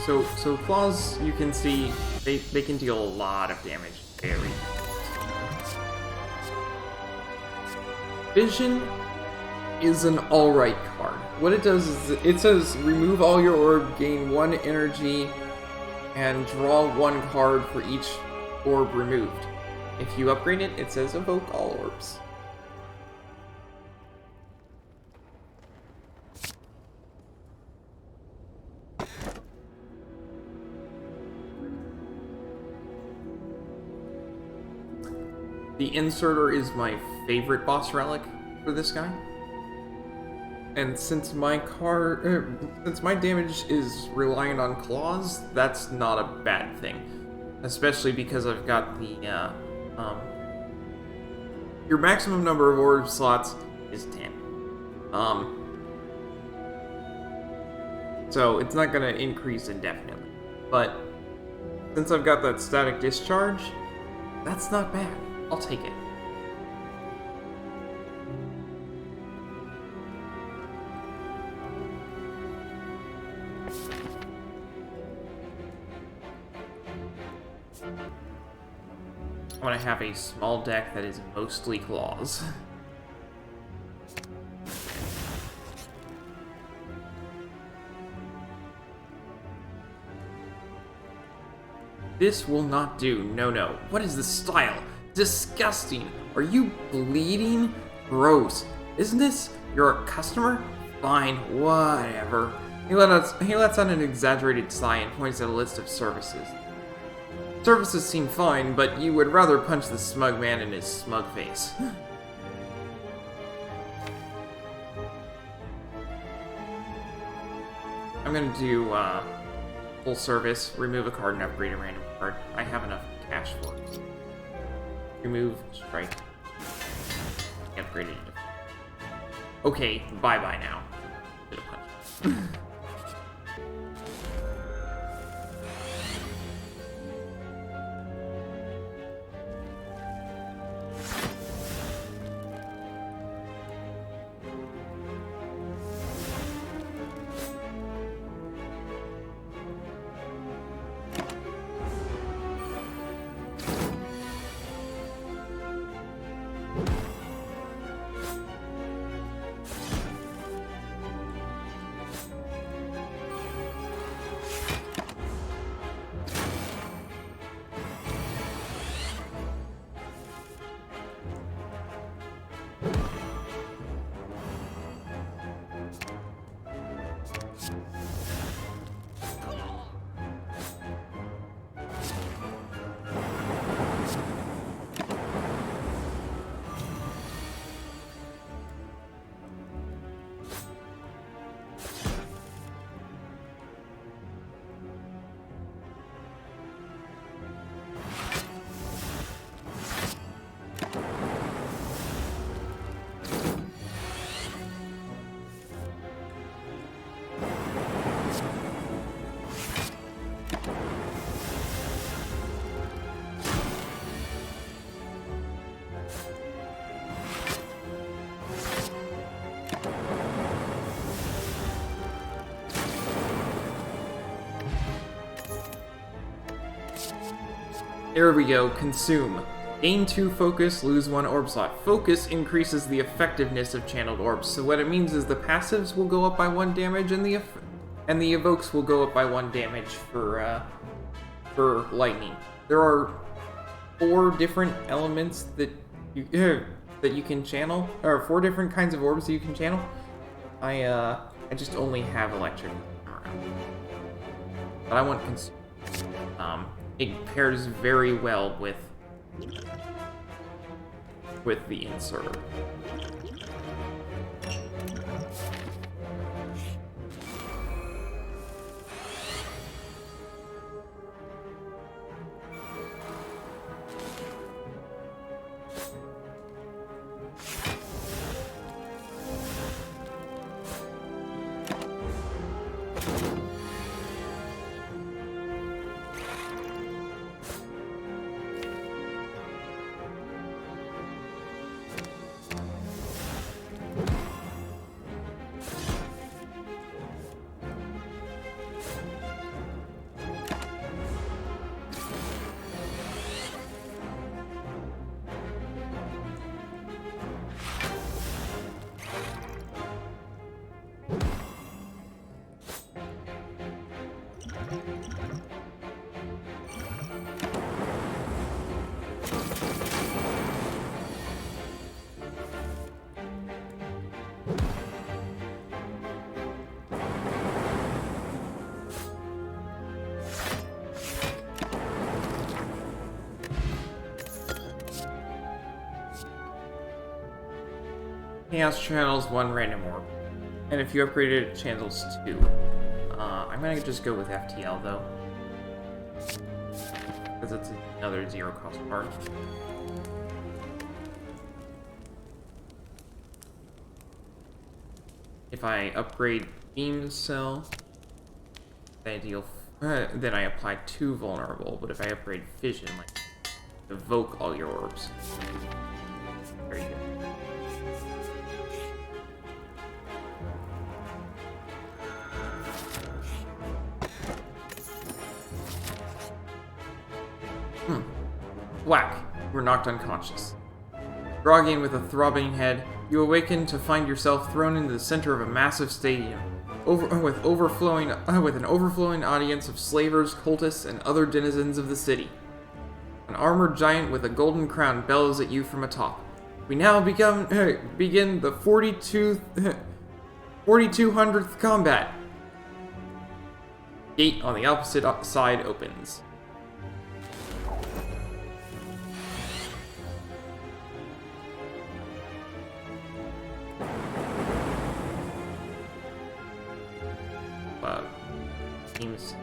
So claws, you can see, they can deal a lot of damage very fast. Vision is an alright card. What it does is, it says remove all your orb, gain 1 energy, and draw 1 card for each orb removed. If you upgrade it, it says evoke all orbs. The inserter is my favorite boss relic for this guy. And since my damage is reliant on claws, that's not a bad thing. Especially because I've got the, your maximum number of orb slots is 10. So it's not gonna increase indefinitely. But since I've got that static discharge, that's not bad. I'll take it. I want to have a small deck that is mostly claws. This will not do. No, no. What is this style? Disgusting. Are you bleeding? Gross. Isn't this your customer? Fine, whatever. He lets out an exaggerated sigh and points at a list of services. Services seem fine, but you would rather punch the smug man in his smug face. I'm gonna do full service, remove a card and upgrade a random card. I have enough cash for it. Remove, strike. Upgraded it. Okay, bye-bye now. Bit of punch. There we go, consume. Gain 2 focus, lose 1 orb slot. Focus increases the effectiveness of channeled orbs, so what it means is the passives will go up by 1 damage and the evokes will go up by 1 damage for lightning. There are 4 different elements that you can channel, or 4 different kinds of orbs that you can channel. I just only have electric around. But I want consume. It pairs very well with the inserter. Chaos channels 1 random orb. And if you upgraded it, channels 2. I'm gonna just go with FTL though. Because it's another 0 cost part. If I upgrade Beam Cell, then I apply 2 vulnerable, but if I upgrade Fission, like, evoke all your orbs. There you go. Whack! You were knocked unconscious. Groggy and with a throbbing head, you awaken to find yourself thrown into the center of a massive stadium, with an overflowing audience of slavers, cultists, and other denizens of the city. An armored giant with a golden crown bellows at you from atop. We now begin the 4200th combat. Gate on the opposite side opens. Seems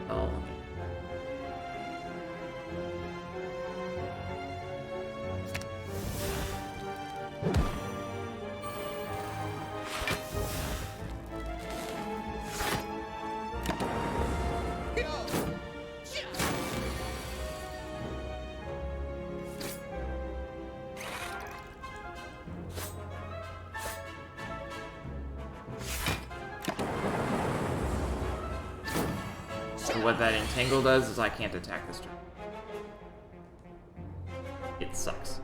what that entangle does is I can't attack this turn. It sucks.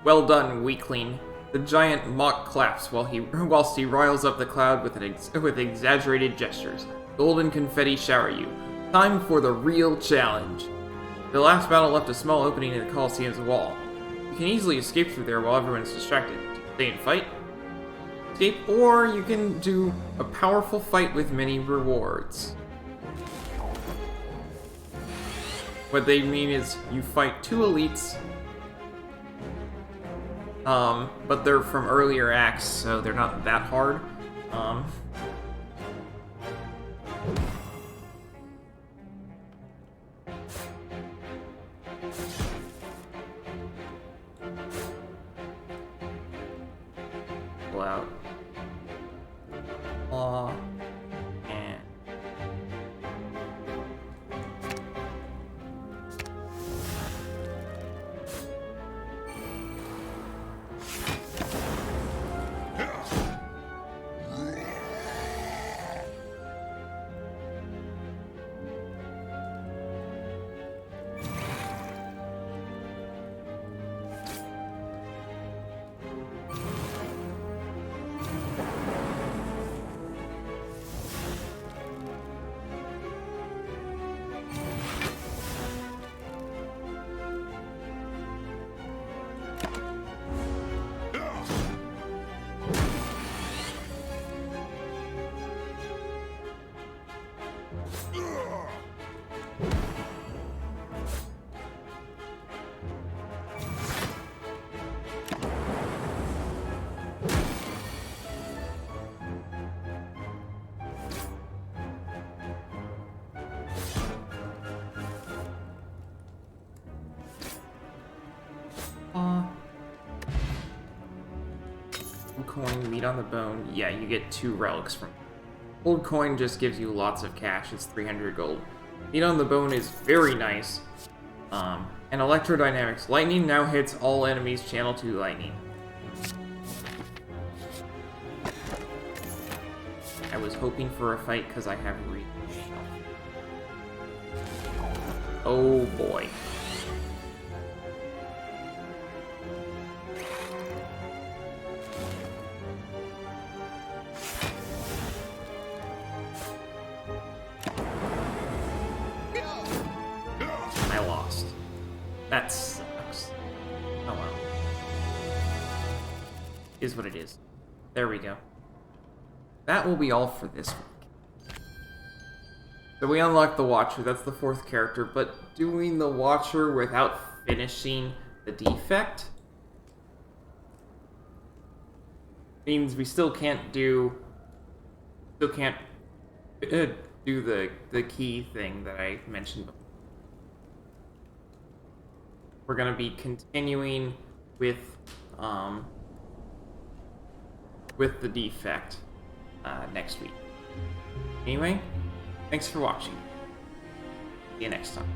Well done, weakling. The giant mock claps whilst he riles up the cloud with exaggerated gestures. Golden confetti shower you. Time for the real challenge. The last battle left a small opening in the Colosseum's wall. You can easily escape through there while everyone's distracted. Stay and fight, escape, or you can do a powerful fight with many rewards. What they mean is you fight 2 elites, but they're from earlier acts, so they're not that hard. Pull out. And coin, meat on the bone. Yeah, you get 2 relics from it. Old coin just gives you lots of cash. It's 300 gold. Meat on the bone is very nice. And electrodynamics. Lightning now hits all enemies. Channel 2 lightning. I was hoping for a fight because I have reach. Oh boy. I lost. That sucks. Oh well. Is what it is. There we go. That will be all for this week. So we unlocked the Watcher, that's the 4th character, but doing the Watcher without finishing the defect means we still can't do the key thing that I mentioned before. We're gonna be continuing with the defect next week. Anyway, thanks for watching. See you next time.